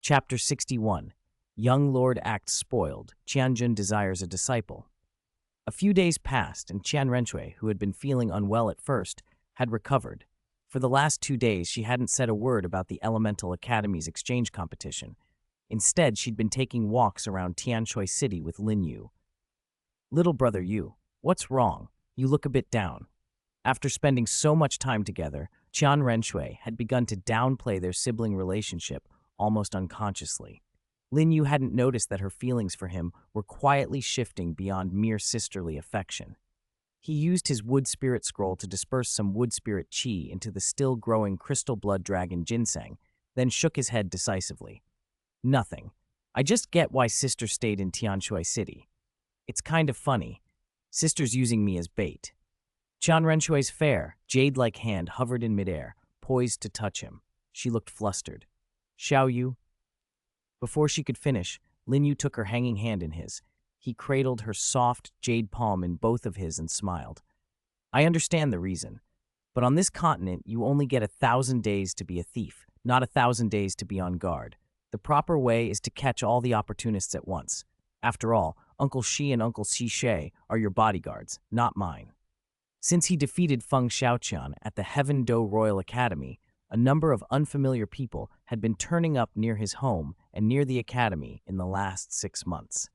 Chapter 61. Young Lord acts spoiled. Qianjun desires a disciple. A few days passed, and Qian Renxue, who had been feeling unwell at first, had recovered. For the last 2 days, she hadn't said a word about the Elemental Academy's exchange competition. Instead, she'd been taking walks around Tianshui City with Lin Yu. "Little brother Yu, what's wrong? You look a bit down." After spending so much time together, Qian Renxue had begun to downplay their sibling relationship almost unconsciously. Lin Yu hadn't noticed that her feelings for him were quietly shifting beyond mere sisterly affection. He used his wood spirit scroll to disperse some wood spirit qi into the still-growing crystal blood dragon ginseng, then shook his head decisively. "Nothing. I just get why sister stayed in Tianshui City. It's kind of funny. Sister's using me as bait." Qian Renshue's fair, jade-like hand hovered in midair, poised to touch him. She looked flustered. "Xiao Wu?" Before she could finish, Lin Yu took her hanging hand in his. He cradled her soft, jade palm in both of his and smiled. "I understand the reason, but on this continent you only get 1,000 days to be a thief, not 1,000 days to be on guard. The proper way is to catch all the opportunists at once. After all, Uncle Shi and Uncle Xi She are your bodyguards, not mine." Since he defeated Feng Xiaoqian at the Heaven Do Royal Academy, a number of unfamiliar people had been turning up near his home and near the academy in the last 6 months.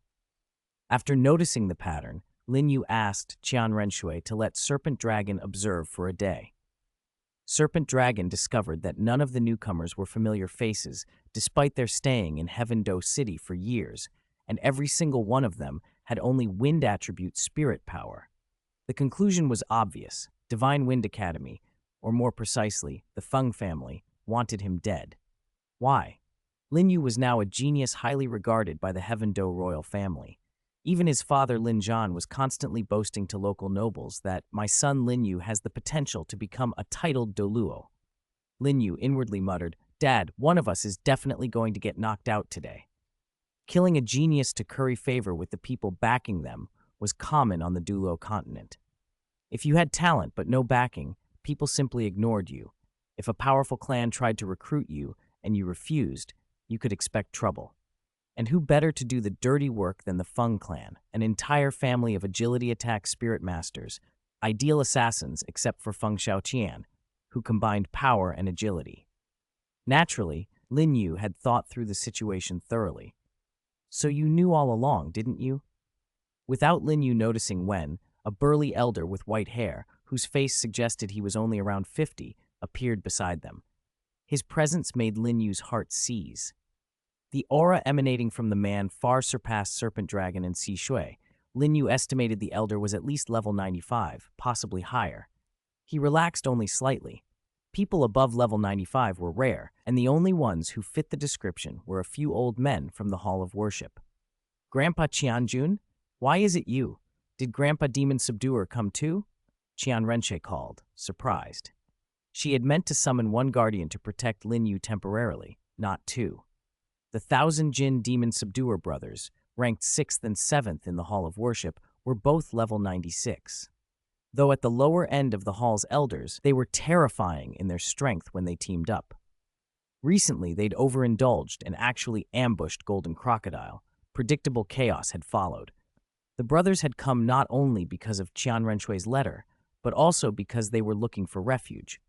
After noticing the pattern, Lin Yu asked Qian Renxue to let Serpent Dragon observe for a day. Serpent Dragon discovered that none of the newcomers were familiar faces, despite their staying in Heaven Do City for years, and every single one of them had only wind attribute spirit power. The conclusion was obvious. Divine Wind Academy, or more precisely, the Feng family, wanted him dead. Why? Lin Yu was now a genius highly regarded by the Heaven Do royal family. Even his father Lin Zhan was constantly boasting to local nobles that my son Lin Yu has the potential to become a titled Douluo. Lin Yu inwardly muttered, "Dad, one of us is definitely going to get knocked out today." Killing a genius to curry favor with the people backing them was common on the Douluo Continent. If you had talent but no backing, people simply ignored you. If a powerful clan tried to recruit you and you refused, you could expect trouble. And who better to do the dirty work than the Feng clan, an entire family of agility attack spirit masters, ideal assassins except for Feng Xiaoqian, who combined power and agility. Naturally, Lin Yu had thought through the situation thoroughly. "So you knew all along, didn't you?" Without Lin Yu noticing when, a burly elder with white hair, whose face suggested he was only around 50, appeared beside them. His presence made Lin Yu's heart seize. The aura emanating from the man far surpassed Serpent Dragon and Xi Shui. Lin Yu estimated the elder was at least level 95, possibly higher. He relaxed only slightly. People above level 95 were rare, and the only ones who fit the description were a few old men from the Hall of Worship. "Grandpa Qianjun? Why is it you? Did Grandpa Demon Subduer come too?" Qian Renxue called, surprised. She had meant to summon one guardian to protect Lin Yu temporarily, not two. The 1,000 Jin Demon Subduer brothers, ranked 6th and 7th in the Hall of Worship, were both level 96. Though at the lower end of the Hall's elders, they were terrifying in their strength when they teamed up. Recently, they'd overindulged and actually ambushed Golden Crocodile. Predictable chaos had followed. The brothers had come not only because of Qian Renshue's letter, but also because they were looking for refuge.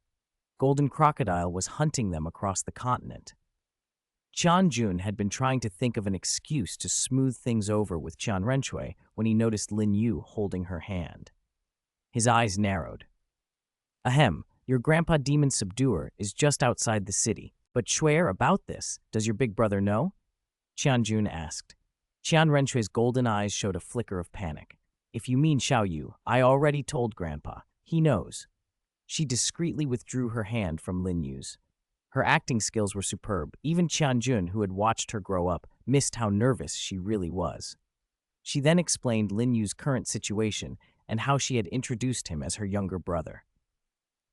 Golden Crocodile was hunting them across the continent. Qian Jun had been trying to think of an excuse to smooth things over with Qian Renxue when he noticed Lin Yu holding her hand. His eyes narrowed. "Ahem, your Grandpa Demon Subduer is just outside the city, but swear about this, does your big brother know?" Qian Jun asked. Qian Renshue's golden eyes showed a flicker of panic. "If you mean Xiao Yu, I already told Grandpa. He knows." She discreetly withdrew her hand from Lin Yu's. Her acting skills were superb. Even Qian Jun, who had watched her grow up, missed how nervous she really was. She then explained Lin Yu's current situation and how she had introduced him as her younger brother.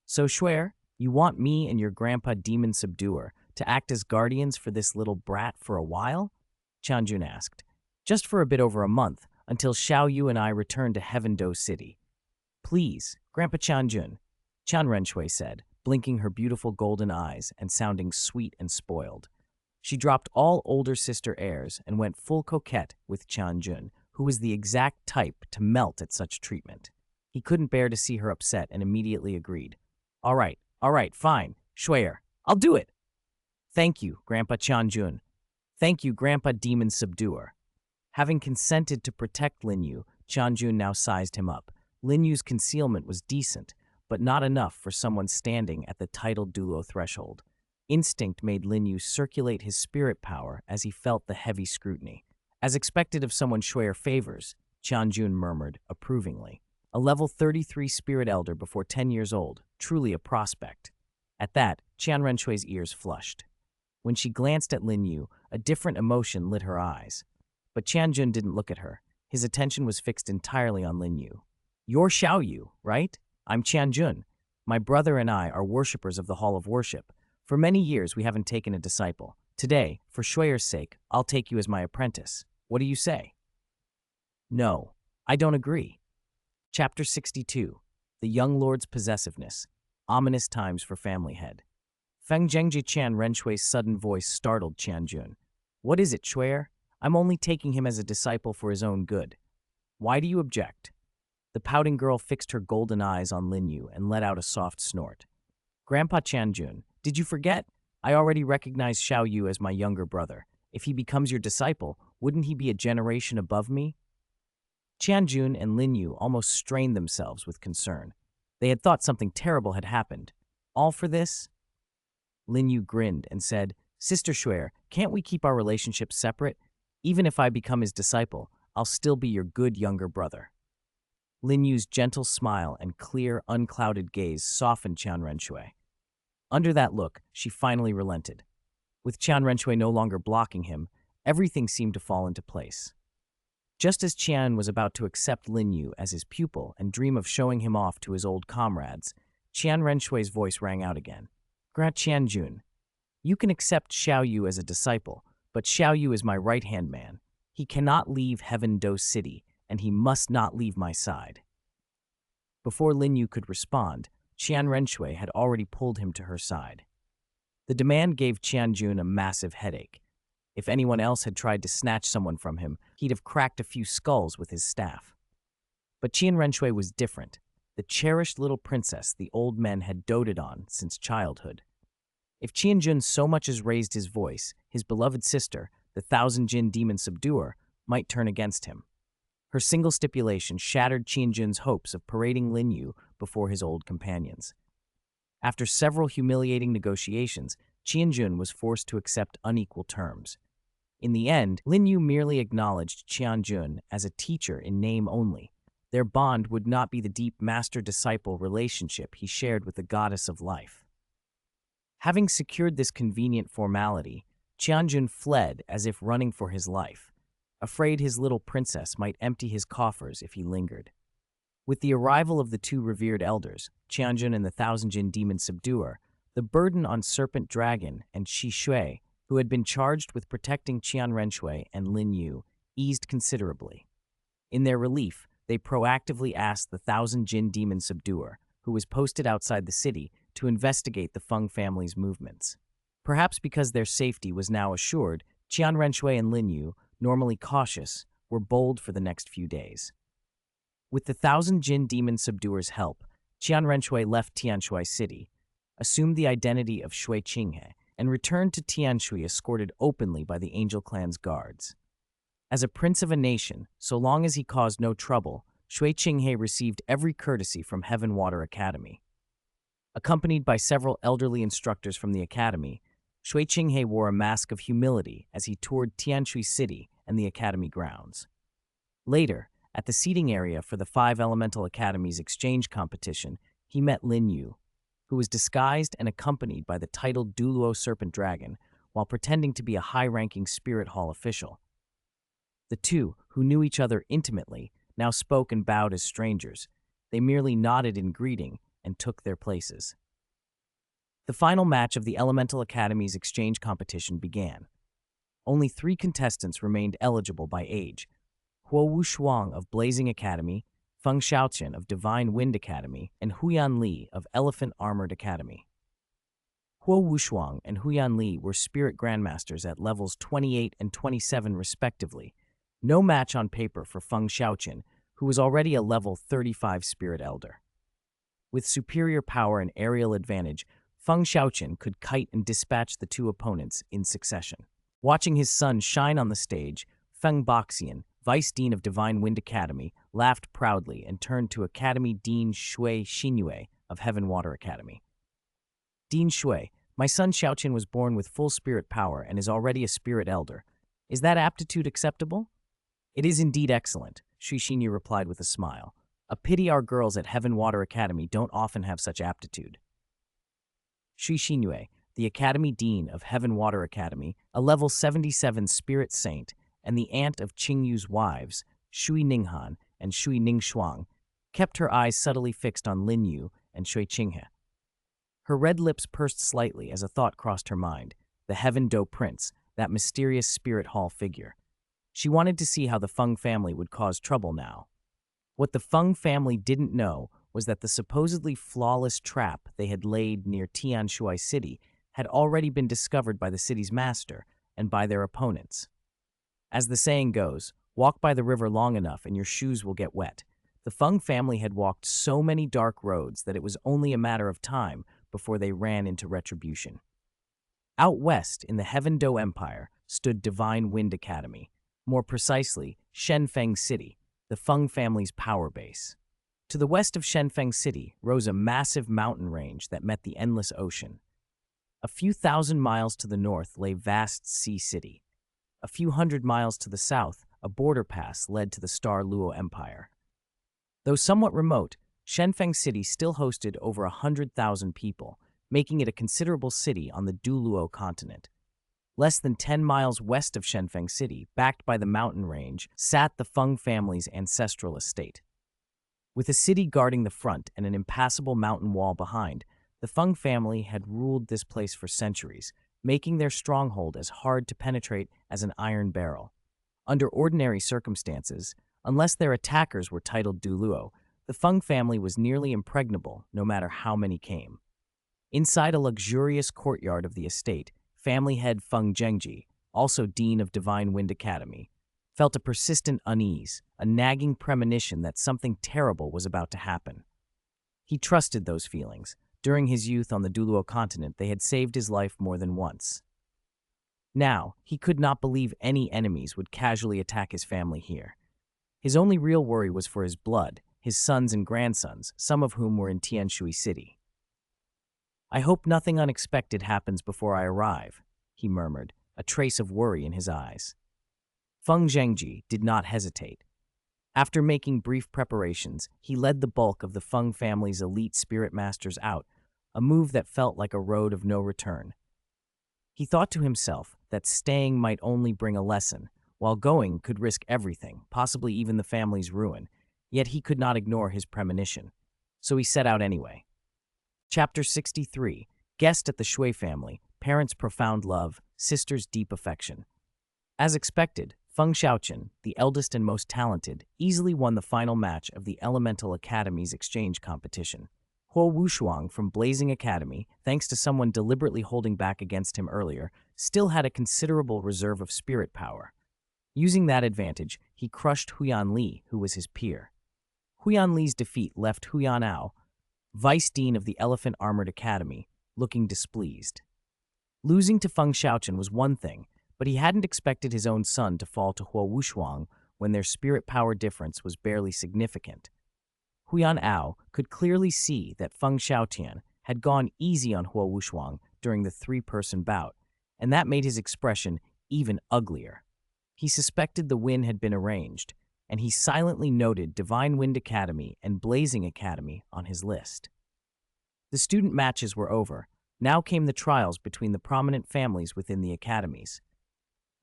"So, Shuer, you want me and your Grandpa Demon Subduer to act as guardians for this little brat for a while?" Qian Jun asked. "Just for a bit over a month, until Xiao Yu and I return to Heaven Do City." "Please, Grandpa Qianjun," Qian Renxue said, blinking her beautiful golden eyes and sounding sweet and spoiled. She dropped all older sister airs and went full coquette with Qian, who was the exact type to melt at such treatment. He couldn't bear to see her upset and immediately agreed. All right, fine, Shui'er, I'll do it. Thank you, Grandpa Qian. Thank you, Grandpa Demon Subduer. Having consented to protect Lin Yu, Qian now sized him up. Lin Yu's concealment was decent, but not enough for someone standing at the titled Duuluo threshold. Instinct made Lin Yu circulate his spirit power as he felt the heavy scrutiny. As expected of someone Shui'er favors, Qian murmured approvingly. A level 33 spirit elder before 10 years old, truly a prospect. At that, Qian Renshue's ears flushed. When she glanced at Lin Yu, a different emotion lit her eyes. But Qian didn't look at her. His attention was fixed entirely on Lin Yu. You're Xiao Yu, right? I'm Qian. My brother and I are worshippers of the Hall of Worship. For many years, we haven't taken a disciple. Today, for Shui'er's sake, I'll take you as my apprentice. What do you say? No, I don't agree. Chapter 62. The Young Lord's Possessiveness. Ominous times for family head. Feng Zhengji Qian Renshue's sudden voice startled Qian. What is it, Shui'er? I'm only taking him as a disciple for his own good. Why do you object? The pouting girl fixed her golden eyes on Lin Yu and let out a soft snort. Grandpa Qian, did you forget? I already recognize Xiao Yu as my younger brother. If he becomes your disciple, wouldn't he be a generation above me? Qian and Lin Yu almost strained themselves with concern. They had thought something terrible had happened. All for this? Lin Yu grinned and said, Sister Shui'er, can't we keep our relationship separate? Even if I become his disciple, I'll still be your good younger brother. Lin Yu's gentle smile and clear, unclouded gaze softened Qian Renxue. Under that look, she finally relented. With Qian Renxue no longer blocking him, everything seemed to fall into place. Just as Qian was about to accept Lin Yu as his pupil and dream of showing him off to his old comrades, Qian Renshue's voice rang out again. Grand Qian, you can accept Xiao Yu as a disciple, but Xiao Yu is my right-hand man. He cannot leave Heaven Do City, and he must not leave my side. Before Lin Yu could respond, Qian Renxue had already pulled him to her side. The demand gave Qian a massive headache. If anyone else had tried to snatch someone from him, he'd have cracked a few skulls with his staff. But Qian Renxue was different, the cherished little princess the old men had doted on since childhood. If Qian so much as raised his voice, his beloved sister, the Thousand Jin Demon Subduer, might turn against him. Her single stipulation shattered Qian hopes of parading Lin Yu before his old companions. After several humiliating negotiations, Qian was forced to accept unequal terms. In the end, Lin Yu merely acknowledged Qian as a teacher in name only. Their bond would not be the deep master-disciple relationship he shared with the goddess of life. Having secured this convenient formality, Qian fled as if running for his life, afraid his little princess might empty his coffers if he lingered. With the arrival of the two revered elders, Qian and the Thousand Jin Demon Subduer, the burden on Serpent Dragon and Shi Shui, who had been charged with protecting Qian Renxue and Lin Yu, eased considerably. In their relief, they proactively asked the Thousand Jin Demon Subduer, who was posted outside the city, to investigate the Feng family's movements. Perhaps because their safety was now assured, Qian Renxue and Lin Yu, normally cautious, were bold for the next few days. With the Thousand Jin Demon Subduer's help, Qian Renxue left Tianshui City, assumed the identity of Shui Qinghe, and returned to Tianshui escorted openly by the Angel Clan's guards. As a prince of a nation, so long as he caused no trouble, Shui Qinghe received every courtesy from Heaven Water Academy. Accompanied by several elderly instructors from the academy, Shui Qinghe wore a mask of humility as he toured Tianshui City and the academy grounds. Later, at the seating area for the 5 Elemental Academies exchange competition, he met Lin Yu, who was disguised and accompanied by the titled Douluo Serpent Dragon while pretending to be a high-ranking Spirit Hall official. The two, who knew each other intimately, now spoke and bowed as strangers. They merely nodded in greeting and took their places. The final match of the Elemental Academy's exchange competition began. Only 3 contestants remained eligible by age: Huo Wushuang of Blazing Academy, Feng Xiaoqian of Divine Wind Academy, and Huyan Li of Elephant Armored Academy. Huo Wushuang and Huyan Li were spirit grandmasters at levels 28 and 27 respectively, no match on paper for Feng Xiaoqin, who was already a level 35 spirit elder. With superior power and aerial advantage, Feng Xiaoqin could kite and dispatch the two opponents in succession. Watching his son shine on the stage, Feng Baxian, Vice Dean of Divine Wind Academy, laughed proudly and turned to Academy Dean Shui Xinyue of Heaven Water Academy. Dean Shui, my son Xiaoqin was born with full spirit power and is already a spirit elder. Is that aptitude acceptable? It is indeed excellent, Shui Xinyu replied with a smile. A pity our girls at Heaven Water Academy don't often have such aptitude. Shui Xinyue, the Academy Dean of Heaven Water Academy, a level 77 spirit saint, and the aunt of Qingyu's wives, Shui Ninghan and Shui Ningshuang, kept her eyes subtly fixed on Lin Yu and Shui Qinghe. Her red lips pursed slightly as a thought crossed her mind, the Heaven Do Prince, that mysterious spirit hall figure. She wanted to see how the Feng family would cause trouble now. What the Feng family didn't know was that the supposedly flawless trap they had laid near Tianshui City had already been discovered by the city's master and by their opponents. As the saying goes, walk by the river long enough and your shoes will get wet. The Feng family had walked so many dark roads that it was only a matter of time before they ran into retribution. Out west in the Heaven Do Empire stood Divine Wind Academy, more precisely, Shenfeng City, the Feng family's power base. To the west of Shenfeng City rose a massive mountain range that met the endless ocean. A few thousand miles to the north lay vast Sea City. A few hundred miles to the south, a border pass led to the Star Luo Empire. Though somewhat remote, Shenfeng City still hosted over 100,000 people, making it a considerable city on the Douluo Continent. Less than 10 miles west of Shenfeng City, backed by the mountain range, sat the Feng family's ancestral estate. With a city guarding the front and an impassable mountain wall behind, the Feng family had ruled this place for centuries, making their stronghold as hard to penetrate as an iron barrel. Under ordinary circumstances, unless their attackers were titled Douluo, the Feng family was nearly impregnable no matter how many came. Inside a luxurious courtyard of the estate, family head Feng Zhengji, also Dean of Divine Wind Academy, felt a persistent unease, a nagging premonition that something terrible was about to happen. He trusted those feelings. During his youth on the Douluo Continent, they had saved his life more than once. Now, he could not believe any enemies would casually attack his family here. His only real worry was for his blood, his sons and grandsons, some of whom were in Tianshui City. I hope nothing unexpected happens before I arrive, he murmured, a trace of worry in his eyes. Feng Zhengji did not hesitate. After making brief preparations, he led the bulk of the Feng family's elite spirit masters out, a move that felt like a road of no return. He thought to himself that staying might only bring a lesson, while going could risk everything, possibly even the family's ruin, yet he could not ignore his premonition. So he set out anyway. Chapter 63, Guest at the Shui family, Parents' profound love, Sisters' deep affection. As expected, Feng Xiaoqin, the eldest and most talented, easily won the final match of the Elemental Academy's exchange competition. Huo Wushuang from Blazing Academy, thanks to someone deliberately holding back against him earlier, still had a considerable reserve of spirit power. Using that advantage, he crushed Huyan Li, who was his peer. Huyan Li's defeat left Huyan Ao, Vice Dean of the Elephant Armored Academy, looking displeased. Losing to Feng Xiaoqin was one thing, but he hadn't expected his own son to fall to Huo Wushuang when their spirit power difference was barely significant. Huyan Ao could clearly see that Feng Xiaotian had gone easy on Huo Wushuang during the three-person bout, and that made his expression even uglier. He suspected the win had been arranged, and he silently noted Divine Wind Academy and Blazing Academy on his list. The student matches were over. Now came the trials between the prominent families within the academies.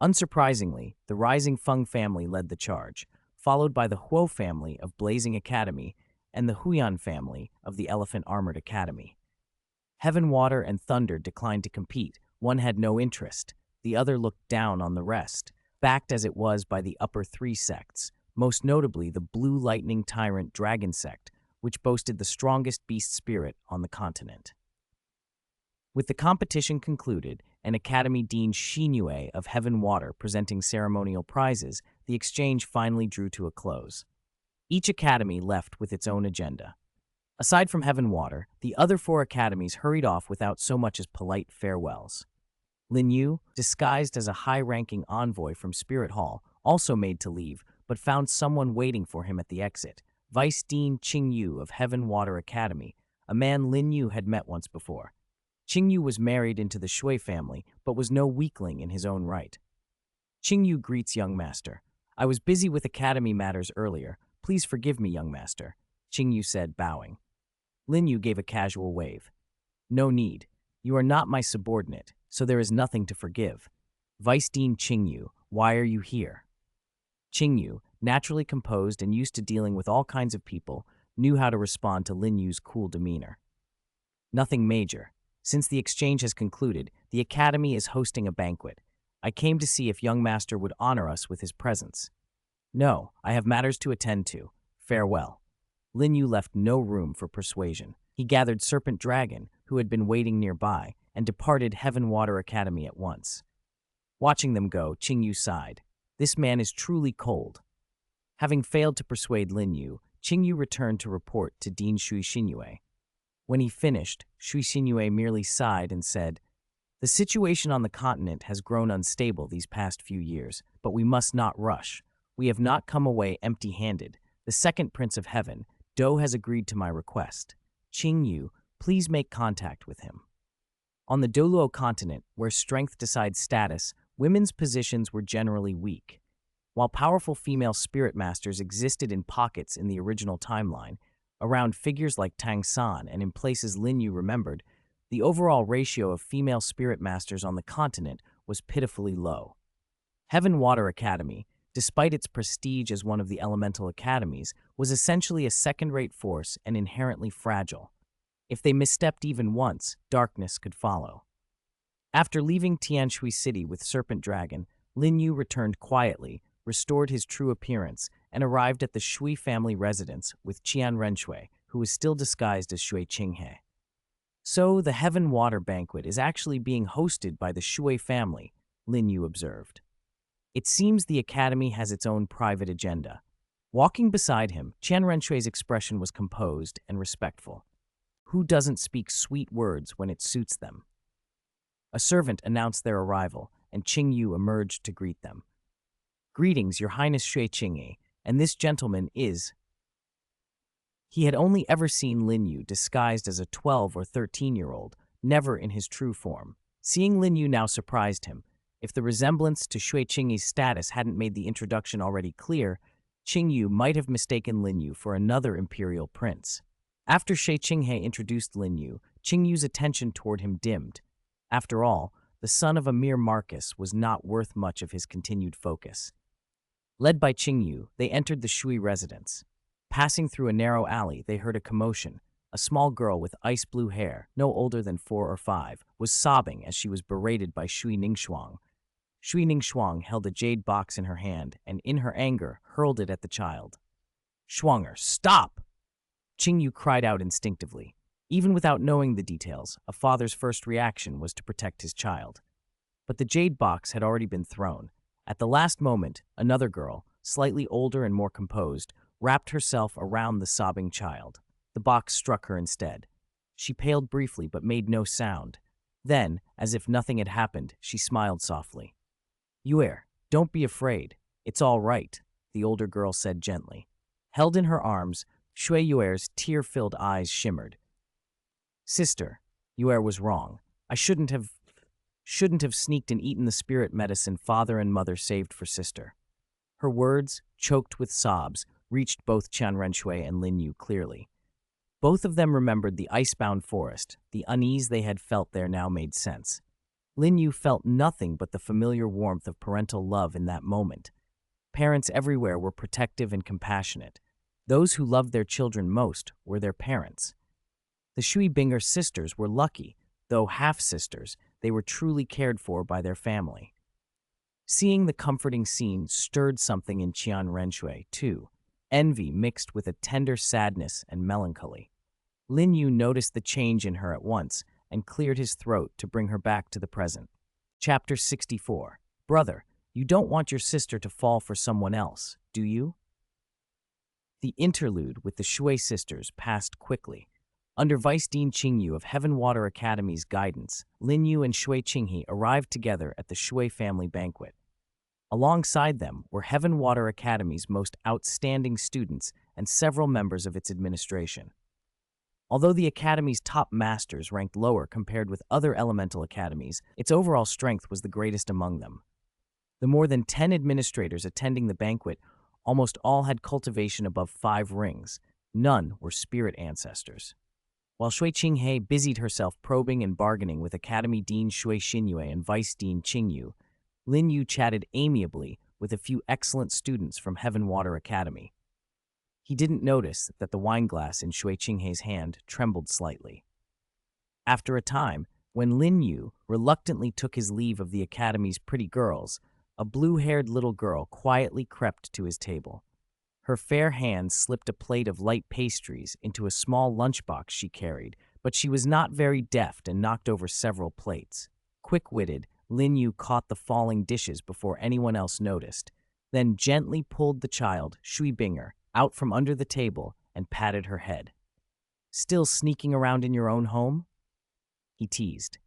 Unsurprisingly, the rising Feng family led the charge, followed by the Huo family of Blazing Academy and the Huyan family of the Elephant Armored Academy. Heaven, Water, and Thunder declined to compete. One had no interest. The other looked down on the rest, backed as it was by the upper three sects, most notably the Blue Lightning Tyrant Dragon Sect, which boasted the strongest beast spirit on the continent. With the competition concluded and Academy Dean Xinyue of Heaven Water presenting ceremonial prizes, the exchange finally drew to a close. Each academy left with its own agenda. Aside from Heaven Water, the other four academies hurried off without so much as polite farewells. Lin Yu, disguised as a high-ranking envoy from Spirit Hall, also made to leave, but found someone waiting for him at the exit, Vice Dean Qing Yu of Heaven Water Academy, a man Lin Yu had met once before. Qing Yu was married into the Shui family, but was no weakling in his own right. Qing Yu greets young master. I was busy with academy matters earlier. Please forgive me, young master, Qing Yu said, bowing. Lin Yu gave a casual wave. No need. You are not my subordinate, so there is nothing to forgive. Vice Dean Qing Yu, why are you here? Qing Yu, naturally composed and used to dealing with all kinds of people, knew how to respond to Lin Yu's cool demeanor. Nothing major. Since the exchange has concluded, the Academy is hosting a banquet. I came to see if young master would honor us with his presence. No, I have matters to attend to. Farewell. Lin Yu left no room for persuasion. He gathered Serpent Dragon, who had been waiting nearby, and departed Heaven Water Academy at once. Watching them go, Qing Yu sighed. This man is truly cold. Having failed to persuade Lin Yu, Qing Yu returned to report to Dean Shui Xinyue. When he finished, Shui Xinyue merely sighed and said, The situation on the continent has grown unstable these past few years, but we must not rush. We have not come away empty-handed. The second Prince of Heaven, Do, has agreed to my request. Qing Yu, please make contact with him. On the Douluo Continent, where strength decides status, women's positions were generally weak. While powerful female spirit masters existed in pockets in the original timeline, around figures like Tang Chen and in places Lin Yu remembered, the overall ratio of female spirit masters on the continent was pitifully low. Heaven Water Academy, despite its prestige as one of the elemental academies, was essentially a second-rate force and inherently fragile. If they misstepped even once, darkness could follow. After leaving Tianshui City with Serpent Dragon, Lin Yu returned quietly, restored his true appearance, and arrived at the Shui family residence with Qian Renxue, who was still disguised as Shui Qinghe. So, the Heaven Water Banquet is actually being hosted by the Shui family, Lin Yu observed. It seems the academy has its own private agenda. Walking beside him, Qian Renxue's expression was composed and respectful. Who doesn't speak sweet words when it suits them? A servant announced their arrival, and Qing Yu emerged to greet them. Greetings, Your Highness Shui Qinghe, and this gentleman is... He had only ever seen Lin Yu disguised as a 12 or 13-year-old, never in his true form. Seeing Lin Yu now surprised him. If the resemblance to Shui Qinghe's status hadn't made the introduction already clear, Qing Yu might have mistaken Lin Yu for another imperial prince. After Shui Qinghe introduced Lin Yu, Qing Yu's attention toward him dimmed. After all, the son of a mere Marcus was not worth much of his continued focus. Led by Qing Yu, they entered the Shui residence. Passing through a narrow alley, they heard a commotion. A small girl with ice-blue hair, no older than 4 or 5, was sobbing as she was berated by Shui Ningxuang. Shui Ningxuang held a jade box in her hand and, in her anger, hurled it at the child. "Shuanger, stop!" Qing Yu cried out instinctively. Even without knowing the details, a father's first reaction was to protect his child. But the jade box had already been thrown. At the last moment, another girl, slightly older and more composed, wrapped herself around the sobbing child. The box struck her instead. She paled briefly but made no sound. Then, as if nothing had happened, she smiled softly. "Yuer, don't be afraid. It's all right," the older girl said gently. Held in her arms, Shui Yuer's tear-filled eyes shimmered. "Sister, Yuer was wrong. I shouldn't have sneaked and eaten the spirit medicine father and mother saved for sister." Her words, choked with sobs, reached both Qian Renxue and Lin Yu clearly. Both of them remembered the icebound forest. The unease they had felt there now made sense. Lin Yu felt nothing but the familiar warmth of parental love in that moment. Parents everywhere were protective and compassionate. Those who loved their children most were their parents. The Shui Binger sisters were lucky. Though half-sisters, they were truly cared for by their family. Seeing the comforting scene stirred something in Qian Renxue, too. Envy mixed with a tender sadness and melancholy. Lin Yu noticed the change in her at once, and cleared his throat to bring her back to the present. Chapter 64. Brother, you don't want your sister to fall for someone else, do you? The interlude with the Shui sisters passed quickly. Under Vice Dean Qingyu of Heaven Water Academy's guidance, Lin Yu and Shui Qinghe arrived together at the Shui family banquet. Alongside them were Heaven Water Academy's most outstanding students and several members of its administration. Although the Academy's top masters ranked lower compared with other elemental academies, its overall strength was the greatest among them. The more than 10 administrators attending the banquet almost all had cultivation above 5 rings. None were spirit ancestors. While Shui Qinghe busied herself probing and bargaining with Academy Dean Shui Xinyue and Vice Dean Qingyu, Lin Yu chatted amiably with a few excellent students from Heaven Water Academy. He didn't notice that the wineglass in Shui Qinghe's hand trembled slightly. After a time, when Lin Yu reluctantly took his leave of the Academy's pretty girls, a blue-haired little girl quietly crept to his table. Her fair hand slipped a plate of light pastries into a small lunchbox she carried, but she was not very deft and knocked over several plates. Quick-witted, Lin Yu caught the falling dishes before anyone else noticed, then gently pulled the child, Shui Binger, out from under the table and patted her head. "Still sneaking around in your own home?" he teased.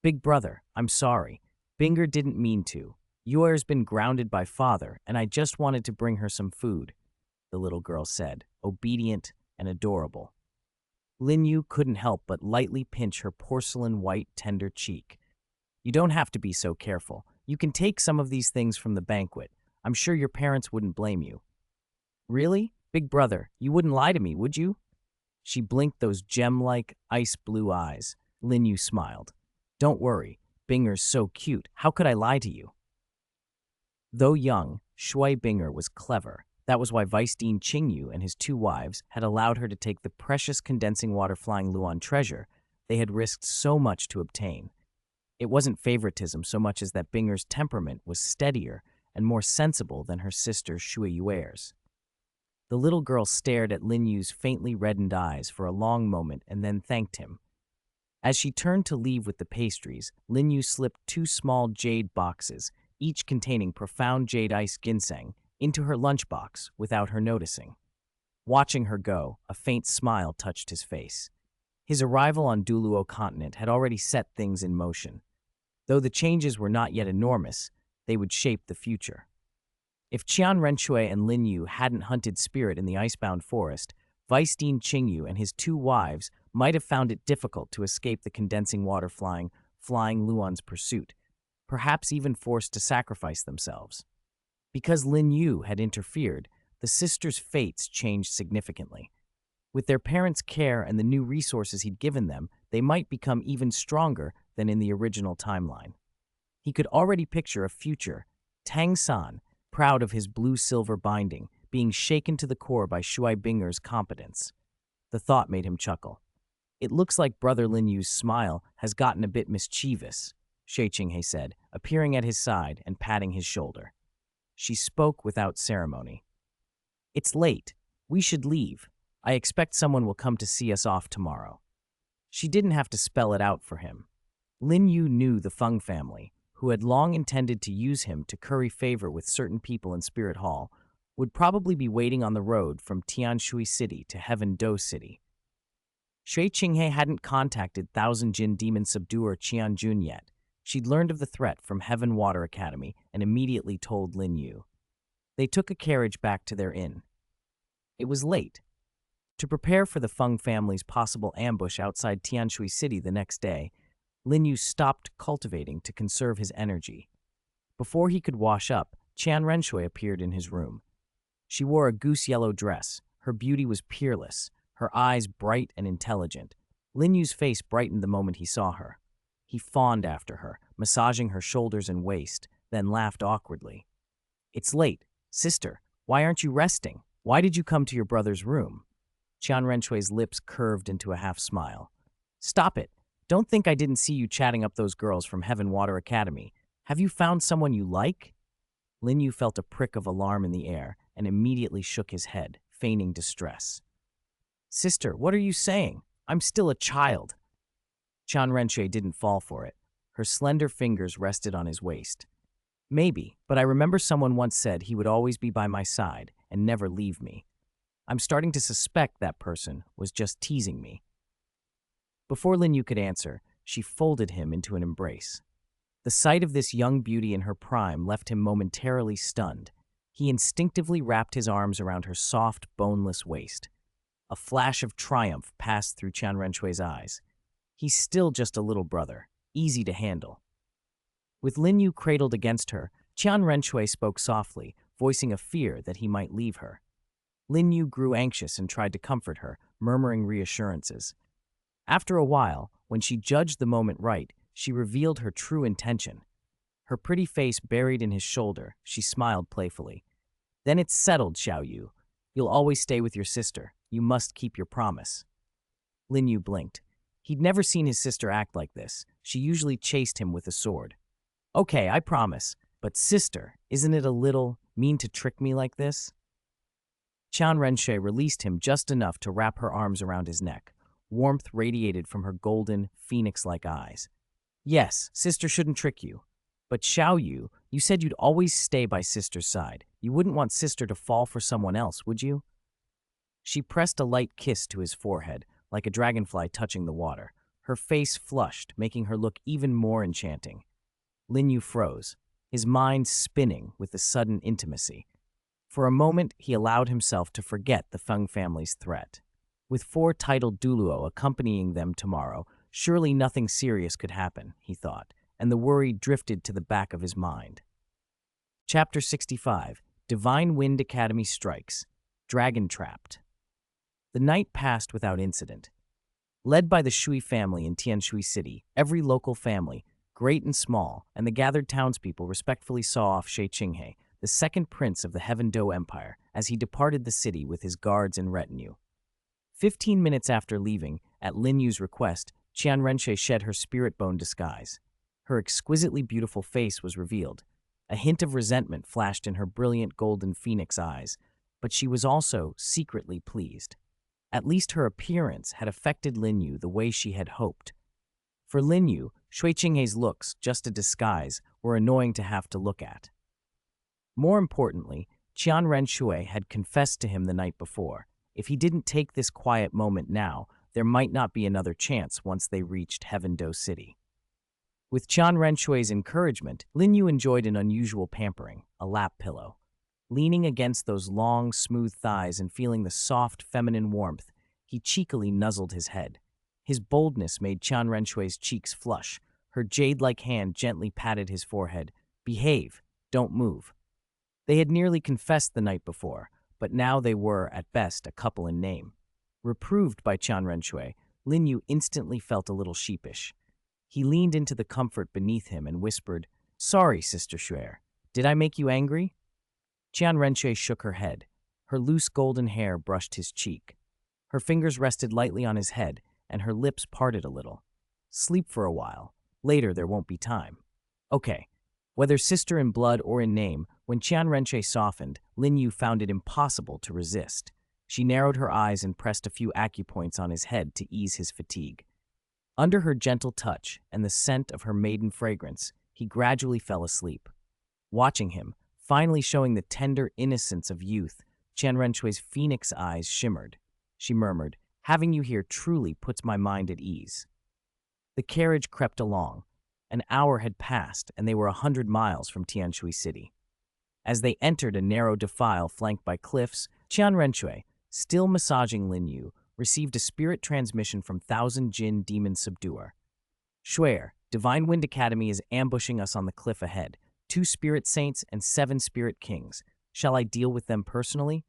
"Big brother, I'm sorry. Binger didn't mean to. Yuer's been grounded by father, and I just wanted to bring her some food," the little girl said, obedient and adorable. Lin Yu couldn't help but lightly pinch her porcelain-white, tender cheek. "You don't have to be so careful. You can take some of these things from the banquet. I'm sure your parents wouldn't blame you." "Really? Big brother, you wouldn't lie to me, would you?" She blinked those gem-like, ice-blue eyes. Lin Yu smiled. "Don't worry. Binger's so cute. How could I lie to you?" Though young, Shui Binger was clever. That was why Vice Dean Qingyu and his 2 wives had allowed her to take the precious condensing water flying Luan treasure they had risked so much to obtain. It wasn't favoritism so much as that Binger's temperament was steadier and more sensible than her sister Shui Yuer's. The little girl stared at Lin Yu's faintly reddened eyes for a long moment and then thanked him. As she turned to leave with the pastries, Lin Yu slipped 2 small jade boxes, each containing profound jade ice ginseng, into her lunchbox without her noticing. Watching her go, a faint smile touched his face. His arrival on Douluo Continent had already set things in motion. Though the changes were not yet enormous, they would shape the future. If Qian Renxue and Lin Yu hadn't hunted spirit in the icebound forest, Vice Dean Qingyu and his 2 wives might have found it difficult to escape the condensing water flying Luan's pursuit, perhaps even forced to sacrifice themselves. Because Lin Yu had interfered, the sisters' fates changed significantly. With their parents' care and the new resources he'd given them, they might become even stronger than in the original timeline. He could already picture a future, Tang San, proud of his blue-silver binding, being shaken to the core by Shui Binger's competence. The thought made him chuckle. "It looks like Brother Lin Yu's smile has gotten a bit mischievous," Shui Qinghe said, appearing at his side and patting his shoulder. She spoke without ceremony. "It's late. We should leave. I expect someone will come to see us off tomorrow." She didn't have to spell it out for him. Lin Yu knew the Feng family, who had long intended to use him to curry favor with certain people in Spirit Hall, would probably be waiting on the road from Tianshui City to Heaven Do City. Shui Qinghe hadn't contacted Thousand Jin Demon Subduer Qian Jun yet. She'd learned of the threat from Heaven Water Academy and immediately told Lin Yu. They took a carriage back to their inn. It was late. To prepare for the Feng family's possible ambush outside Tianshui City the next day, Lin Yu stopped cultivating to conserve his energy. Before he could wash up, Qian Renxue appeared in his room. She wore a goose-yellow dress. Her beauty was peerless, her eyes bright and intelligent. Lin Yu's face brightened the moment he saw her. He fawned after her, massaging her shoulders and waist, then laughed awkwardly. "It's late. Sister, why aren't you resting? Why did you come to your brother's room?" Qian Renxue's lips curved into a half-smile. "Stop it. Don't think I didn't see you chatting up those girls from Heaven Water Academy. Have you found someone you like?" Lin Yu felt a prick of alarm in the air and immediately shook his head, feigning distress. "Sister, what are you saying? I'm still a child." Qian Renxue didn't fall for it. Her slender fingers rested on his waist. Maybe, but I remember someone once said he would always be by my side and never leave me. I'm starting to suspect that person was just teasing me. Before Lin Yu could answer, she folded him into an embrace. The sight of this young beauty in her prime left him momentarily stunned. He instinctively wrapped his arms around her soft, boneless waist. A flash of triumph passed through Qian Renxue's eyes. He's still just a little brother, easy to handle. With Lin Yu cradled against her, Qian Renxue spoke softly, voicing a fear that he might leave her. Lin Yu grew anxious and tried to comfort her, murmuring reassurances. After a while, when she judged the moment right, she revealed her true intention. Her pretty face buried in his shoulder, she smiled playfully. Then it's settled, Xiao Yu. You'll always stay with your sister. You must keep your promise. Lin Yu blinked. He'd never seen his sister act like this. She usually chased him with a sword. Okay, I promise. But sister, isn't it a little mean to trick me like this? Qian Renxue released him just enough to wrap her arms around his neck. Warmth radiated from her golden, phoenix-like eyes. Yes, sister shouldn't trick you. But Xiao Yu, you said you'd always stay by sister's side. You wouldn't want sister to fall for someone else, would you? She pressed a light kiss to his forehead, like a dragonfly touching the water. Her face flushed, making her look even more enchanting. Lin Yu froze, his mind spinning with the sudden intimacy. For a moment, he allowed himself to forget the Feng family's threat. With 4 titled Douluo accompanying them tomorrow, surely nothing serious could happen, he thought, and the worry drifted to the back of his mind. Chapter 65, Divine Wind Academy Strikes, Dragon Trapped. The night passed without incident. Led by the Shui family in Tianshui City, every local family, great and small, and the gathered townspeople respectfully saw off Shi Qinghe, the second prince of the Heaven Do Empire, as he departed the city with his guards and retinue. 15 minutes after leaving, at Lin Yu's request, Qian Renxue shed her spirit bone disguise. Her exquisitely beautiful face was revealed. A hint of resentment flashed in her brilliant golden phoenix eyes, but she was also secretly pleased. At least her appearance had affected Lin Yu the way she had hoped. For Lin Yu, Shui Qinghe's looks, just a disguise, were annoying to have to look at. More importantly, Qian Renxue had confessed to him the night before. If he didn't take this quiet moment now, there might not be another chance once they reached Heaven Do City. With Qian Renshue's encouragement, Lin Yu enjoyed an unusual pampering, a lap pillow. Leaning against those long, smooth thighs and feeling the soft, feminine warmth, he cheekily nuzzled his head. His boldness made Qian Renshue's cheeks flush. Her jade-like hand gently patted his forehead. Behave, don't move. They had nearly confessed the night before, but now they were, at best, a couple in name. Reproved by Qian Renxue, Lin Yu instantly felt a little sheepish. He leaned into the comfort beneath him and whispered, "Sorry, Sister Xuer. Did I make you angry?" Qian Renxue shook her head. Her loose golden hair brushed his cheek. Her fingers rested lightly on his head, and her lips parted a little. "Sleep for a while. Later there won't be time." "Okay." Whether sister in blood or in name, when Qian Renxue softened, Lin Yu found it impossible to resist. She narrowed her eyes and pressed a few acupoints on his head to ease his fatigue. Under her gentle touch and the scent of her maiden fragrance, he gradually fell asleep. Watching him, finally showing the tender innocence of youth, Qian Renshue's phoenix eyes shimmered. She murmured, "Having you here truly puts my mind at ease." The carriage crept along. An hour had passed, and they were 100 miles from Tianshui City. As they entered a narrow defile flanked by cliffs, Qian Renxue, still massaging Lin Yu, received a spirit transmission from Thousand Jin Demon Subduer. "Xuer, Divine Wind Academy is ambushing us on the cliff ahead. 2 spirit saints and 7 spirit kings. Shall I deal with them personally?"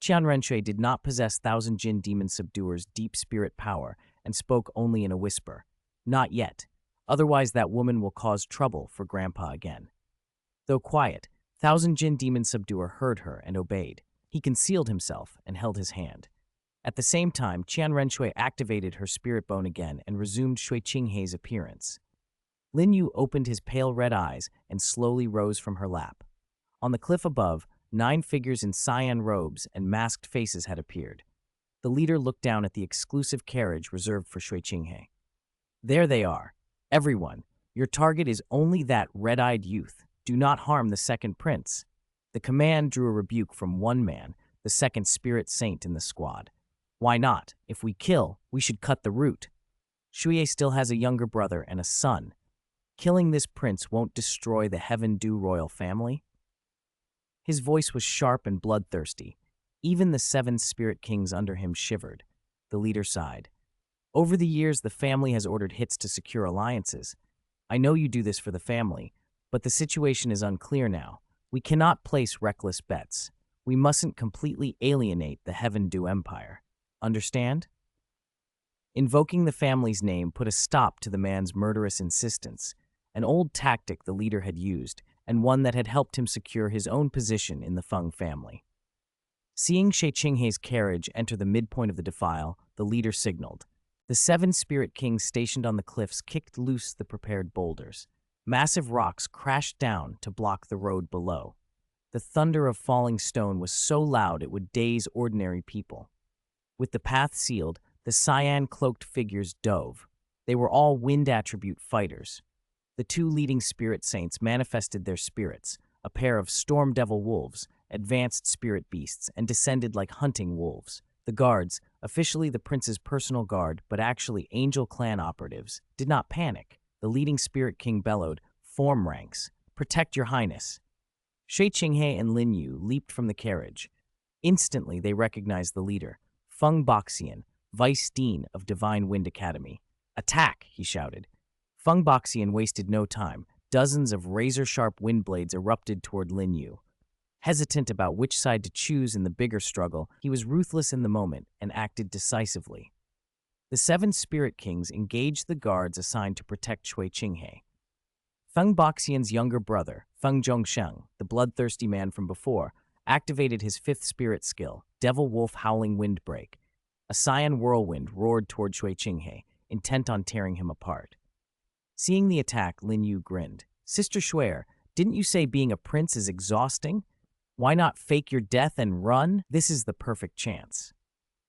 Qian Renxue did not possess Thousand Jin Demon Subduer's deep spirit power and spoke only in a whisper. "Not yet. Otherwise that woman will cause trouble for Grandpa again." Though quiet, Thousand Jin Demon Subduer heard her and obeyed. He concealed himself and held his hand. At the same time, Qian Renxue activated her spirit bone again and resumed Shui Qinghe's appearance. Lin Yu opened his pale red eyes and slowly rose from her lap. On the cliff above, 9 figures in cyan robes and masked faces had appeared. The leader looked down at the exclusive carriage reserved for Shui Qinghe. There they are. Everyone, your target is only that red-eyed youth. Do not harm the second prince. The command drew a rebuke from one man, the second spirit saint in the squad. Why not? If we kill, we should cut the root. Shuye still has a younger brother and a son. Killing this prince won't destroy the Heaven Dew royal family? His voice was sharp and bloodthirsty. Even the 7 spirit kings under him shivered. The leader sighed. Over the years, the family has ordered hits to secure alliances. I know you do this for the family, but the situation is unclear now. We cannot place reckless bets. We mustn't completely alienate the Heaven Dew Empire. Understand? Invoking the family's name put a stop to the man's murderous insistence, an old tactic the leader had used, and one that had helped him secure his own position in the Feng family. Seeing Shi Qinghei's carriage enter the midpoint of the defile, the leader signaled. The 7 spirit kings stationed on the cliffs kicked loose the prepared boulders. Massive rocks crashed down to block the road below. The thunder of falling stone was so loud it would daze ordinary people. With the path sealed, the cyan-cloaked figures dove. They were all wind attribute fighters. The 2 leading spirit saints manifested their spirits, a pair of storm devil wolves, advanced spirit beasts, and descended like hunting wolves. The guards, officially the prince's personal guard, but actually angel clan operatives, did not panic. The leading spirit king bellowed, "Form ranks. Protect your highness." Shi Qinghei and Lin Yu leaped from the carriage. Instantly, they recognized the leader, Feng Boxian, vice dean of Divine Wind Academy. "Attack!" he shouted. Feng Boxian wasted no time. Dozens of razor-sharp wind blades erupted toward Lin Yu. Hesitant about which side to choose in the bigger struggle, he was ruthless in the moment and acted decisively. The 7 spirit kings engaged the guards assigned to protect Shui Qinghei. Feng Boxian's younger brother, Feng Zhongsheng, the bloodthirsty man from before, activated his 5th spirit skill, Devil Wolf Howling Windbreak. A cyan whirlwind roared toward Shui Qinghei, intent on tearing him apart. Seeing the attack, Lin Yu grinned. "Sister Shuer, didn't you say being a prince is exhausting? Why not fake your death and run? This is the perfect chance."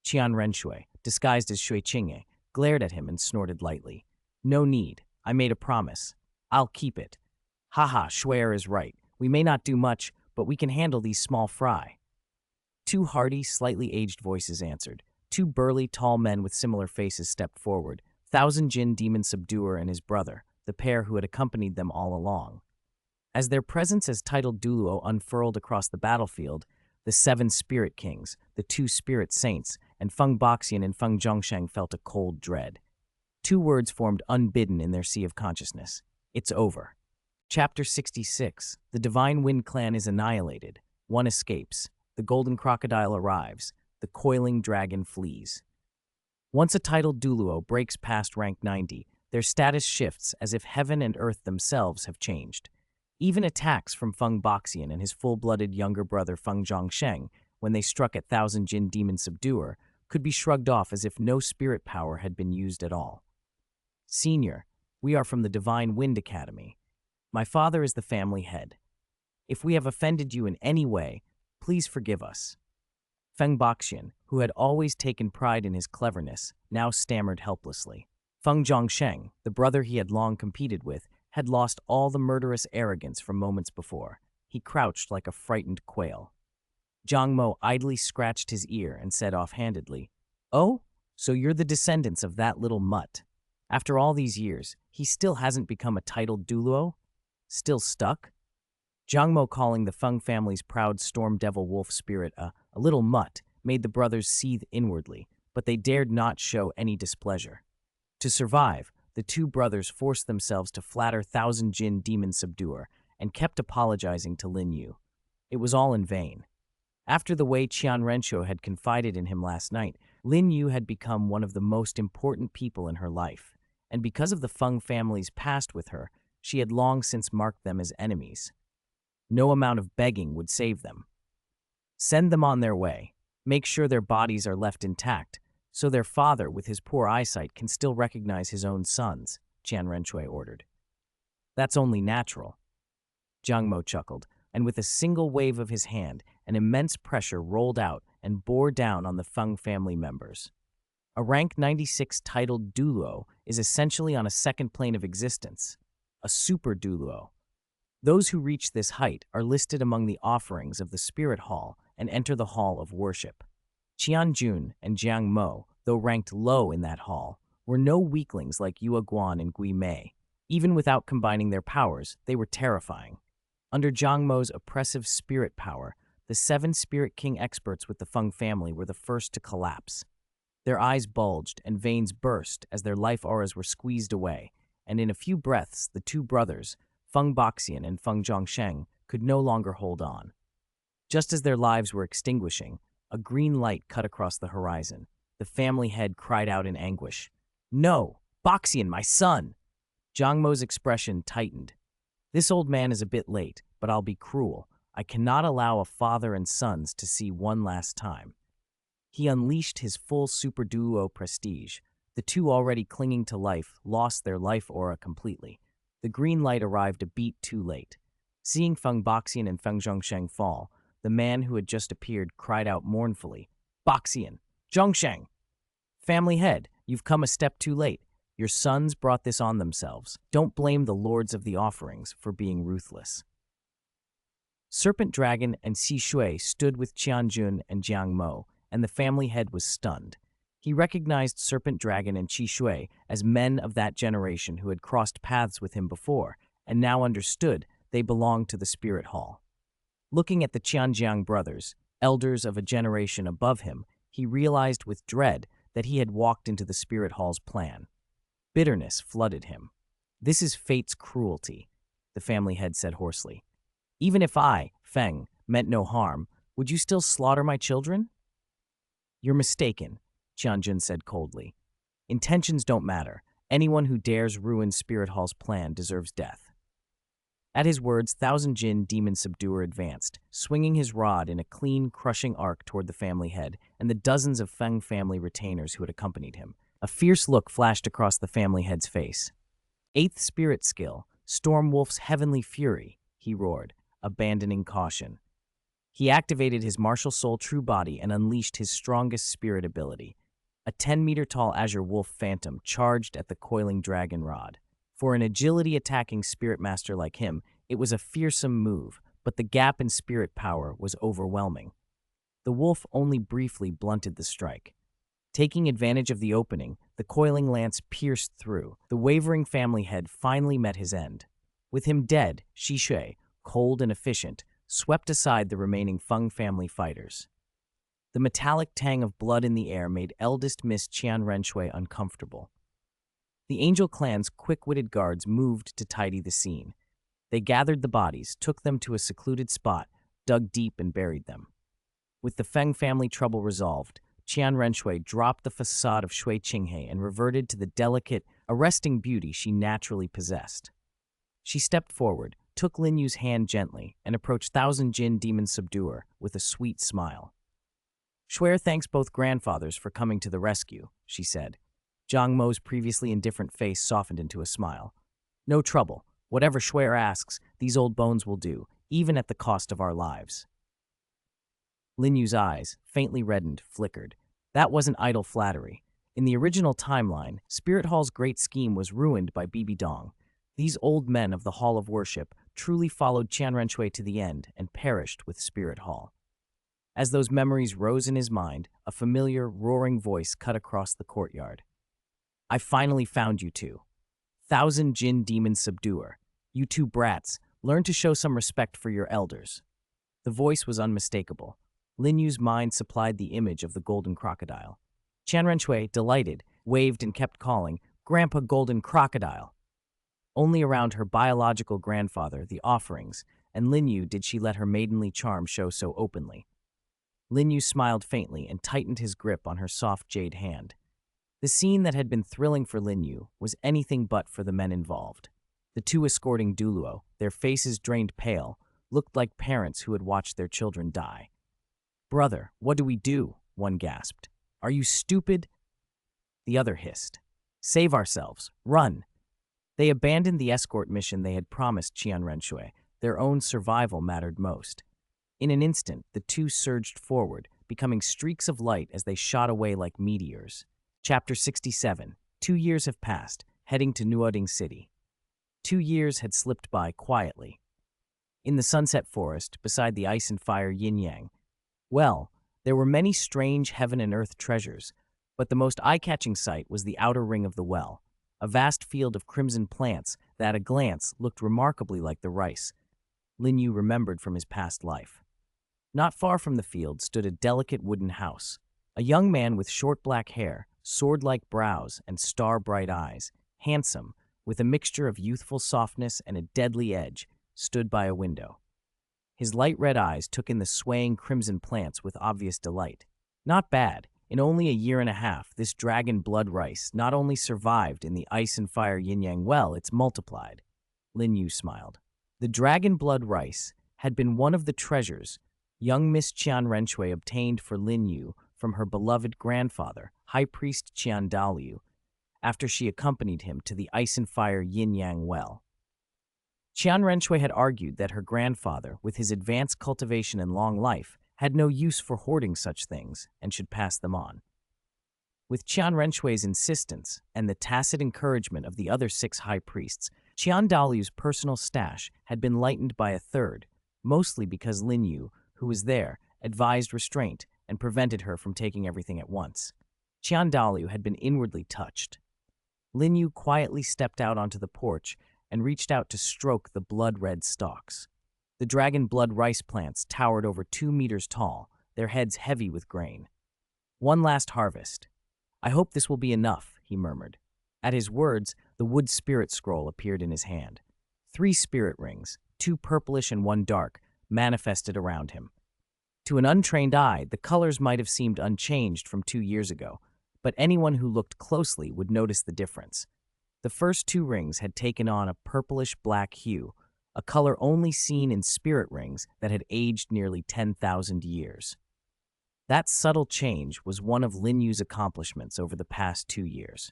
Qian Renxue, disguised as Shui Qinghei, glared at him and snorted lightly. "No need. I made a promise. I'll keep it. Haha, Shuer is right. We may not do much, but we can handle these small fry." 2 hearty, slightly aged voices answered. 2 burly, tall men with similar faces stepped forward. Thousand Jin Demon Subduer and his brother, the pair who had accompanied them all along. As their presence as titled Douluo unfurled across the battlefield, the 7 spirit kings, the 2 spirit saints, and Feng Boxian and Feng Zhongsheng felt a cold dread. 2 words formed unbidden in their sea of consciousness. It's over. Chapter 66. The Divine Wind Clan is annihilated. One escapes. The Golden Crocodile arrives. The Coiling Dragon flees. Once a titled Douluo breaks past rank 90, their status shifts as if heaven and earth themselves have changed. Even attacks from Feng Boxian and his full-blooded younger brother Feng Zhongsheng, when they struck at Thousand Jin Demon Subduer, could be shrugged off as if no spirit power had been used at all. "Senior, we are from the Divine Wind Academy. My father is the family head. If we have offended you in any way, please forgive us." Feng Boxian, who had always taken pride in his cleverness, now stammered helplessly. Feng Zhongsheng, the brother he had long competed with, had lost all the murderous arrogance from moments before. He crouched like a frightened quail. Zhang Mo idly scratched his ear and said offhandedly, "Oh, so you're the descendants of that little mutt. After all these years, he still hasn't become a titled Douluo? Still stuck?" Zhang Mo calling the Feng family's proud storm devil wolf spirit a little mutt made the brothers seethe inwardly, but they dared not show any displeasure. To survive, the 2 brothers forced themselves to flatter Thousand Jin Demon Subduer and kept apologizing to Lin Yu. It was all in vain. After the way Qian Renxue had confided in him last night, Lin Yu had become one of the most important people in her life, and because of the Feng family's past with her, she had long since marked them as enemies. No amount of begging would save them. "Send them on their way. Make sure their bodies are left intact, so their father, with his poor eyesight, can still recognize his own sons," Qian Renxue ordered. "That's only natural." Zhang Mo chuckled, and with a single wave of his hand, an immense pressure rolled out and bore down on the Feng family members. A rank 96 titled Douluo is essentially on a second plane of existence, a super Douluo. Those who reach this height are listed among the offerings of the Spirit Hall and enter the Hall of Worship. Qian Jun and Jiang Mo, though ranked low in that hall, were no weaklings like Yue Guan and Gui Mei. Even without combining their powers, they were terrifying. Under Jiang Mo's oppressive spirit power, the 7 Spirit King experts with the Feng family were the first to collapse. Their eyes bulged and veins burst as their life auras were squeezed away, and in a few breaths, the 2 brothers, Feng Baxian and Feng Zhongsheng, could no longer hold on. Just as their lives were extinguishing, a green light cut across the horizon. The family head cried out in anguish. "No! Baxian, my son!" Jiang Mo's expression tightened. "This old man is a bit late, but I'll be cruel. I cannot allow a father and sons to see one last time." He unleashed his full Super Duo prestige. The 2 already clinging to life lost their life aura completely. The green light arrived a beat too late. Seeing Feng Baxian and Feng Zhongsheng fall, the man who had just appeared cried out mournfully, "Baxian! Zhongsheng! Family head, you've come a step too late. Your sons brought this on themselves. Don't blame the lords of the offerings for being ruthless." Serpent Dragon and Xi Shui stood with Qianjun and Jiang Mo, and the family head was stunned. He recognized Serpent Dragon and Qi Shui as men of that generation who had crossed paths with him before, and now understood they belonged to the Spirit Hall. Looking at the Qianjiang brothers, elders of a generation above him, he realized with dread that he had walked into the Spirit Hall's plan. Bitterness flooded him. "This is fate's cruelty," the family head said hoarsely. "Even if I, Feng, meant no harm, would you still slaughter my children?" "You're mistaken," Qianjun said coldly. "Intentions don't matter. Anyone who dares ruin Spirit Hall's plan deserves death." At his words, Thousand Jin Demon Subduer advanced, swinging his rod in a clean, crushing arc toward the family head and the dozens of Feng family retainers who had accompanied him. A fierce look flashed across the family head's face. "Eighth spirit skill, Storm Wolf's Heavenly Fury," he roared, abandoning caution. He activated his martial soul true body and unleashed his strongest spirit ability. A 10-meter-tall Azure Wolf Phantom charged at the coiling dragon rod. For an agility-attacking spirit master like him, it was a fearsome move, but the gap in spirit power was overwhelming. The wolf only briefly blunted the strike. Taking advantage of the opening, the coiling lance pierced through. The wavering family head finally met his end. With him dead, Xi Shui, cold and efficient, swept aside the remaining Feng family fighters. The metallic tang of blood in the air made eldest Miss Qian Renxue uncomfortable. The Angel Clan's quick-witted guards moved to tidy the scene. They gathered the bodies, took them to a secluded spot, dug deep and buried them. With the Feng family trouble resolved, Qian Renxue dropped the facade of Shui Qinghe and reverted to the delicate, arresting beauty she naturally possessed. She stepped forward, took Lin Yu's hand gently, and approached Thousand Jin Demon Subduer with a sweet smile. "Shuer thanks both grandfathers for coming to the rescue," she said. Jiang Mo's previously indifferent face softened into a smile. "No trouble. Whatever Shuer asks, these old bones will do, even at the cost of our lives." Lin Yu's eyes, faintly reddened, flickered. That wasn't idle flattery. In the original timeline, Spirit Hall's great scheme was ruined by Bibi Dong. These old men of the Hall of Worship truly followed Qian Renxue to the end and perished with Spirit Hall. As those memories rose in his mind, a familiar, roaring voice cut across the courtyard. "I finally found you two. Thousand Jin Demon Subduer. You 2 brats, learn to show some respect for your elders." The voice was unmistakable. Lin Yu's mind supplied the image of the golden crocodile. Qian Renxue, delighted, waved and kept calling, "Grandpa Golden Crocodile." Only around her biological grandfather, the offerings, and Lin Yu did she let her maidenly charm show so openly. Lin Yu smiled faintly and tightened his grip on her soft jade hand. The scene that had been thrilling for Lin Yu was anything but for the men involved. The 2 escorting Douluo, their faces drained pale, looked like parents who had watched their children die. "Brother, what do we do?" one gasped. "Are you stupid?" The other hissed. "Save ourselves. Run." They abandoned the escort mission they had promised Qian Renxue. Their own survival mattered most. In an instant, the 2 surged forward, becoming streaks of light as they shot away like meteors. Chapter 67. 2 years have passed, heading to Nuoding City. 2 years had slipped by quietly. In the sunset forest, beside the ice and fire yin-yang, well, there were many strange heaven and earth treasures, but the most eye-catching sight was the outer ring of the well, a vast field of crimson plants that at a glance looked remarkably like the rice Lin Yu remembered from his past life. Not far from the field stood a delicate wooden house. A young man with short black hair, sword-like brows, and star-bright eyes, handsome, with a mixture of youthful softness and a deadly edge, stood by a window. His light red eyes took in the swaying crimson plants with obvious delight. Not bad. In only a year and a half, this dragon blood rice not only survived in the ice and fire yin-yang well, it's multiplied. Lin Yu smiled. The dragon blood rice had been one of the treasures young Miss Qian Renxue obtained for Lin Yu from her beloved grandfather, High Priest Qian Douluo, after she accompanied him to the ice and fire yin-yang well. Qian Renxue had argued that her grandfather, with his advanced cultivation and long life, had no use for hoarding such things and should pass them on. With Qian Renshue's insistence and the tacit encouragement of the other 6 high priests, Qian Dalu's personal stash had been lightened by a third, mostly because Lin Yu, who was there, advised restraint and prevented her from taking everything at once. Qian Dalu had been inwardly touched. Lin Yu quietly stepped out onto the porch and reached out to stroke the blood-red stalks. The dragon blood rice plants towered over 2 meters tall, their heads heavy with grain. One last harvest. I hope this will be enough, he murmured. At his words, the wood spirit scroll appeared in his hand. 3 spirit rings, 2 purplish and 1 dark, manifested around him. To an untrained eye, the colors might have seemed unchanged from 2 years ago, but anyone who looked closely would notice the difference. The first 2 rings had taken on a purplish-black hue, a color only seen in spirit rings that had aged nearly 10,000 years. That subtle change was one of Lin Yu's accomplishments over the past 2 years.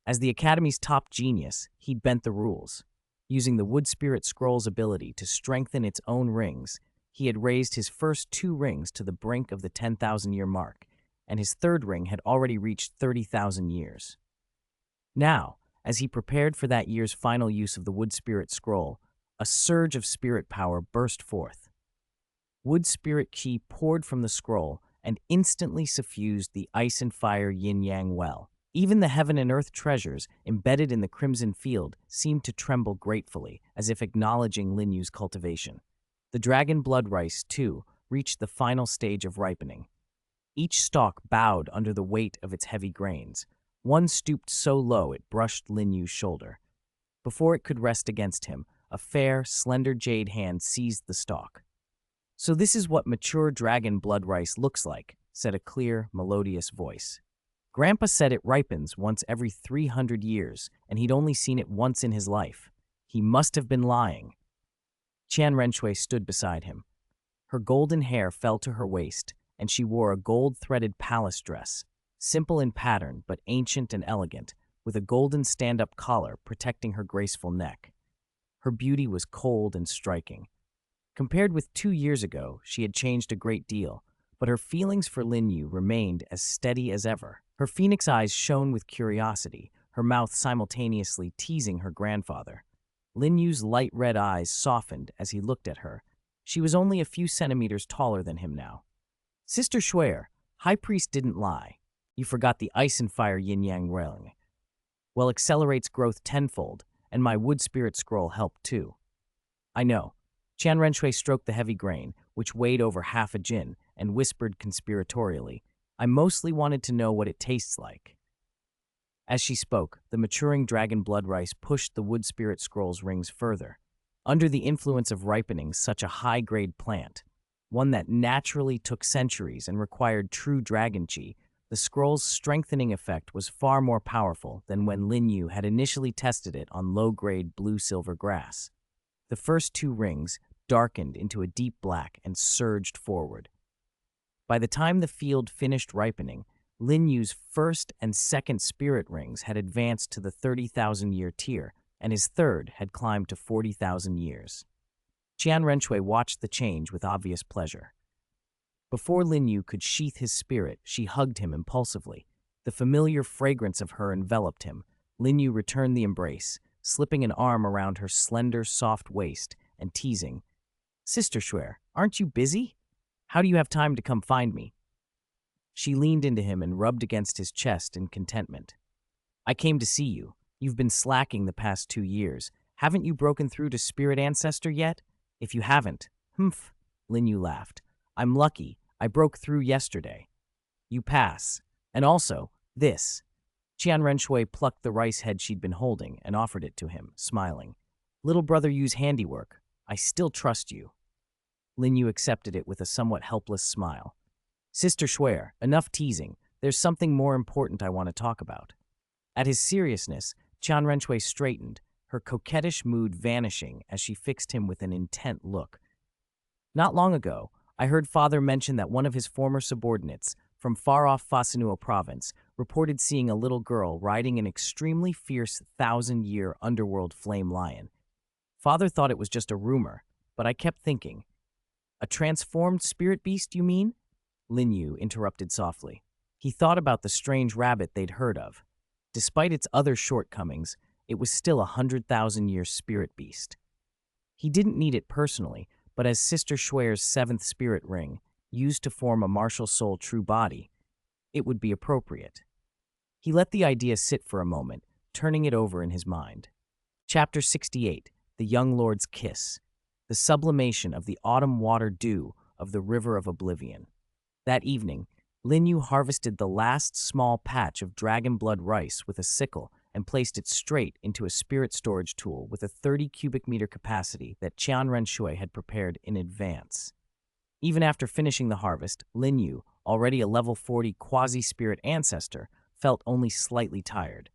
As the Academy's top genius, he'd bent the rules. Using the Wood Spirit Scroll's ability to strengthen its own rings, he had raised his first 2 rings to the brink of the 10,000-year mark, and his 3rd ring had already reached 30,000 years. Now, as he prepared for that year's final use of the Wood Spirit Scroll, a surge of spirit power burst forth. Wood Spirit Qi poured from the scroll and instantly suffused the ice and fire yin-yang well. Even the heaven and earth treasures embedded in the crimson field seemed to tremble gratefully, as if acknowledging Lin Yu's cultivation. The dragon blood rice, too, reached the final stage of ripening. Each stalk bowed under the weight of its heavy grains. One stooped so low it brushed Lin Yu's shoulder. Before it could rest against him, a fair, slender jade hand seized the stalk. "So this is what mature dragon blood rice looks like," said a clear, melodious voice. Grandpa said it ripens once every 300 years, and he'd only seen it once in his life. He must have been lying. Qian Renxue stood beside him. Her golden hair fell to her waist, and she wore a gold-threaded palace dress, simple in pattern but ancient and elegant, with a golden stand-up collar protecting her graceful neck. Her beauty was cold and striking. Compared with 2 years ago, she had changed a great deal, but her feelings for Lin Yu remained as steady as ever. Her phoenix eyes shone with curiosity, her mouth simultaneously teasing her grandfather. Lin Yu's light red eyes softened as he looked at her. She was only a few centimeters taller than him now. "Sister Shuer, High Priest didn't lie. You forgot the ice and fire yin-yang railing. Well, accelerates growth tenfold, and my wood spirit scroll helped too." "I know." Qian Renxue stroked the heavy grain, which weighed over half a jin, and whispered conspiratorially, "I mostly wanted to know what it tastes like." As she spoke, the maturing dragon blood rice pushed the wood spirit scroll's rings further. Under the influence of ripening such a high-grade plant, one that naturally took centuries and required true dragon qi, the scroll's strengthening effect was far more powerful than when Lin Yu had initially tested it on low-grade blue-silver grass. The first 2 rings darkened into a deep black and surged forward. By the time the field finished ripening, Lin Yu's first and second spirit rings had advanced to the 30,000-year tier, and his third had climbed to 40,000 years. Qian Renxue watched the change with obvious pleasure. Before Lin Yu could sheath his spirit, she hugged him impulsively. The The familiar fragrance of her enveloped him. Lin Yu returned the embrace, slipping an arm around her slender, soft waist and teasing, "Sister Shuer, aren't you busy? How do you have time to come find me?" She leaned into him and rubbed against his chest in contentment. "I came to see you. You've been slacking the past 2 years. Haven't you broken through to Spirit Ancestor yet? If you haven't, humph," Lin Yu laughed. "I'm lucky. I broke through yesterday. You pass. And also, this." Qian Renxue plucked the rice head she'd been holding and offered it to him, smiling. "Little brother Yu's handiwork. I still trust you." Lin Yu accepted it with a somewhat helpless smile. "Sister Shuer, enough teasing. There's something more important I want to talk about." At his seriousness, Qian Renxue straightened, her coquettish mood vanishing as she fixed him with an intent look. "Not long ago, I heard Father mention that one of his former subordinates from far-off Fasinuo province reported seeing a little girl riding an extremely fierce 1,000-year underworld flame lion. Father thought it was just a rumor, but I kept thinking, 'A transformed spirit beast, you mean?'" Lin Yu interrupted softly. He thought about the strange rabbit they'd heard of. Despite its other shortcomings, it was still a 100,000-year spirit beast. He didn't need it personally, but as Sister Shuer's 7th spirit ring, used to form a martial soul true body, it would be appropriate. He let the idea sit for a moment, turning it over in his mind. Chapter 68, The Young Lord's Kiss, the sublimation of the autumn water dew of the River of Oblivion. That evening, Lin Yu harvested the last small patch of dragon blood rice with a sickle and placed it straight into a spirit storage tool with a 30 cubic meter capacity that Qian Renxue had prepared in advance. Even after finishing the harvest, Lin Yu, already a level 40 quasi-spirit ancestor, felt only slightly tired.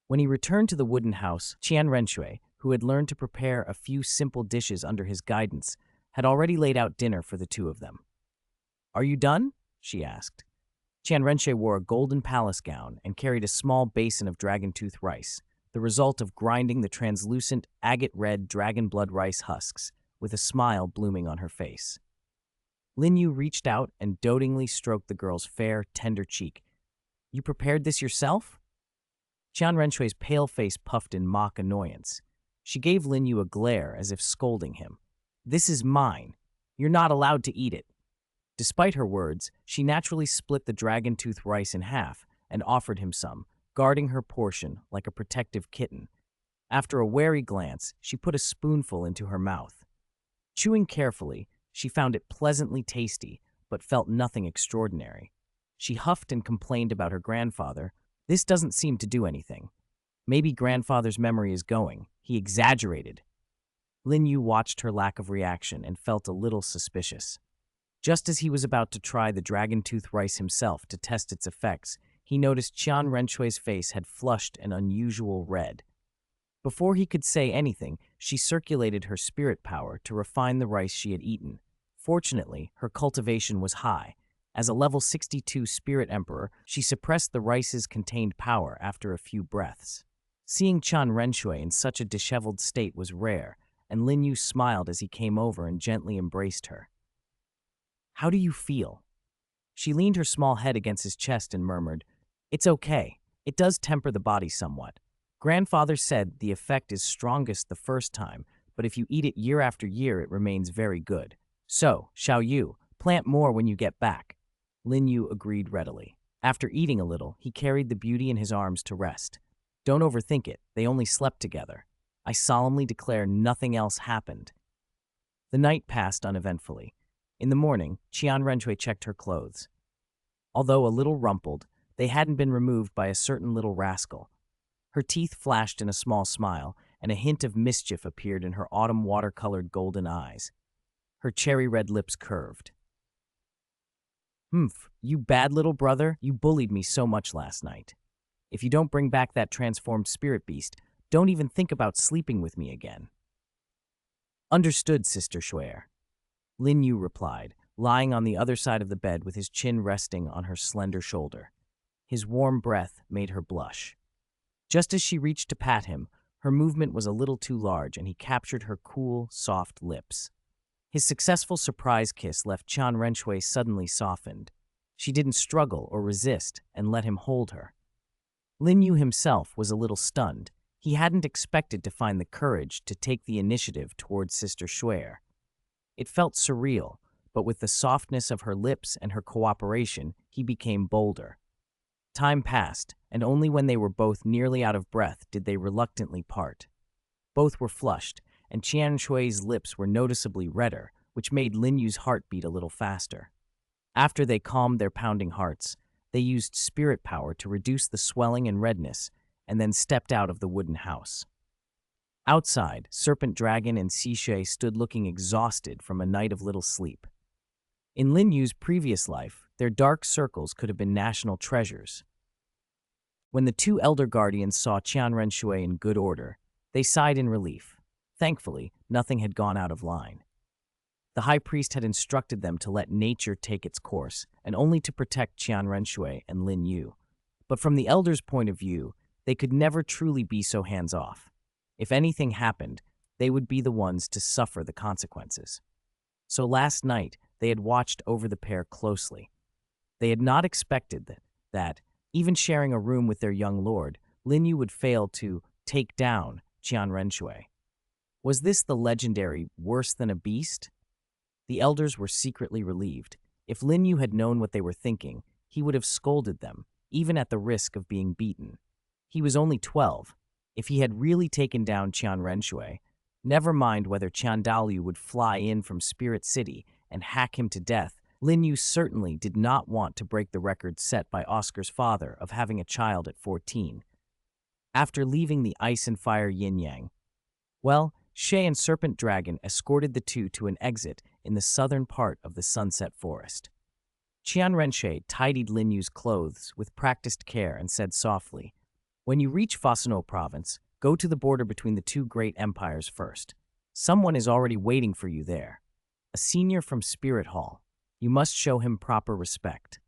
When he returned to the wooden house, Qian Renxue, who had learned to prepare a few simple dishes under his guidance, had already laid out dinner for the two of them. "Are you done?" she asked. Qian Renxue wore a golden palace gown and carried a small basin of dragon-tooth rice, the result of grinding the translucent, agate-red dragon blood rice husks, with a smile blooming on her face. Lin Yu reached out and dotingly stroked the girl's fair, tender cheek. "You prepared this yourself?" Qian Renshue's pale face puffed in mock annoyance. She gave Lin Yu a glare as if scolding him. "This is mine. You're not allowed to eat it." Despite her words, she naturally split the dragon-tooth rice in half and offered him some, guarding her portion like a protective kitten. After a wary glance, she put a spoonful into her mouth. Chewing carefully, she found it pleasantly tasty, but felt nothing extraordinary. She huffed and complained about her grandfather. "This doesn't seem to do anything. Maybe grandfather's memory is going. He exaggerated." Lin Yu watched her lack of reaction and felt a little suspicious. Just as he was about to try the dragon-tooth rice himself to test its effects, he noticed Qian Renshue's face had flushed an unusual red. Before he could say anything, she circulated her spirit power to refine the rice she had eaten. Fortunately, her cultivation was high. As a level 62 spirit emperor, she suppressed the rice's contained power after a few breaths. Seeing Qian Renxue in such a disheveled state was rare, and Lin Yu smiled as he came over and gently embraced her. "How do you feel?" She leaned her small head against his chest and murmured, "It's okay. It does temper the body somewhat. Grandfather said the effect is strongest the first time, but if you eat it year after year, it remains very good. So, Xiao Wu, plant more when you get back." Lin Yu agreed readily. After eating a little, he carried the beauty in his arms to rest. "Don't overthink it. They only slept together. I solemnly declare nothing else happened." The night passed uneventfully. In the morning, Qian Renxue checked her clothes. Although a little rumpled, they hadn't been removed by a certain little rascal. Her teeth flashed in a small smile, and a hint of mischief appeared in her autumn watercolored golden eyes. Her cherry-red lips curved. "Humph, you bad little brother, you bullied me so much last night. If you don't bring back that transformed spirit beast, don't even think about sleeping with me again." "Understood, Sister Shuer," Lin Yu replied, lying on the other side of the bed with his chin resting on her slender shoulder. His warm breath made her blush. Just as she reached to pat him, her movement was a little too large and he captured her cool, soft lips. His successful surprise kiss left Qian Renxue suddenly softened. She didn't struggle or resist and let him hold her. Lin Yu himself was a little stunned. He hadn't expected to find the courage to take the initiative towards Sister Shui. It felt surreal, but with the softness of her lips and her cooperation, he became bolder. Time passed, and only when they were both nearly out of breath did they reluctantly part. Both were flushed, and Qian Renxue's lips were noticeably redder, which made Lin Yu's heart beat a little faster. After they calmed their pounding hearts, they used spirit power to reduce the swelling and redness, and then stepped out of the wooden house. Outside, Serpent Dragon and Sishe stood looking exhausted from a night of little sleep. In Lin Yu's previous life, their dark circles could have been national treasures. When the two elder guardians saw Qian Renxue in good order, they sighed in relief. Thankfully, nothing had gone out of line. The high priest had instructed them to let nature take its course, and only to protect Qian Renxue and Lin Yu. But from the elders' point of view, they could never truly be so hands-off. If anything happened, they would be the ones to suffer the consequences. So last night, they had watched over the pair closely. They had not expected that, even sharing a room with their young lord, Lin Yu would fail to take down Qian Renxue. Was this the legendary worse than a beast? The elders were secretly relieved. If Lin Yu had known what they were thinking, he would have scolded them, even at the risk of being beaten. He was only 12. If he had really taken down Qian Renxue, never mind whether Qian Daoliu would fly in from Spirit City and hack him to death, Lin Yu certainly did not want to break the record set by Oscar's father of having a child at 14. After leaving the ice and fire yin-yang, Shay and Serpent Dragon escorted the two to an exit in the southern part of the Sunset Forest. Qian Renxue tidied Lin Yu's clothes with practiced care and said softly, "When you reach Fasano province, go to the border between the two great empires first. Someone is already waiting for you there. A senior from Spirit Hall. You must show him proper respect."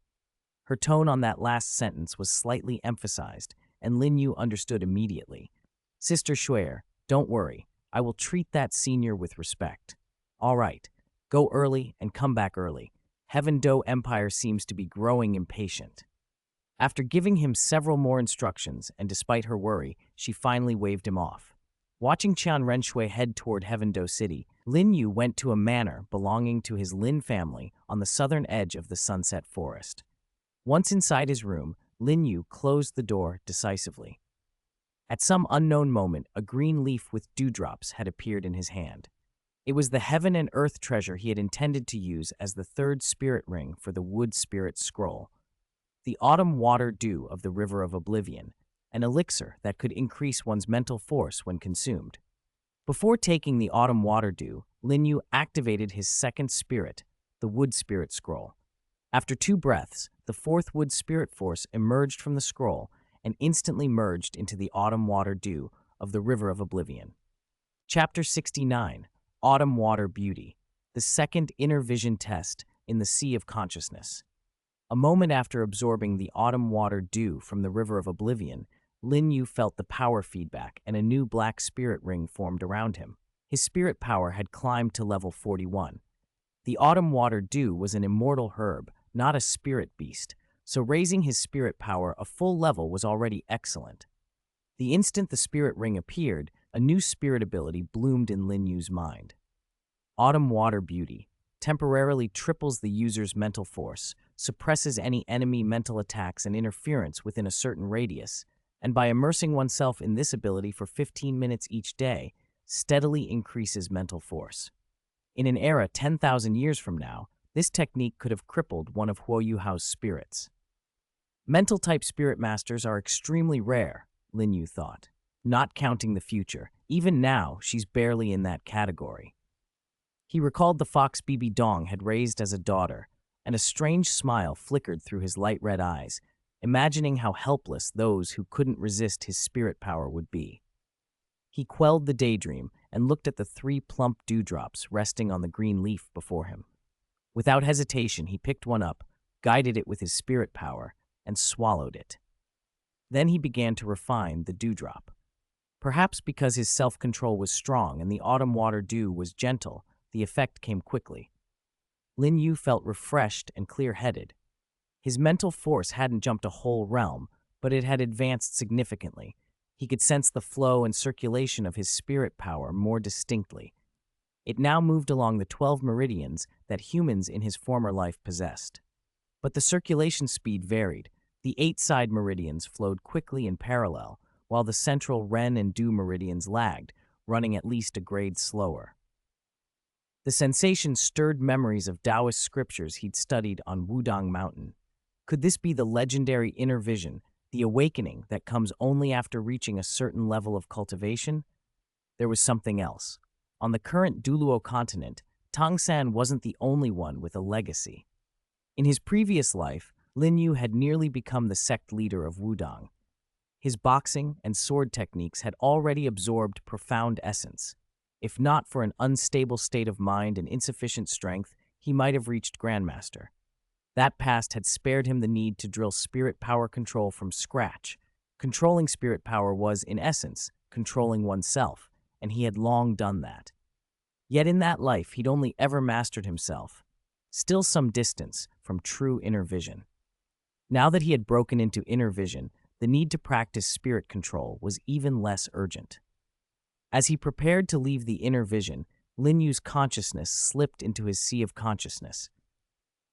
Her tone on that last sentence was slightly emphasized, and Lin Yu understood immediately. "Sister Shui, don't worry. I will treat that senior with respect. All right, go early and come back early. Heaven Do Empire seems to be growing impatient." After giving him several more instructions, and despite her worry, she finally waved him off. Watching Qian Renxue head toward Heaven Do City, Lin Yu went to a manor belonging to his Lin family on the southern edge of the Sunset Forest. Once inside his room, Lin Yu closed the door decisively. At some unknown moment, a green leaf with dewdrops had appeared in his hand. It was the heaven and earth treasure he had intended to use as the third spirit ring for the wood spirit scroll. The autumn water dew of the River of Oblivion, an elixir that could increase one's mental force when consumed. Before taking the autumn water dew, Lin Yu activated his second spirit, the wood spirit scroll. After 2 breaths, the fourth wood spirit force emerged from the scroll and instantly merged into the autumn water dew of the River of Oblivion. Chapter 69, Autumn Water Beauty, the second inner vision test in the Sea of Consciousness. A moment after absorbing the autumn water dew from the River of Oblivion, Lin Yu felt the power feedback and a new black spirit ring formed around him. His spirit power had climbed to level 41. The autumn water dew was an immortal herb, not a spirit beast, so raising his spirit power a full level was already excellent. The instant the spirit ring appeared, a new spirit ability bloomed in Lin Yu's mind. Autumn Water Beauty temporarily triples the user's mental force, suppresses any enemy mental attacks and interference within a certain radius, and by immersing oneself in this ability for 15 minutes each day, steadily increases mental force. In an era 10,000 years from now, this technique could have crippled one of Huo Yuhao's spirits. Mental-type spirit masters are extremely rare, Lin Yu thought. Not counting the future, even now she's barely in that category. He recalled the fox Bibi Dong had raised as a daughter, and a strange smile flickered through his light red eyes, imagining how helpless those who couldn't resist his spirit power would be. He quelled the daydream and looked at the 3 plump dewdrops resting on the green leaf before him. Without hesitation, he picked one up, guided it with his spirit power, and swallowed it. Then he began to refine the dewdrop. Perhaps because his self-control was strong and the autumn water dew was gentle, the effect came quickly. Lin Yu felt refreshed and clear-headed. His mental force hadn't jumped a whole realm, but it had advanced significantly. He could sense the flow and circulation of his spirit power more distinctly. It now moved along the 12 meridians that humans in his former life possessed. But the circulation speed varied. The 8 side meridians flowed quickly in parallel, while the central Ren and Du meridians lagged, running at least a grade slower. The sensation stirred memories of Taoist scriptures he'd studied on Wudang Mountain. Could this be the legendary inner vision, the awakening that comes only after reaching a certain level of cultivation? There was something else. On the current Douluo Continent, Tang Chen wasn't the only one with a legacy. In his previous life, Lin Yu had nearly become the sect leader of Wudang. His boxing and sword techniques had already absorbed profound essence. If not for an unstable state of mind and insufficient strength, he might have reached Grandmaster. That past had spared him the need to drill spirit power control from scratch. Controlling spirit power was, in essence, controlling oneself, and he had long done that. Yet in that life, he'd only ever mastered himself, still some distance from true inner vision. Now that he had broken into inner vision, the need to practice spirit control was even less urgent. As he prepared to leave the inner vision, Lin Yu's consciousness slipped into his sea of consciousness.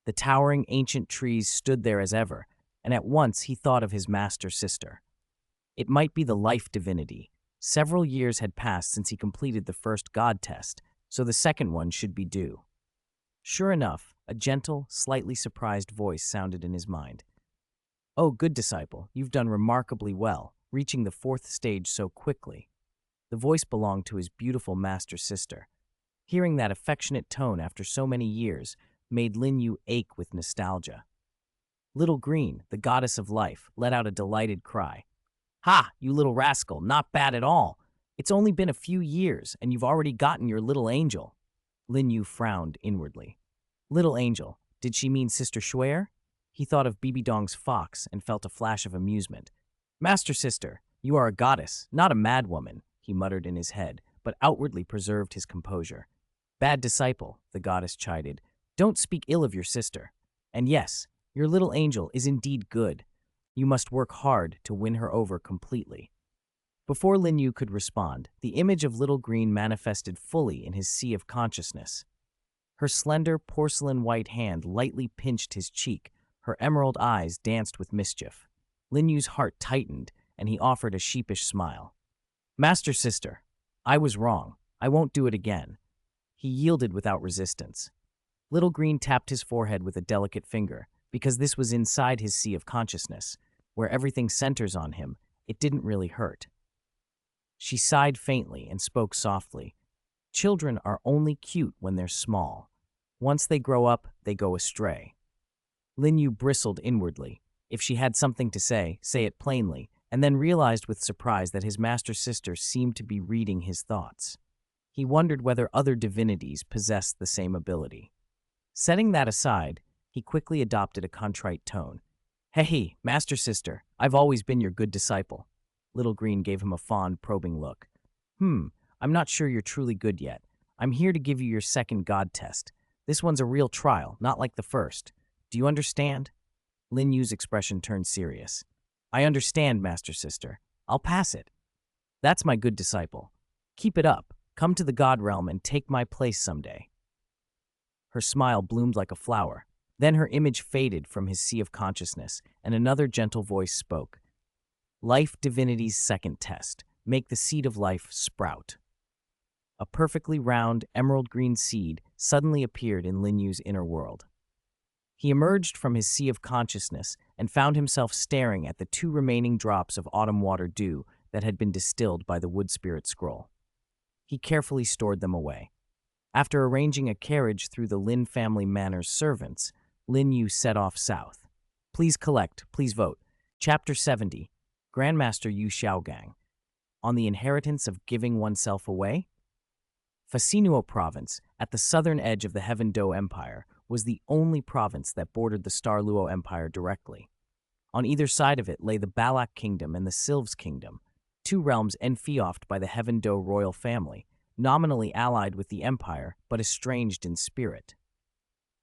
The towering ancient trees stood there as ever, and at once he thought of his master sister. It might be the life divinity. Several years had passed since he completed the first god test, so the second one should be due. Sure enough, a gentle, slightly surprised voice sounded in his mind. "Oh, good disciple, you've done remarkably well, reaching the 4th stage so quickly." The voice belonged to his beautiful master sister. Hearing that affectionate tone after so many years made Lin Yu ache with nostalgia. Little Green, the goddess of life, let out a delighted cry. "Ha, you little rascal, not bad at all. It's only been a few years, and you've already gotten your little angel." Lin Yu frowned inwardly. Little angel, did she mean Sister Shuer? He thought of Bibi Dong's fox and felt a flash of amusement. "Master sister, you are a goddess, not a madwoman," he muttered in his head, but outwardly preserved his composure. "Bad disciple," the goddess chided. "Don't speak ill of your sister. And yes, your little angel is indeed good. You must work hard to win her over completely." Before Lin Yu could respond, the image of Little Green manifested fully in his sea of consciousness. Her slender, porcelain-white hand lightly pinched his cheek. Her emerald eyes danced with mischief. Lin Yu's heart tightened, and he offered a sheepish smile. "Master sister, I was wrong. I won't do it again." He yielded without resistance. Little Green tapped his forehead with a delicate finger, because this was inside his sea of consciousness, where everything centers on him. It didn't really hurt. She sighed faintly and spoke softly. "Children are only cute when they're small. Once they grow up, they go astray." Lin Yu bristled inwardly. If she had something to say it plainly, and then realized with surprise that his master sister seemed to be reading his thoughts. He wondered whether other divinities possessed the same ability. Setting that aside, he quickly adopted a contrite tone. "Hey, master sister, I've always been your good disciple." Little Green gave him a fond, probing look. I'm not sure you're truly good yet. I'm here to give you your second god test. This one's a real trial, not like the first. Do you understand?" Lin Yu's expression turned serious. "I understand, master sister. I'll pass it." "That's my good disciple. Keep it up. Come to the god realm and take my place someday." Her smile bloomed like a flower. Then her image faded from his sea of consciousness, and another gentle voice spoke. "Life divinity's second test. Make the seed of life sprout." A perfectly round, emerald green seed suddenly appeared in Lin Yu's inner world. He emerged from his sea of consciousness and found himself staring at the 2 remaining drops of autumn water dew that had been distilled by the wood spirit scroll. He carefully stored them away. After arranging a carriage through the Lin family manor's servants, Lin Yu set off south. Please collect, please vote. Chapter 70, Grandmaster Yu Xiaogang. On the inheritance of giving oneself away? Fasinuo province, at the southern edge of the Heaven Do Empire, was the only province that bordered the Star Luo Empire directly. On either side of it lay the Balak Kingdom and the Sylves Kingdom, 2 realms enfeoffed by the Heaven Do royal family, nominally allied with the Empire but estranged in spirit.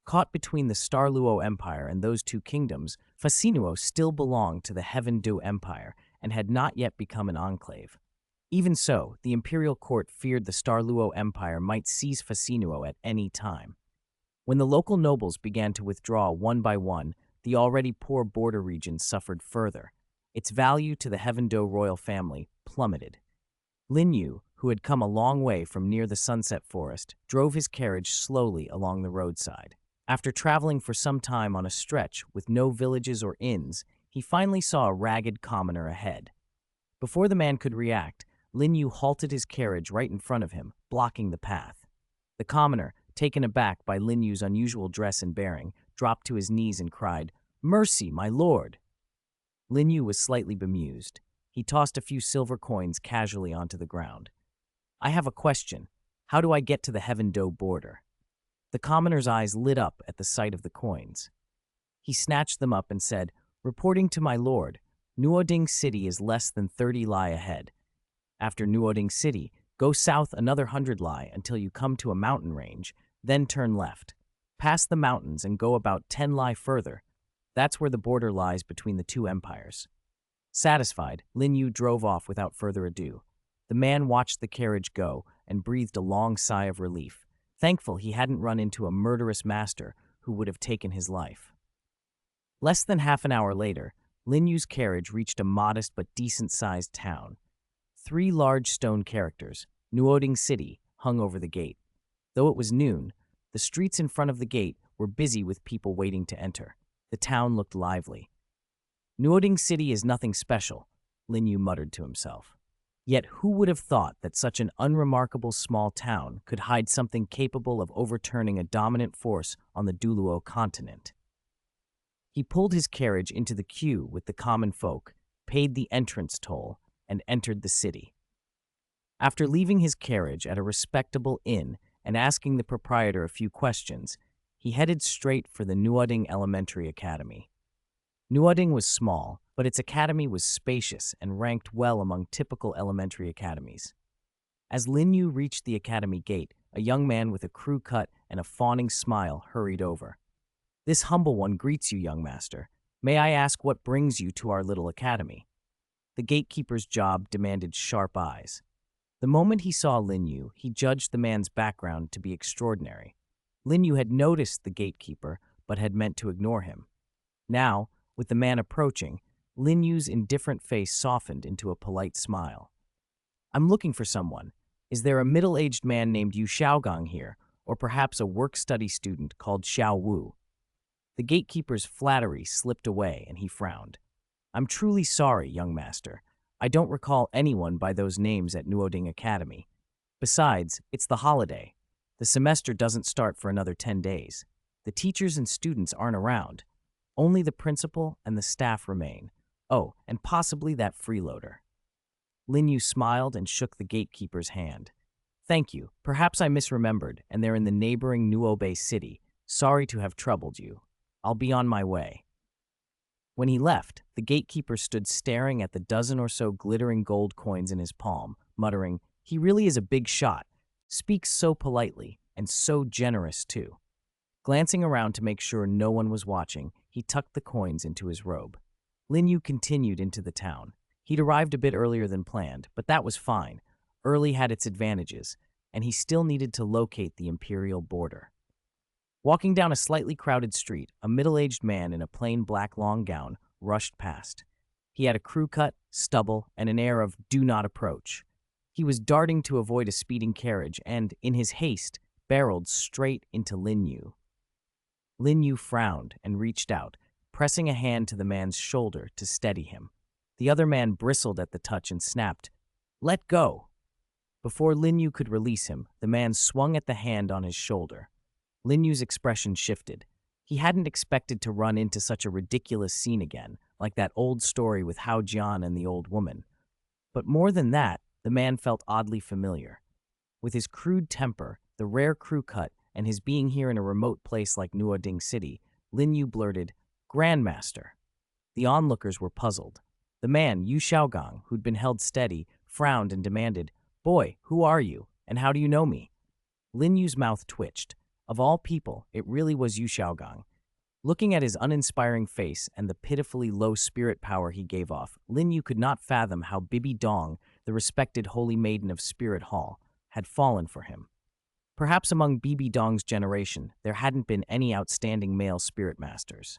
Caught between the Starluo Empire and those two kingdoms, Fasinuo still belonged to the Heaven Du Empire and had not yet become an enclave. Even so, the imperial court feared the Starluo Empire might seize Fasinuo at any time. When the local nobles began to withdraw one by one, the already poor border region suffered further. Its value to the Heaven Du royal family plummeted. Lin Yu, who had come a long way from near the Sunset Forest, drove his carriage slowly along the roadside. After traveling for some time on a stretch with no villages or inns, he finally saw a ragged commoner ahead. Before the man could react, Lin Yu halted his carriage right in front of him, blocking the path. The commoner, taken aback by Lin Yu's unusual dress and bearing, dropped to his knees and cried, "Mercy, my lord!" Lin Yu was slightly bemused. He tossed a few silver coins casually onto the ground. "I have a question. How do I get to the Heaven Du border?" The commoner's eyes lit up at the sight of the coins. He snatched them up and said, "Reporting to my lord, Nuoding City is less than 30 li ahead. After Nuoding City, go south another 100 li until you come to a mountain range, then turn left. Pass the mountains and go about 10 li further. That's where the border lies between the two empires." Satisfied, Lin Yu drove off without further ado. The man watched the carriage go and breathed a long sigh of relief, thankful he hadn't run into a murderous master who would have taken his life. Less than half an hour later, Lin Yu's carriage reached a modest but decent-sized town. 3 large stone characters, Nuoding City, hung over the gate. Though it was noon, the streets in front of the gate were busy with people waiting to enter. The town looked lively. "Nuoding City is nothing special," Lin Yu muttered to himself. Yet who would have thought that such an unremarkable small town could hide something capable of overturning a dominant force on the Douluo Continent? He pulled his carriage into the queue with the common folk, paid the entrance toll, and entered the city. After leaving his carriage at a respectable inn and asking the proprietor a few questions, he headed straight for the Nuoding Elementary Academy. Nuoding was small, but its academy was spacious and ranked well among typical elementary academies. As Lin Yu reached the academy gate, a young man with a crew cut and a fawning smile hurried over. "This humble one greets you, young master. May I ask what brings you to our little academy?" The gatekeeper's job demanded sharp eyes. The moment he saw Lin Yu, he judged the man's background to be extraordinary. Lin Yu had noticed the gatekeeper, but had meant to ignore him. Now, with the man approaching, Lin Yu's indifferent face softened into a polite smile. "I'm looking for someone. Is there a middle-aged man named Yu Xiaogang here, or perhaps a work-study student called Xiao Wu?" The gatekeeper's flattery slipped away, and he frowned. "I'm truly sorry, young master. I don't recall anyone by those names at Nuoding Academy. Besides, it's the holiday. The semester doesn't start for another 10 days. The teachers and students aren't around. Only the principal and the staff remain. Oh, and possibly that freeloader." Lin Yu smiled and shook the gatekeeper's hand. "Thank you. Perhaps I misremembered, and they're in the neighboring Nuobe city. Sorry to have troubled you. I'll be on my way." When he left, the gatekeeper stood staring at the dozen or so glittering gold coins in his palm, muttering, "He really is a big shot. Speaks so politely, and so generous, too." Glancing around to make sure no one was watching, he tucked the coins into his robe. Lin Yu continued into the town. He'd arrived a bit earlier than planned, but that was fine. Early had its advantages, and he still needed to locate the imperial border. Walking down a slightly crowded street, a middle-aged man in a plain black long gown rushed past. He had a crew cut, stubble, and an air of "do not approach." He was darting to avoid a speeding carriage and, in his haste, barreled straight into Lin Yu. Lin Yu frowned and reached out, pressing a hand to the man's shoulder to steady him. The other man bristled at the touch and snapped, "Let go!" Before Lin Yu could release him, the man swung at the hand on his shoulder. Lin Yu's expression shifted. He hadn't expected to run into such a ridiculous scene again, like that old story with Hao Jian and the old woman. But more than that, the man felt oddly familiar. With his crude temper, the rare crew cut, and his being here in a remote place like Nuoding City, Lin Yu blurted, "Grandmaster." The onlookers were puzzled. The man, Yu Xiaogang, who'd been held steady, frowned and demanded, "Boy, who are you, and how do you know me?" Lin Yu's mouth twitched. Of all people, it really was Yu Xiaogang. Looking at his uninspiring face and the pitifully low spirit power he gave off, Lin Yu could not fathom how Bibi Dong, the respected holy maiden of Spirit Hall, had fallen for him. Perhaps among Bibi Dong's generation, there hadn't been any outstanding male spirit masters.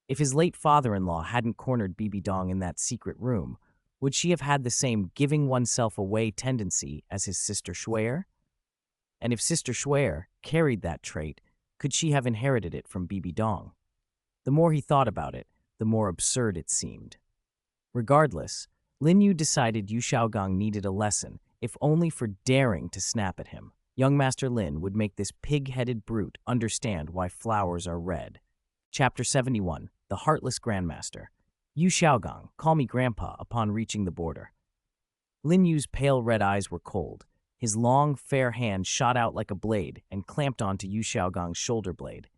If his late father-in-law hadn't cornered Bibi Dong in that secret room, would she have had the same giving oneself away tendency as his sister Shuer? And if Sister Shuer carried that trait, could she have inherited it from Bibi Dong? The more he thought about it, the more absurd it seemed. Regardless, Lin Yu decided Yu Xiaogang needed a lesson, if only for daring to snap at him. Young Master Lin would make this pig-headed brute understand why flowers are red. Chapter 71, The Heartless Grandmaster. Yu Xiaogang, call me Grandpa, upon reaching the border. Lin Yu's pale red eyes were cold. His long, fair hand shot out like a blade and clamped onto Yu Xiaogang's shoulder blade.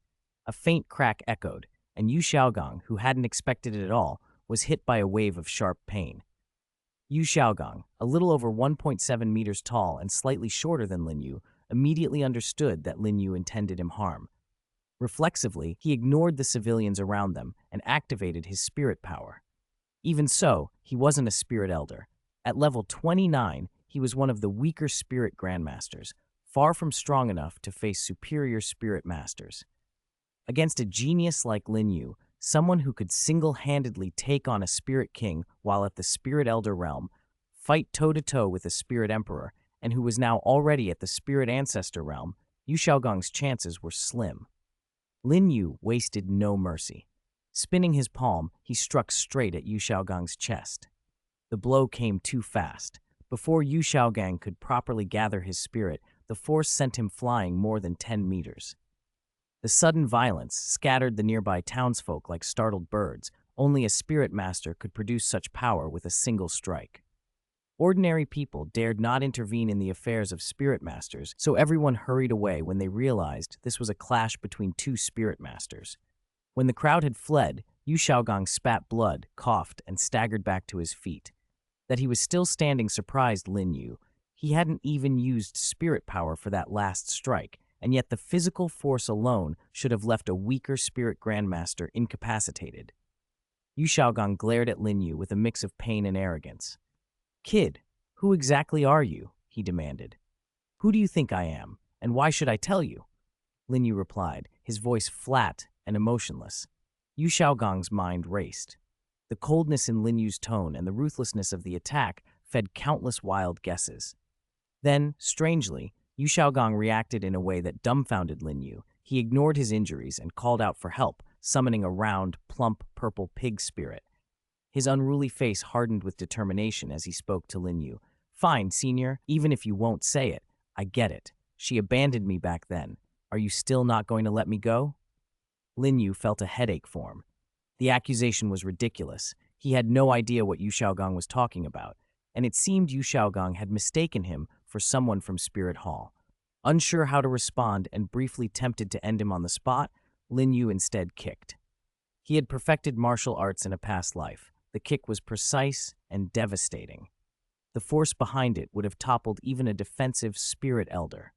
A faint crack echoed, and Yu Xiaogang, who hadn't expected it at all, was hit by a wave of sharp pain. Yu Xiaogang, a little over 1.7 meters tall and slightly shorter than Lin Yu, immediately understood that Lin Yu intended him harm. Reflexively, he ignored the civilians around them and activated his spirit power. Even so, he wasn't a spirit elder. At level 29, he was one of the weaker spirit grandmasters, far from strong enough to face superior spirit masters. Against a genius like Lin Yu, someone who could single-handedly take on a spirit king while at the spirit elder realm, fight toe-to-toe with a spirit emperor, and who was now already at the spirit ancestor realm, Yu Xiaogang's chances were slim. Lin Yu wasted no mercy. Spinning his palm, he struck straight at Yu Xiaogang's chest. The blow came too fast. Before Yu Xiaogang could properly gather his spirit, the force sent him flying more than 10 meters. The sudden violence scattered the nearby townsfolk like startled birds. Only a spirit master could produce such power with a single strike. Ordinary people dared not intervene in the affairs of spirit masters, so everyone hurried away when they realized this was a clash between two spirit masters. When the crowd had fled, Yu Xiaogang spat blood, coughed, and staggered back to his feet. That he was still standing surprised Lin Yu. He hadn't even used spirit power for that last strike, and yet the physical force alone should have left a weaker spirit grandmaster incapacitated. Yu Xiaogang glared at Lin Yu with a mix of pain and arrogance. "Kid, who exactly are you?" he demanded. "Who do you think I am, and why should I tell you?" Lin Yu replied, his voice flat and emotionless. Yu Xiaogang's mind raced. The coldness in Lin Yu's tone and the ruthlessness of the attack fed countless wild guesses. Then, strangely, Yu Xiaogang reacted in a way that dumbfounded Lin Yu. He ignored his injuries and called out for help, summoning a round, plump, purple pig spirit. His unruly face hardened with determination as he spoke to Lin Yu. "Fine, senior, even if you won't say it. I get it. She abandoned me back then. Are you still not going to let me go?" Lin Yu felt a headache form. The accusation was ridiculous. He had no idea what Yu Xiaogang was talking about, and it seemed Yu Xiaogang had mistaken him for someone from Spirit Hall. Unsure how to respond and briefly tempted to end him on the spot, Lin Yu instead kicked. He had perfected martial arts in a past life. The kick was precise and devastating. The force behind it would have toppled even a defensive spirit elder.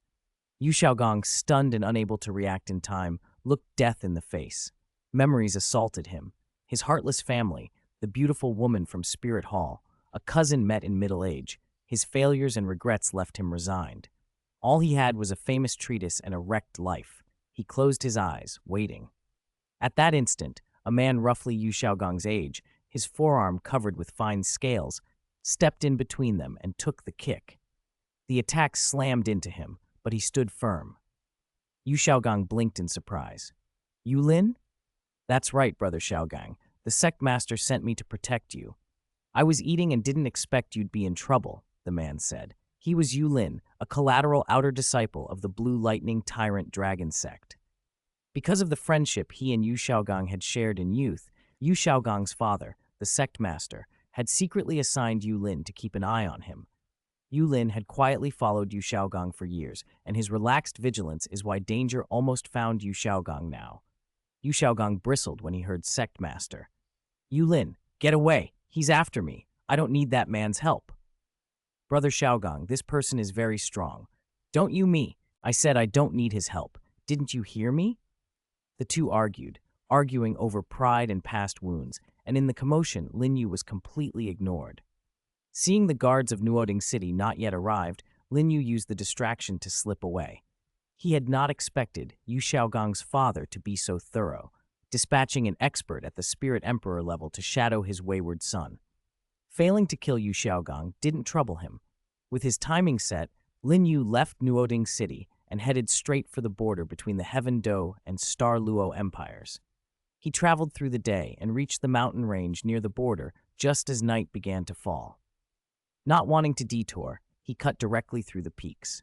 Yu Xiaogang, stunned and unable to react in time, looked death in the face. Memories assaulted him. His heartless family, the beautiful woman from Spirit Hall, a cousin met in middle age. His failures and regrets left him resigned. All he had was a famous treatise and a wrecked life. He closed his eyes, waiting. At that instant, a man roughly Yu Xiaogang's age, his forearm covered with fine scales, stepped in between them and took the kick. The attack slammed into him, but he stood firm. Yu Xiaogang blinked in surprise. "You Lin?" "That's right, Brother Xiaogang. The sect master sent me to protect you." "I was eating and didn't expect you'd be in trouble," the man said. He was Yu Lin, a collateral outer disciple of the Blue Lightning Tyrant Dragon sect. Because of the friendship he and Yu Xiaogang had shared in youth, Yu Xiaogang's father, the sect master, had secretly assigned Yu Lin to keep an eye on him. Yu Lin had quietly followed Yu Xiaogang for years, and his relaxed vigilance is why danger almost found Yu Xiaogang now. Yu Xiaogang bristled when he heard sect master. "Yu Lin, get away! He's after me! I don't need that man's help!" "Brother Xiaogang, this person is very strong. Don't you me. I said I don't need his help. Didn't you hear me?" The two arguing over pride and past wounds, and in the commotion, Lin Yu was completely ignored. Seeing the guards of Nuoding City not yet arrived, Lin Yu used the distraction to slip away. He had not expected Yu Xiaogang's father to be so thorough, dispatching an expert at the Spirit Emperor level to shadow his wayward son. Failing to kill Yu Xiaogang didn't trouble him. With his timing set, Lin Yu left Nuoding City and headed straight for the border between the Heaven Do and Star Luo empires. He traveled through the day and reached the mountain range near the border just as night began to fall. Not wanting to detour, he cut directly through the peaks.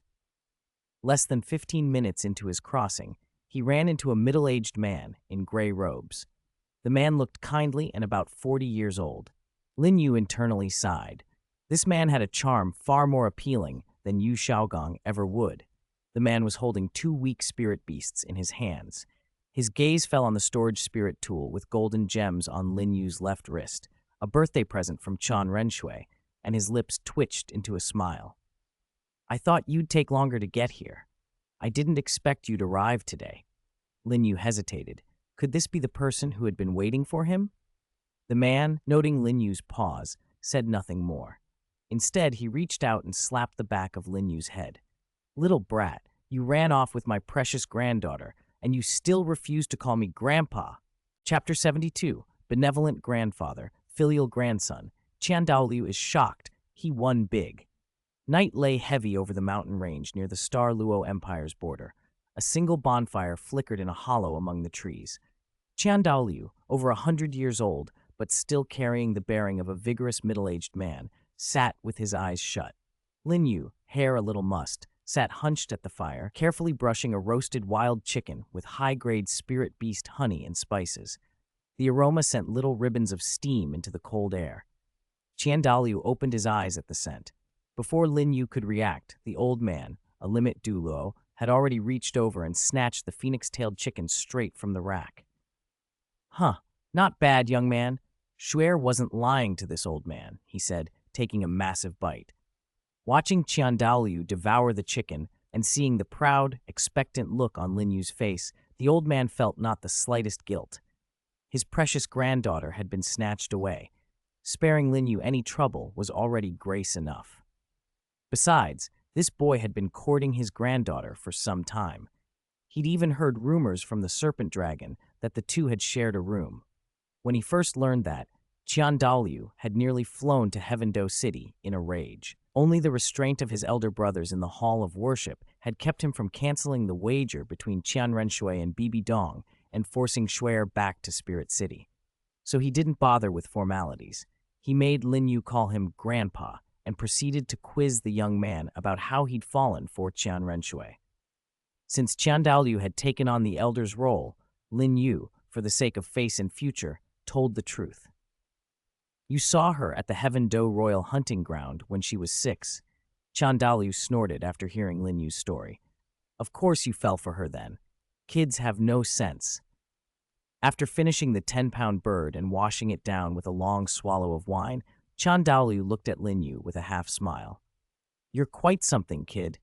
Less than 15 minutes into his crossing, he ran into a middle-aged man in gray robes. The man looked kindly and about 40 years old. Lin Yu internally sighed. This man had a charm far more appealing than Yu Xiaogang ever would. The man was holding two weak spirit beasts in his hands. His gaze fell on the storage spirit tool with golden gems on Lin Yu's left wrist, a birthday present from Qian Renxue, and his lips twitched into a smile. "I thought you'd take longer to get here. I didn't expect you'd arrive today." Lin Yu hesitated. Could this be the person who had been waiting for him? The man, noting Lin Yu's pause, said nothing more. Instead, he reached out and slapped the back of Lin Yu's head. "Little brat, you ran off with my precious granddaughter, and you still refuse to call me Grandpa." Chapter 72, Benevolent Grandfather, Filial Grandson. Qian Daoliu is shocked. He won big. Night lay heavy over the mountain range near the Star Luo Empire's border. A single bonfire flickered in a hollow among the trees. Qian Daoliu, over 100 years old, but still carrying the bearing of a vigorous middle-aged man, sat with his eyes shut. Lin Yu, hair a little mussed, sat hunched at the fire, carefully brushing a roasted wild chicken with high-grade spirit beast honey and spices. The aroma sent little ribbons of steam into the cold air. Qian Daoliu opened his eyes at the scent. Before Lin Yu could react, the old man, a limit Duuluo, had already reached over and snatched the phoenix-tailed chicken straight from the rack. "Huh, not bad, young man." Shuer wasn't lying to this old man, he said, taking a massive bite. Watching Qian Daoliu devour the chicken and seeing the proud, expectant look on Lin Yu's face, the old man felt not the slightest guilt. His precious granddaughter had been snatched away. Sparing Lin Yu any trouble was already grace enough. Besides, this boy had been courting his granddaughter for some time. He'd even heard rumors from the serpent dragon that the two had shared a room. When he first learned that, Qian Daoliu had nearly flown to Heaven Do City in a rage. Only the restraint of his elder brothers in the Hall of Worship had kept him from canceling the wager between Qian Renxue and Bibi Dong and forcing Shuer back to Spirit City. So he didn't bother with formalities. He made Lin Yu call him Grandpa and proceeded to quiz the young man about how he'd fallen for Qian Renxue. Since Qian Daoliu had taken on the elder's role, Lin Yu, for the sake of face and future, told the truth. "You saw her at the Heaven Do Royal Hunting Ground when she was 6. Qian Daoliu snorted after hearing Lin Yu's story. "Of course you fell for her then. Kids have no sense." After finishing the 10-pound bird and washing it down with a long swallow of wine, Qian Daoliu looked at Lin Yu with a half-smile. "You're quite something, kid.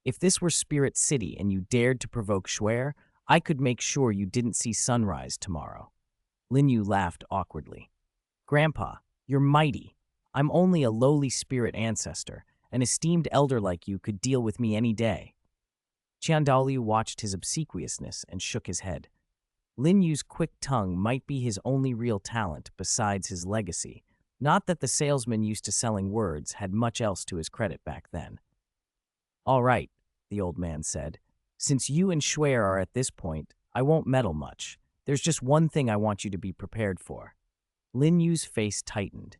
If this were Spirit City and you dared to provoke Shuer, I could make sure you didn't see sunrise tomorrow." Lin Yu laughed awkwardly. "Grandpa, you're mighty. I'm only a lowly spirit ancestor. An esteemed elder like you could deal with me any day." Qian Daoliu watched his obsequiousness and shook his head. Lin Yu's quick tongue might be his only real talent besides his legacy. Not that the salesman used to selling words had much else to his credit back then. "All right," the old man said. "Since you and Shuer are at this point, I won't meddle much. There's just one thing I want you to be prepared for." Lin Yu's face tightened.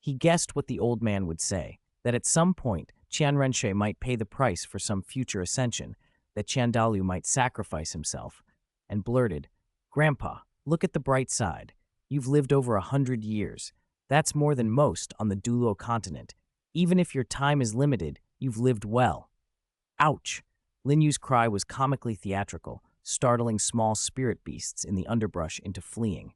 He guessed what the old man would say, that at some point Qian Renxue might pay the price for some future ascension, that Qian Daoliu might sacrifice himself, and blurted, "Grandpa, look at the bright side. You've lived over 100 years. That's more than most on the Douluo Continent. Even if your time is limited, you've lived well." Ouch! Lin Yu's cry was comically theatrical, startling small spirit beasts in the underbrush into fleeing.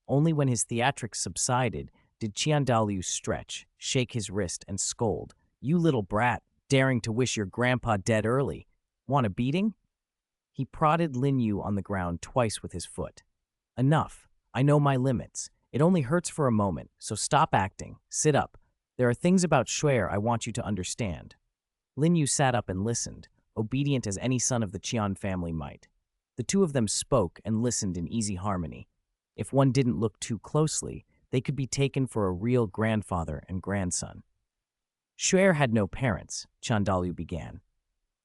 Only when his theatrics subsided did Qian Daoliu stretch, shake his wrist, and scold, "You little brat, daring to wish your grandpa dead early. Want a beating?" He prodded Lin Yu on the ground twice with his foot. Enough. I know my limits. It only hurts for a moment, so stop acting. Sit up. There are things about Shuer I want you to understand. Lin Yu sat up and listened, obedient as any son of the Qian family might. The two of them spoke and listened in easy harmony. If one didn't look too closely, they could be taken for a real grandfather and grandson. Shuer had no parents, Chandalu began.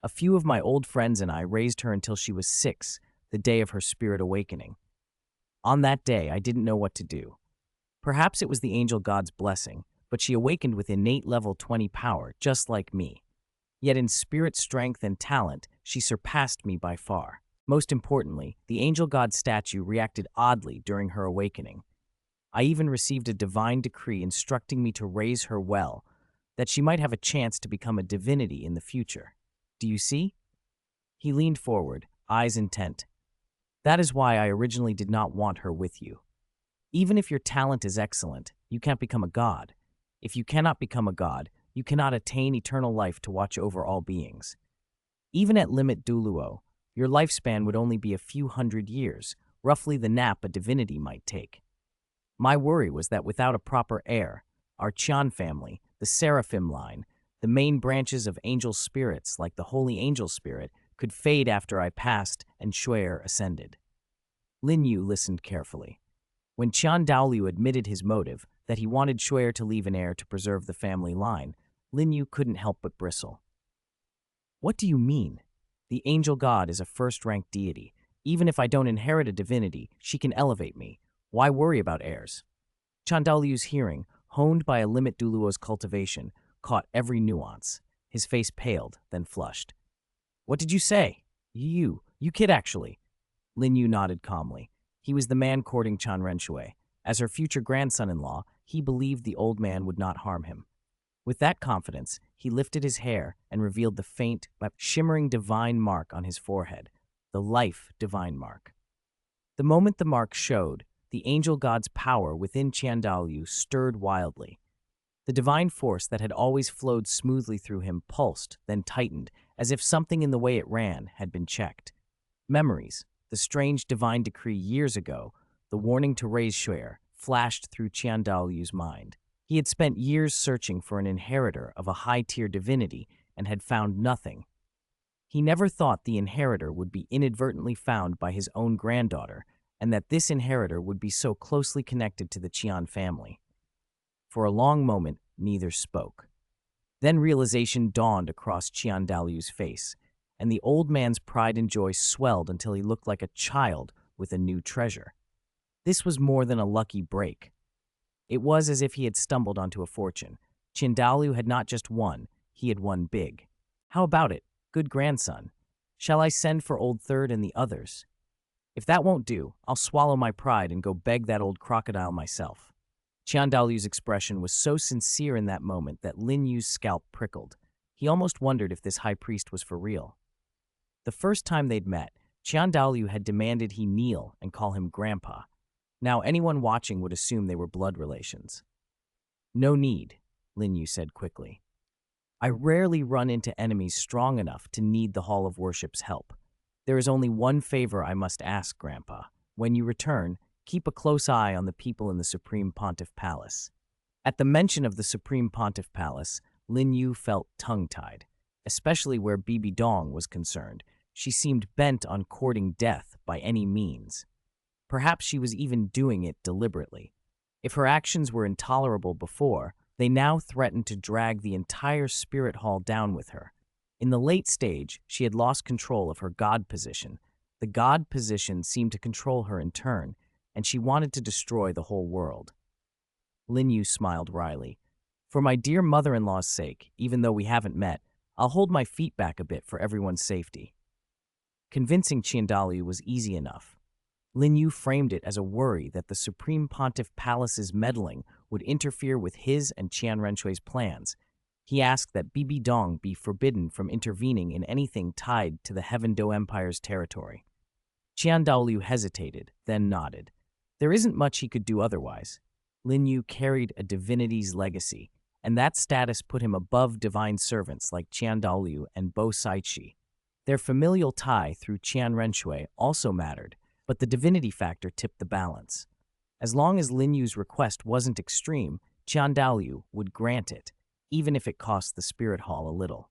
A few of my old friends and I raised her until she was 6, the day of her spirit awakening. On that day, I didn't know what to do. Perhaps it was the angel god's blessing, but she awakened with innate level 20 power, just like me. Yet in spirit strength and talent, she surpassed me by far. Most importantly, the angel god statue reacted oddly during her awakening. I even received a divine decree instructing me to raise her well, that she might have a chance to become a divinity in the future. Do you see? He leaned forward, eyes intent. That is why I originally did not want her with you. Even if your talent is excellent, you can't become a god. If you cannot become a god, you cannot attain eternal life to watch over all beings. Even at limit Douluo, your lifespan would only be a few hundred years, roughly the nap a divinity might take. My worry was that without a proper heir, our Qian family, the Seraphim line, the main branches of angel spirits like the Holy Angel Spirit, could fade after I passed and Shuer ascended. Lin Yu listened carefully. When Qian Daoliu admitted his motive, that he wanted Shuer to leave an heir to preserve the family line, Lin Yu couldn't help but bristle. What do you mean? The angel god is a first-ranked deity. Even if I don't inherit a divinity, she can elevate me. Why worry about heirs? Chandalu's hearing, honed by a limit Douluo's cultivation, caught every nuance. His face paled, then flushed. What did you say? You kid actually. Lin Yu nodded calmly. He was the man courting Qian Renxue. As her future grandson-in-law, he believed the old man would not harm him. With that confidence, he lifted his hair and revealed the faint but shimmering divine mark on his forehead, the life divine mark. The moment the mark showed, the angel god's power within Qian Daoliu stirred wildly. The divine force that had always flowed smoothly through him pulsed, then tightened, as if something in the way it ran had been checked. Memories, the strange divine decree years ago, the warning to raise Shuer, flashed through Qian Daoliu's mind. He had spent years searching for an inheritor of a high-tier divinity and had found nothing. He never thought the inheritor would be inadvertently found by his own granddaughter, and that this inheritor would be so closely connected to the Qian family. For a long moment, neither spoke. Then realization dawned across Qian Daoliu's face, and the old man's pride and joy swelled until he looked like a child with a new treasure. This was more than a lucky break. It was as if he had stumbled onto a fortune. Qian Daoliu had not just won, he had won big. How about it, good grandson? Shall I send for old Third and the others? If that won't do, I'll swallow my pride and go beg that old crocodile myself. Qian Daoliu's expression was so sincere in that moment that Lin Yu's scalp prickled. He almost wondered if this high priest was for real. The first time they'd met, Qian Daoliu had demanded he kneel and call him grandpa. Now anyone watching would assume they were blood relations. No need, Lin Yu said quickly. I rarely run into enemies strong enough to need the Hall of Worship's help. There is only one favor I must ask, Grandpa. When you return, keep a close eye on the people in the Supreme Pontiff Palace. At the mention of the Supreme Pontiff Palace, Lin Yu felt tongue-tied, especially where Bibi Dong was concerned. She seemed bent on courting death by any means. Perhaps she was even doing it deliberately. If her actions were intolerable before, they now threatened to drag the entire spirit hall down with her. In the late stage, she had lost control of her god position. The god position seemed to control her in turn, and she wanted to destroy the whole world. Lin Yu smiled wryly. For my dear mother-in-law's sake, even though we haven't met, I'll hold my feet back a bit for everyone's safety. Convincing Qian Daoliu was easy enough. Lin Yu framed it as a worry that the Supreme Pontiff Palace's meddling would interfere with his and Qian Renxue's plans. He asked that Bibi Dong be forbidden from intervening in anything tied to the Heaven Do Empire's territory. Qian Daoliu hesitated, then nodded. There isn't much he could do otherwise. Lin Yu carried a divinity's legacy, and that status put him above divine servants like Qian Daoliu and Bo Saichi. Their familial tie through Qian Renxue also mattered, but the divinity factor tipped the balance. As long as Lin Yu's request wasn't extreme, Qian Daoliu would grant it, even if it cost the spirit hall a little.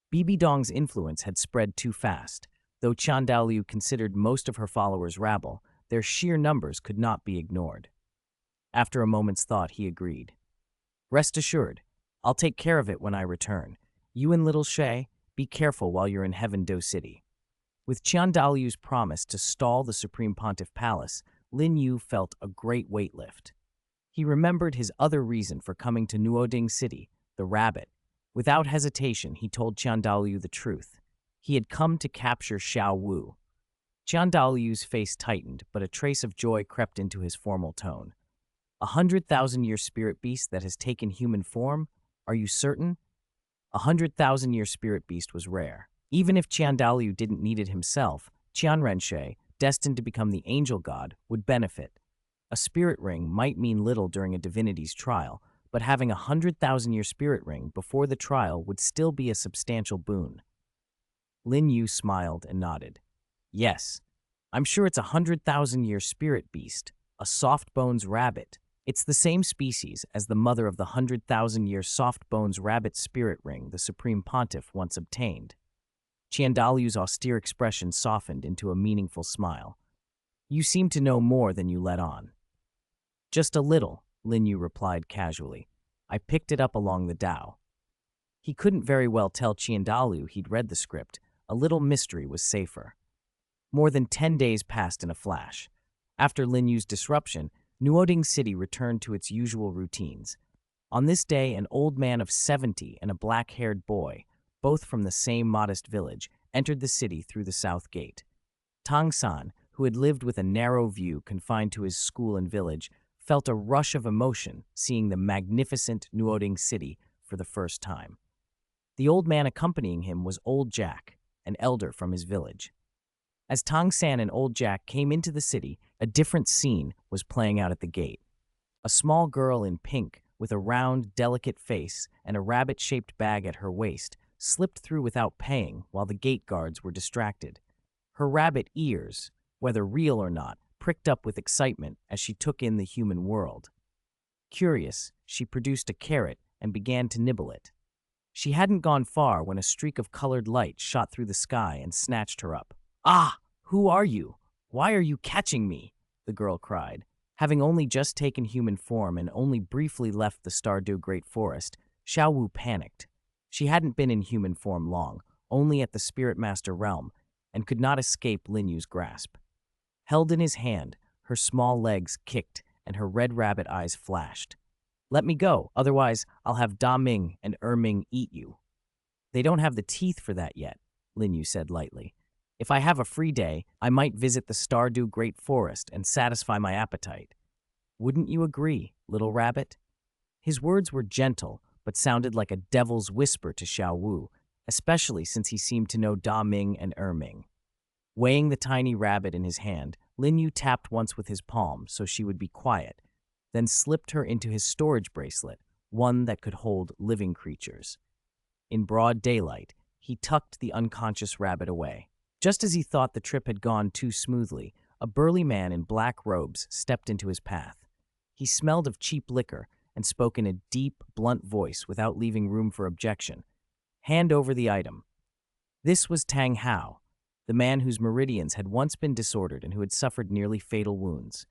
Bibi Dong's influence had spread too fast. Though Qian Daoliu considered most of her followers rabble, their sheer numbers could not be ignored. After a moment's thought, he agreed. Rest assured, I'll take care of it when I return. You and little Shay, be careful while you're in Heaven Do City. With Qian Daoliu's promise to stall the Supreme Pontiff Palace, Lin Yu felt a great weight lift. He remembered his other reason for coming to Nuoding City, the rabbit. Without hesitation, he told Qian Daoliu the truth. He had come to capture Xiao Wu. Qian Daoliu's face tightened, but a trace of joy crept into his formal tone. 100,000-year spirit beast that has taken human form? Are you certain? 100,000-year spirit beast was rare. Even if Qian Daoliu didn't need it himself, Qian Renxue, destined to become the angel god, would benefit. A spirit ring might mean little during a divinity's trial, but having a 100,000-year spirit ring before the trial would still be a substantial boon. Lin Yu smiled and nodded. Yes, I'm sure it's a 100,000-year spirit beast, a soft-bones rabbit. It's the same species as the mother of the 100,000-year soft-bones rabbit spirit ring the Supreme Pontiff once obtained. Qian Daoliu's austere expression softened into a meaningful smile. You seem to know more than you let on. Just a little, Lin Yu replied casually. I picked it up along the Dao. He couldn't very well tell Qian Daoliu he'd read the script. A little mystery was safer. More than 10 days passed in a flash. After Lin Yu's disruption, Nuoding City returned to its usual routines. On this day, an old man of 70 and a black-haired boy, both from the same modest village, entered the city through the south gate. Tang Chen, who had lived with a narrow view confined to his school and village, felt a rush of emotion seeing the magnificent Nuoding City for the first time. The old man accompanying him was Old Jack, an elder from his village. As Tang San and Old Jack came into the city, a different scene was playing out at the gate. A small girl in pink, with a round, delicate face and a rabbit-shaped bag at her waist, slipped through without paying while the gate guards were distracted. Her rabbit ears, whether real or not, pricked up with excitement as she took in the human world. Curious, she produced a carrot and began to nibble it. She hadn't gone far when a streak of colored light shot through the sky and snatched her up. Ah! Who are you? Why are you catching me? The girl cried. Having only just taken human form and only briefly left the Stardew Great Forest, Xiao Wu panicked. She hadn't been in human form long, only at the Spirit Master realm, and could not escape Lin Yu's grasp. Held in his hand, her small legs kicked and her red rabbit eyes flashed. Let me go, otherwise I'll have Da Ming and Ming eat you. They don't have the teeth for that yet, Lin Yu said lightly. If I have a free day, I might visit the Stardew Great Forest and satisfy my appetite. Wouldn't you agree, little rabbit? His words were gentle, but sounded like a devil's whisper to Xiao Wu, especially since he seemed to know Da Ming and Ming. Weighing the tiny rabbit in his hand, Lin Yu tapped once with his palm so she would be quiet, then slipped her into his storage bracelet, one that could hold living creatures. In broad daylight, he tucked the unconscious rabbit away. Just as he thought the trip had gone too smoothly, a burly man in black robes stepped into his path. He smelled of cheap liquor and spoke in a deep, blunt voice without leaving room for objection. Hand over the item. This was Tang Hao, the man whose meridians had once been disordered and who had suffered nearly fatal wounds.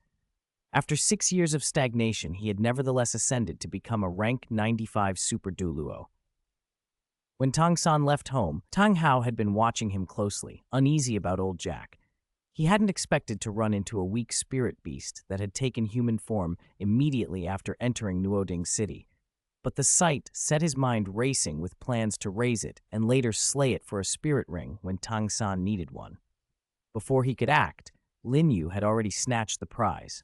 After 6 years of stagnation, he had nevertheless ascended to become a rank 95 super Douluo. When Tang San left home, Tang Hao had been watching him closely, uneasy about Old Jack. He hadn't expected to run into a weak spirit beast that had taken human form immediately after entering Nuoding City. But the sight set his mind racing with plans to raise it and later slay it for a spirit ring when Tang San needed one. Before he could act, Lin Yu had already snatched the prize.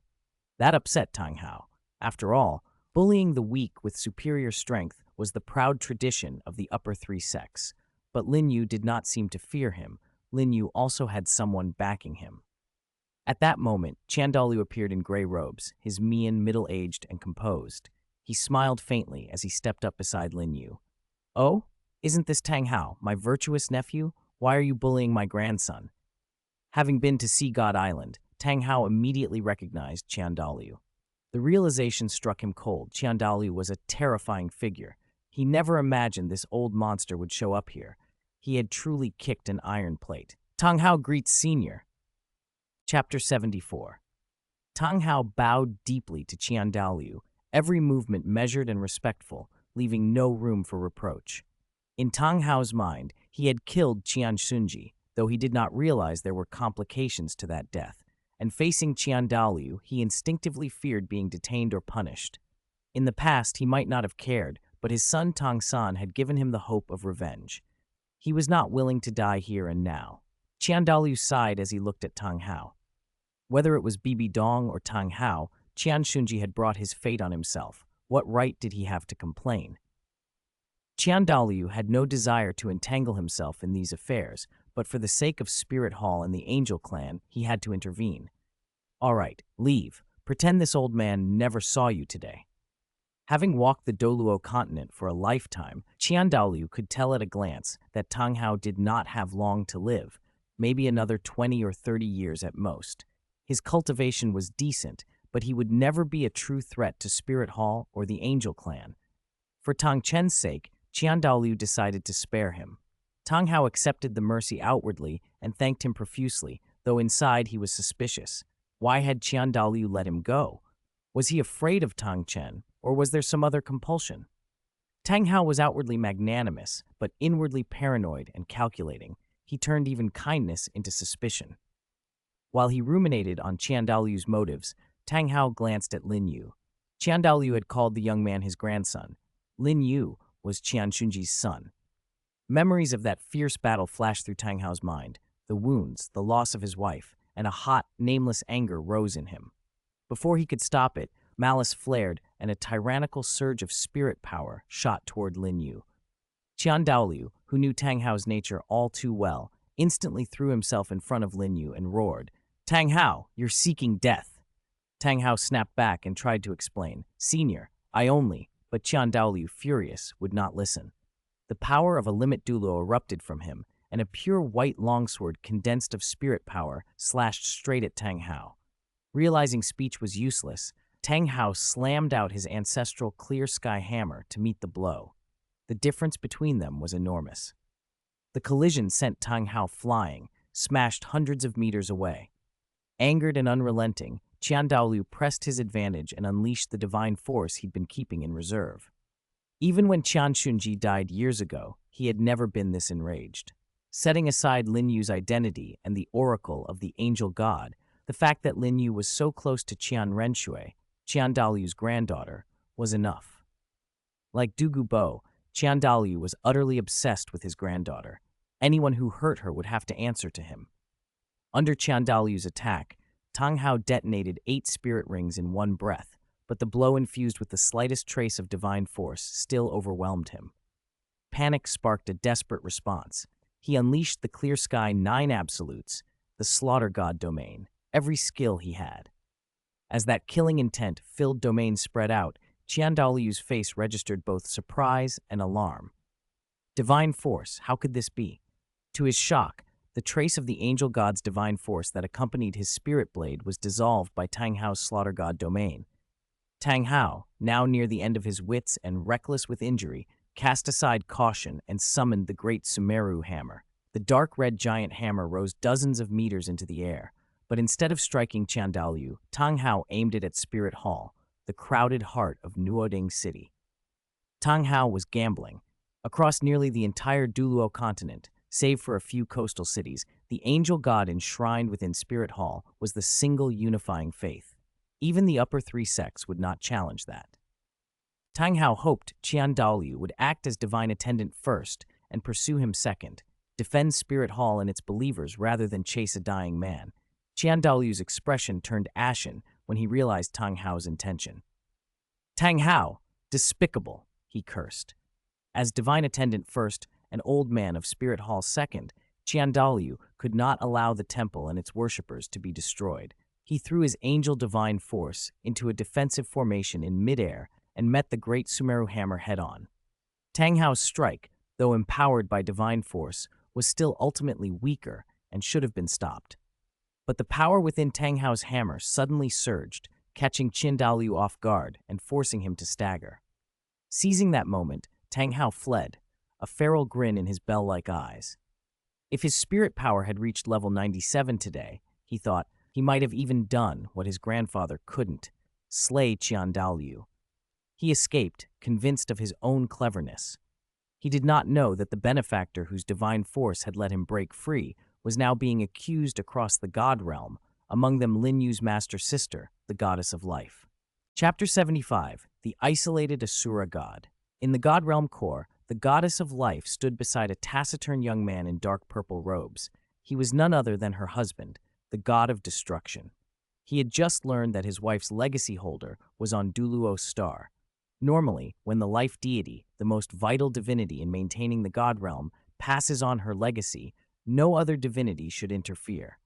That upset Tang Hao. After all, bullying the weak with superior strength was the proud tradition of the upper three sects. But Lin Yu did not seem to fear him. Lin Yu also had someone backing him. At that moment, Qian Daoliu appeared in gray robes, his mien middle-aged and composed. He smiled faintly as he stepped up beside Lin Yu. Oh, isn't this Tang Hao, my virtuous nephew? Why are you bullying my grandson? Having been to Sea God Island, Tang Hao immediately recognized Qian Daliu. The realization struck him cold. Qian Daliu was a terrifying figure. He never imagined this old monster would show up here. He had truly kicked an iron plate. Tang Hao greets Senior. Chapter 74. Tang Hao bowed deeply to Qian Daliu, every movement measured and respectful, leaving no room for reproach. In Tang Hao's mind, he had killed Qian Shunji, though he did not realize there were complications to that death, and facing Qian Daliu, he instinctively feared being detained or punished. In the past, he might not have cared, but his son Tang San had given him the hope of revenge. He was not willing to die here and now. Qian Daliu sighed as he looked at Tang Hao. Whether it was Bibi Dong or Tang Hao, Qian Shunji had brought his fate on himself. What right did he have to complain? Qian Daliu had no desire to entangle himself in these affairs, but for the sake of Spirit Hall and the Angel Clan, he had to intervene. All right, leave. Pretend this old man never saw you today. Having walked the Douluo Continent for a lifetime, Qian Daliu could tell at a glance that Tang Hao did not have long to live, maybe another 20 or 30 years at most. His cultivation was decent, but he would never be a true threat to Spirit Hall or the Angel Clan. For Tang Chen's sake, Qian Daliu decided to spare him. Tang Hao accepted the mercy outwardly and thanked him profusely, though inside he was suspicious. Why had Qian Daliu let him go? Was he afraid of Tang Chen, or was there some other compulsion? Tang Hao was outwardly magnanimous, but inwardly paranoid and calculating. He turned even kindness into suspicion. While he ruminated on Qian Daliu's motives, Tang Hao glanced at Lin Yu. Qian Daliu had called the young man his grandson. Lin Yu was Qian Shunji's son. Memories of that fierce battle flashed through Tang Hao's mind. The wounds, the loss of his wife, and a hot, nameless anger rose in him. Before he could stop it, malice flared, and a tyrannical surge of spirit power shot toward Lin Yu. Qian Daliu, who knew Tang Hao's nature all too well, instantly threw himself in front of Lin Yu and roared, "Tang Hao, you're seeking death!" Tang Hao snapped back and tried to explain, "Senior, I only," but Qian Daliu, furious, would not listen. The power of a limit Duuluo erupted from him, and a pure white longsword condensed of spirit power slashed straight at Tang Hao. Realizing speech was useless, Tang Hao slammed out his ancestral clear sky hammer to meet the blow. The difference between them was enormous. The collision sent Tang Hao flying, smashed hundreds of meters away. Angered and unrelenting, Qian Daliu pressed his advantage and unleashed the divine force he'd been keeping in reserve. Even when Qian Shunji died years ago, he had never been this enraged. Setting aside Lin Yu's identity and the oracle of the angel god, the fact that Lin Yu was so close to Qian Renxue, Qian Daliu's granddaughter, was enough. Like Dugu Bo, Qian Daliu was utterly obsessed with his granddaughter. Anyone who hurt her would have to answer to him. Under Qian Daliu's attack, Tang Hao detonated 8 spirit rings in one breath, but the blow infused with the slightest trace of divine force still overwhelmed him. Panic sparked a desperate response. He unleashed the Clear Sky 9 absolutes, the Slaughter God domain, every skill he had. As that killing intent-filled domain spread out, Qian Daliu's face registered both surprise and alarm. Divine force, how could this be? To his shock, the trace of the angel god's divine force that accompanied his spirit blade was dissolved by Tang Hao's Slaughter God domain. Tang Hao, now near the end of his wits and reckless with injury, cast aside caution and summoned the great Sumeru hammer. The dark red giant hammer rose dozens of meters into the air, but instead of striking Qian Daliu, Tang Hao aimed it at Spirit Hall, the crowded heart of Nuoding City. Tang Hao was gambling. Across nearly the entire Douluo Continent, save for a few coastal cities, the angel god enshrined within Spirit Hall was the single unifying faith. Even the upper 3 sects would not challenge that. Tang Hao hoped Qian Daliu would act as divine attendant first and pursue him second, defend Spirit Hall and its believers rather than chase a dying man. Qian Daliu's expression turned ashen when he realized Tang Hao's intention. "Tang Hao, despicable," he cursed. As divine attendant first, an old man of Spirit Hall second, Qian Daliu could not allow the temple and its worshippers to be destroyed. He threw his angel divine force into a defensive formation in midair and met the great Sumeru hammer head-on. Tang Hao's strike, though empowered by divine force, was still ultimately weaker and should have been stopped. But the power within Tang Hao's hammer suddenly surged, catching Qin Daoliu off guard and forcing him to stagger. Seizing that moment, Tang Hao fled, a feral grin in his bell-like eyes. If his spirit power had reached level 97 today, he thought, he might have even done what his grandfather couldn't, slay Qian Daoliu. He escaped, convinced of his own cleverness. He did not know that the benefactor whose divine force had let him break free was now being accused across the god realm, among them Lin Yu's master sister, the goddess of life. Chapter 75, The Isolated Asura God. In the god realm core, the goddess of life stood beside a taciturn young man in dark purple robes. He was none other than her husband, the god of destruction. He had just learned that his wife's legacy holder was on Douluo star. Normally, when the life deity, the most vital divinity in maintaining the god realm, passes on her legacy, no other divinity should interfere.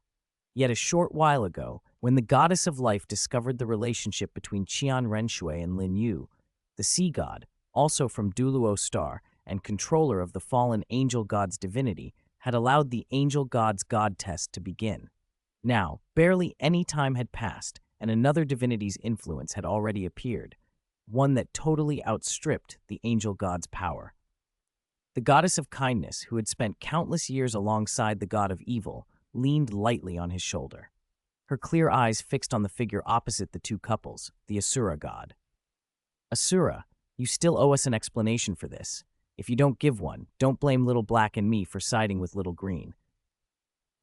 Yet a short while ago, when the goddess of life discovered the relationship between Qian Renxue and Lin Yu, the sea god, also from Douluo star and controller of the fallen angel god's divinity, had allowed the angel god's god test to begin. Now, barely any time had passed, and another divinity's influence had already appeared, one that totally outstripped the angel god's power. The goddess of kindness, who had spent countless years alongside the god of evil, leaned lightly on his shoulder, her clear eyes fixed on the figure opposite the two couples, the Asura god. Asura, you still owe us an explanation for this. If you don't give one, don't blame Little Black and me for siding with Little Green.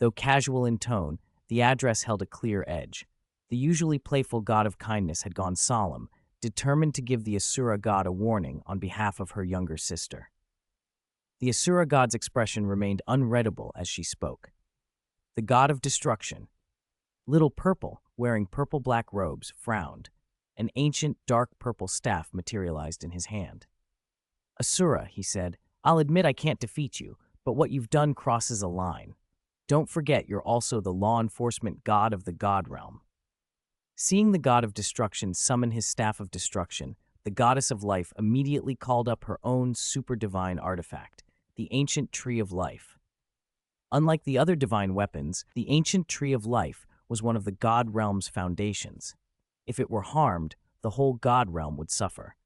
Though casual in tone, the address held a clear edge. The usually playful god of kindness had gone solemn, determined to give the Asura god a warning on behalf of her younger sister. The Asura god's expression remained unreadable as she spoke. The god of destruction, Little Purple, wearing purple-black robes, frowned. An ancient, dark purple staff materialized in his hand. Asura, he said, I'll admit I can't defeat you, but what you've done crosses a line. Don't forget you're also the law enforcement god of the god realm. Seeing the god of destruction summon his staff of destruction, the goddess of life immediately called up her own super-divine artifact, the ancient tree of life. Unlike the other divine weapons, the ancient tree of life was one of the god realm's foundations. If it were harmed, the whole god realm would suffer.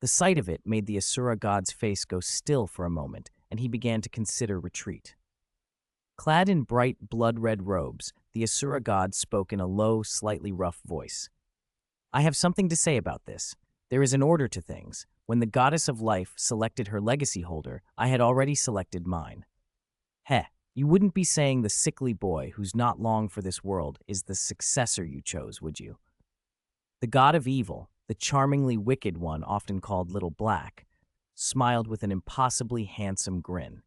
The sight of it made the Asura god's face go still for a moment, and he began to consider retreat. Clad in bright, blood-red robes, the Asura god spoke in a low, slightly rough voice. I have something to say about this. There is an order to things. When the goddess of life selected her legacy holder, I had already selected mine. Heh, you wouldn't be saying the sickly boy who's not long for this world is the successor you chose, would you? The god of evil, the charmingly wicked one often called Little Black, smiled with an impossibly handsome grin.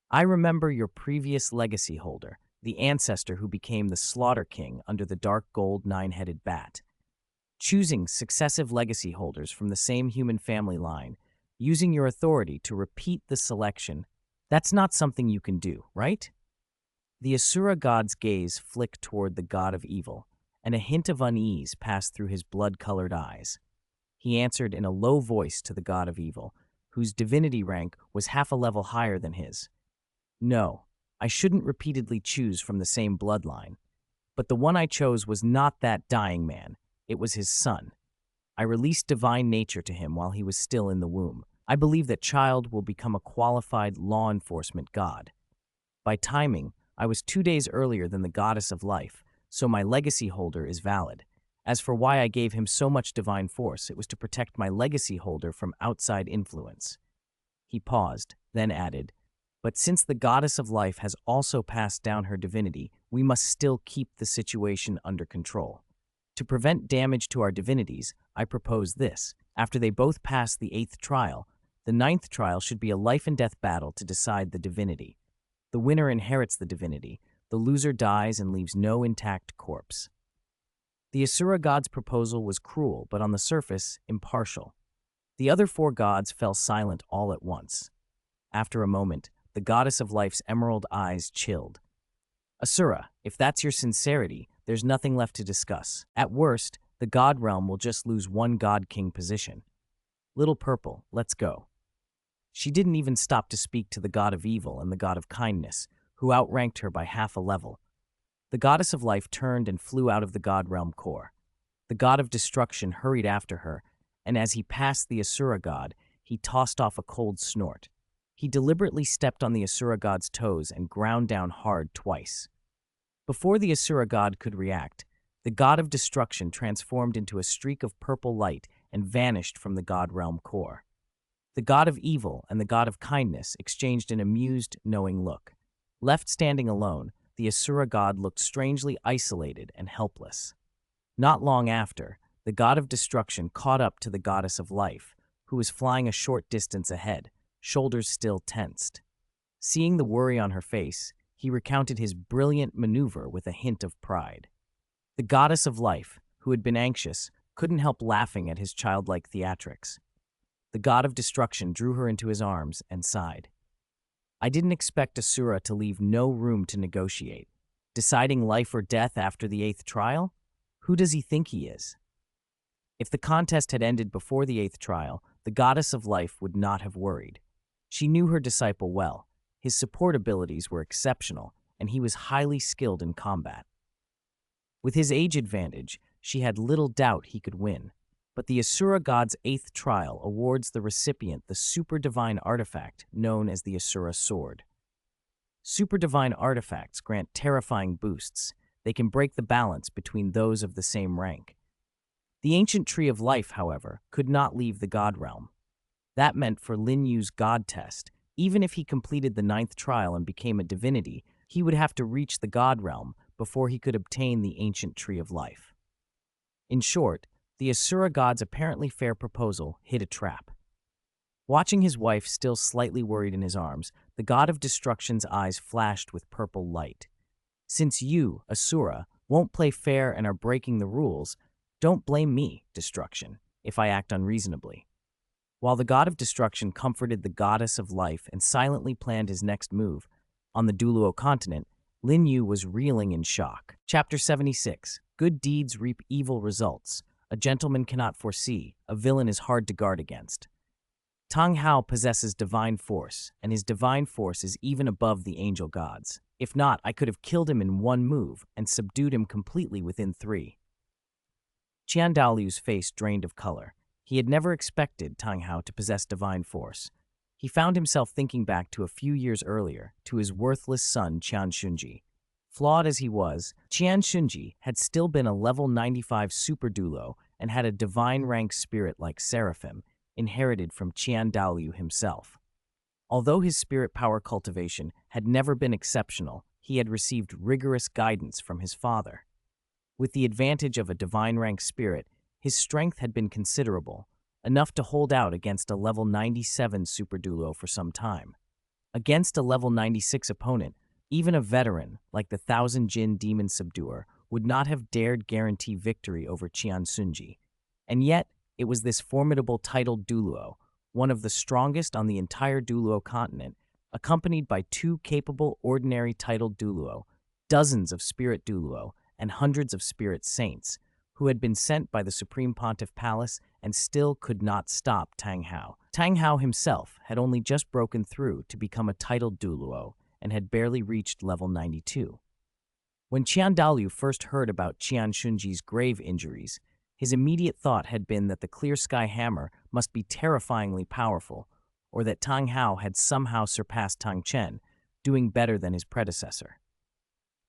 I remember your previous legacy holder, the ancestor who became the Slaughter King under the dark gold nine-headed bat. Choosing successive legacy holders from the same human family line, using your authority to repeat the selection, that's not something you can do, right? The Asura god's gaze flicked toward the god of evil, and a hint of unease passed through his blood-colored eyes. He answered in a low voice to the god of evil, whose divinity rank was half a level higher than his. No, I shouldn't repeatedly choose from the same bloodline. But the one I chose was not that dying man. It was his son. I released divine nature to him while he was still in the womb. I believe that child will become a qualified law enforcement god. By timing, I was 2 days earlier than the goddess of life, so my legacy holder is valid. As for why I gave him so much divine force, it was to protect my legacy holder from outside influence. He paused, then added, but since the goddess of life has also passed down her divinity, we must still keep the situation under control. To prevent damage to our divinities, I propose this. After they both pass the 8th trial, the 9th trial should be a life-and-death battle to decide the divinity. The winner inherits the divinity. The loser dies and leaves no intact corpse. The Asura god's proposal was cruel, but on the surface, impartial. The other 4 gods fell silent all at once. After a moment, the goddess of life's emerald eyes chilled. Asura, if that's your sincerity, there's nothing left to discuss. At worst, the god realm will just lose one god king position. Little Purple, let's go. She didn't even stop to speak to the god of evil and the god of kindness, who outranked her by half a level. The goddess of life turned and flew out of the god realm core. The god of destruction hurried after her, and as he passed the Asura god, he tossed off a cold snort. He deliberately stepped on the Asura god's toes and ground down hard twice. Before the Asura god could react, the god of destruction transformed into a streak of purple light and vanished from the god realm core. The god of evil and the god of kindness exchanged an amused, knowing look. Left standing alone, the Asura god looked strangely isolated and helpless. Not long after, the god of destruction caught up to the goddess of life, who was flying a short distance ahead, shoulders still tensed. Seeing the worry on her face, he recounted his brilliant maneuver with a hint of pride. The goddess of life, who had been anxious, couldn't help laughing at his childlike theatrics. The god of destruction drew her into his arms and sighed. I didn't expect Asura to leave no room to negotiate. Deciding life or death after the 8th trial? Who does he think he is? If the contest had ended before the 8th trial, the goddess of life would not have worried. She knew her disciple well. His support abilities were exceptional, and he was highly skilled in combat. With his age advantage, she had little doubt he could win. But the Asura god's 8th trial awards the recipient the super divine artifact known as the Asura Sword. Super divine artifacts grant terrifying boosts. They can break the balance between those of the same rank. The ancient tree of life, however, could not leave the god realm. That meant for Lin Yu's god test, even if he completed the 9th trial and became a divinity, he would have to reach the god realm before he could obtain the ancient tree of life. In short, the Asura god's apparently fair proposal hit a trap. Watching his wife still slightly worried in his arms, the god of destruction's eyes flashed with purple light. Since you, Asura, won't play fair and are breaking the rules, don't blame me, destruction, if I act unreasonably. While the god of destruction comforted the goddess of life and silently planned his next move, on the Douluo Continent, Lin Yu was reeling in shock. Chapter 76. Good deeds reap evil results. A gentleman cannot foresee, a villain is hard to guard against. Tang Hao possesses divine force, and his divine force is even above the angel gods. If not, I could have killed him in one move and subdued him completely within 3. Qian Renxue's face drained of color. He had never expected Tang Hao to possess divine force. He found himself thinking back to a few years earlier, to his worthless son Qian Shunji. Flawed as he was, Qian Shunji had still been a level 95 super Douluo and had a divine rank spirit like Seraphim, inherited from Qian Renxue himself. Although his spirit power cultivation had never been exceptional, he had received rigorous guidance from his father. With the advantage of a divine rank spirit, his strength had been considerable, enough to hold out against a level 97 super Douluo for some time. Against a level 96 opponent, even a veteran like the 1000 Jin Demon Subduer would not have dared guarantee victory over Qian Shunji. And yet, it was this formidable titled Douluo, one of the strongest on the entire Douluo continent, accompanied by 2 capable ordinary titled Douluo, dozens of spirit Douluo, and hundreds of spirit saints, who had been sent by the Supreme Pontiff Palace and still could not stop Tang Hao. Tang Hao himself had only just broken through to become a titled Douluo and had barely reached level 92. When Qian Renxue first heard about Qian Shunji's grave injuries, his immediate thought had been that the Clear Sky Hammer must be terrifyingly powerful, or that Tang Hao had somehow surpassed Tang Chen, doing better than his predecessor.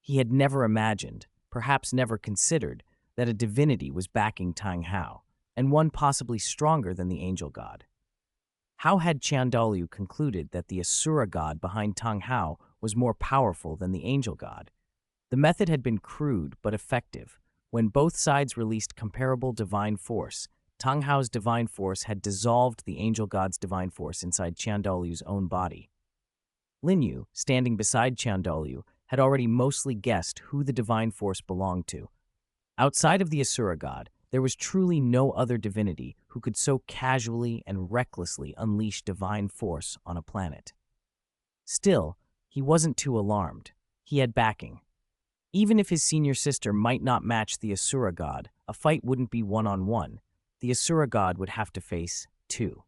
He had never imagined, perhaps never considered, that a divinity was backing Tang Hao, and one possibly stronger than the angel god. How had Qian Renxue concluded that the Asura god behind Tang Hao was more powerful than the angel god? The method had been crude but effective. When both sides released comparable divine force, Tang Hao's divine force had dissolved the angel god's divine force inside Qian Renxue's own body. Lin Yu, standing beside Qian Renxue, had already mostly guessed who the divine force belonged to. Outside of the Asura god, there was truly no other divinity who could so casually and recklessly unleash divine force on a planet. Still, he wasn't too alarmed. He had backing. Even if his senior sister might not match the Asura god, a fight wouldn't be one-on-one. The Asura god would have to face 2.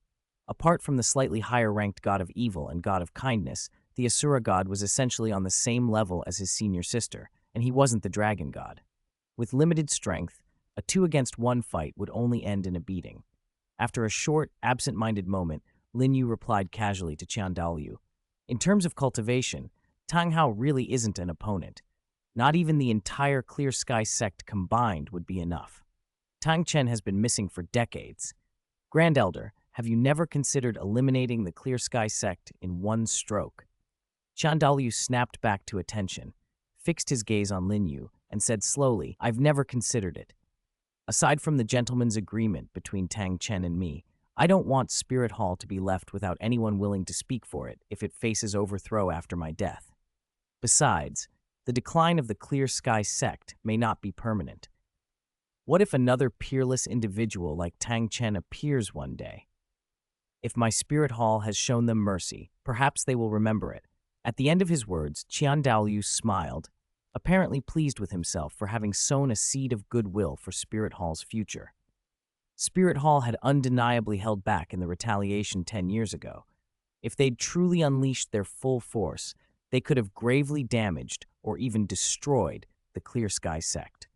Apart from the slightly higher-ranked god of evil and god of kindness, the Asura god was essentially on the same level as his senior sister, and he wasn't the dragon god. With limited strength, a 2-against-1 fight would only end in a beating. After a short, absent-minded moment, Lin Yu replied casually to Qian Renxue. In terms of cultivation, Tang Hao really isn't an opponent. Not even the entire Clear Sky sect combined would be enough. Tang Chen has been missing for decades. Grand Elder, have you never considered eliminating the Clear Sky sect in one stroke? Qian Renxue snapped back to attention, fixed his gaze on Lin Yu, and said slowly, I've never considered it. Aside from the gentleman's agreement between Tang Chen and me, I don't want Spirit Hall to be left without anyone willing to speak for it if it faces overthrow after my death. Besides, the decline of the Clear Sky sect may not be permanent. What if another peerless individual like Tang Chen appears one day? If my Spirit Hall has shown them mercy, perhaps they will remember it. At the end of his words, Qian Renxue smiled, apparently pleased with himself for having sown a seed of goodwill for Spirit Hall's future. Spirit Hall had undeniably held back in the retaliation 10 years ago. If they'd truly unleashed their full force, they could have gravely damaged or even destroyed the Clear Sky sect.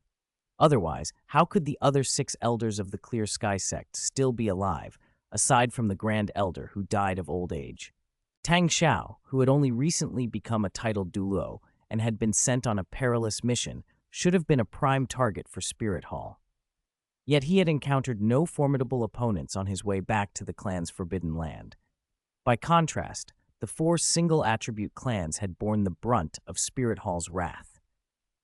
Otherwise, how could the other 6 elders of the Clear Sky sect still be alive, aside from the Grand Elder who died of old age? Tang Xiao, who had only recently become a titled Douluo and had been sent on a perilous mission, should have been a prime target for Spirit Hall. Yet he had encountered no formidable opponents on his way back to the clan's forbidden land. By contrast, the 4 single-attribute clans had borne the brunt of Spirit Hall's wrath.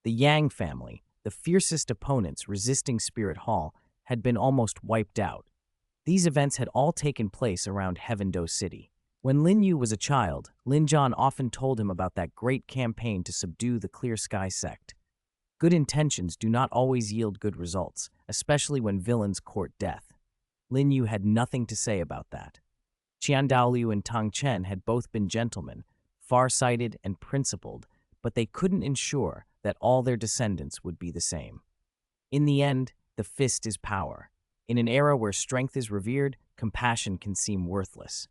The Yang family, the fiercest opponents resisting Spirit Hall, had been almost wiped out. These events had all taken place around Heavendo City. When Lin Yu was a child, Lin Zhan often told him about that great campaign to subdue the Clear Sky sect. Good intentions do not always yield good results, especially when villains court death. Lin Yu had nothing to say about that. Qian Renxue and Tang Chen had both been gentlemen, far-sighted and principled, but they couldn't ensure that all their descendants would be the same. In the end, the fist is power. In an era where strength is revered, compassion can seem worthless.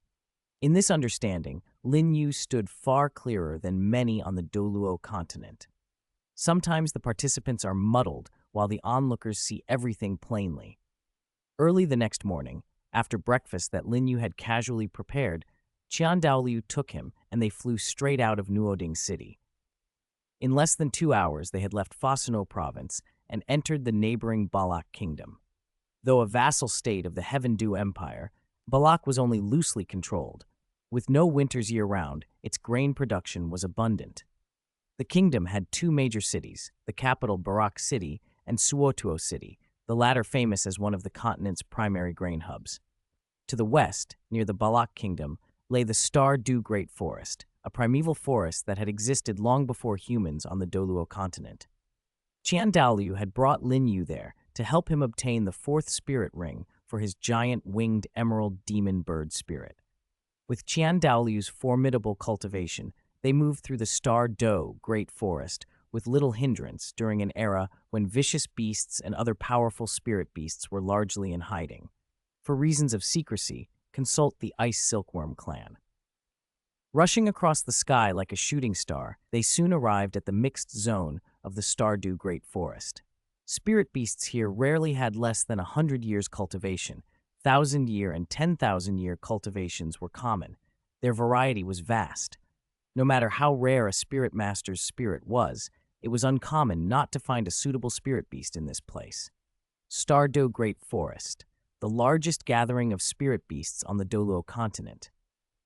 In this understanding, Lin Yu stood far clearer than many on the Douluo Continent. Sometimes the participants are muddled while the onlookers see everything plainly. Early the next morning, after breakfast that Lin Yu had casually prepared, Qian Renxue took him and they flew straight out of Nuoding City. In less than 2 hours, they had left Fasano province and entered the neighboring Balak kingdom. Though a vassal state of the Heavendew Empire, Balak was only loosely controlled. With no winters year-round, its grain production was abundant. The kingdom had 2 major cities, the capital Barak City and Suotuo City, the latter famous as one of the continent's primary grain hubs. To the west, near the Balak kingdom, lay the Star-Dew Great Forest, a primeval forest that had existed long before humans on the Douluo Continent. Qian Renxue had brought Lin Yu there to help him obtain the 4th spirit ring for his giant winged emerald demon bird spirit. With Qian Renxue's formidable cultivation, they moved through the Star-Dew Great Forest with little hindrance during an era when vicious beasts and other powerful spirit beasts were largely in hiding. For reasons of secrecy, consult the Ice Silkworm clan. Rushing across the sky like a shooting star, they soon arrived at the mixed zone of the Star-Dew Great Forest. Spirit beasts here rarely had less than 100 years cultivation. 1,000-year and 10,000-year cultivations were common. Their variety was vast. No matter how rare a spirit master's spirit was, it was uncommon not to find a suitable spirit beast in this place. Star-Dew Great Forest, the largest gathering of spirit beasts on the Douluo Continent.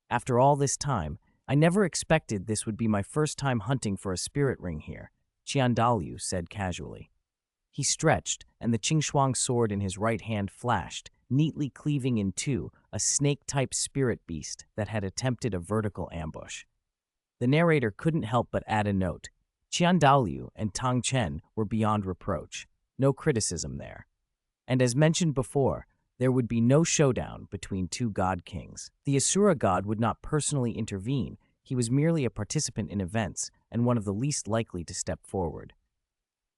After all this time, I never expected this would be my first time hunting for a spirit ring here, Qian Renxue said casually. He stretched, and the Qingshuang sword in his right hand flashed, neatly cleaving in 2 a snake-type spirit beast that had attempted a vertical ambush. The narrator couldn't help but add a note. Qian Renxue and Tang Chen were beyond reproach. No criticism there. And as mentioned before, there would be no showdown between 2 god kings. The Asura god would not personally intervene. He was merely a participant in events and one of the least likely to step forward.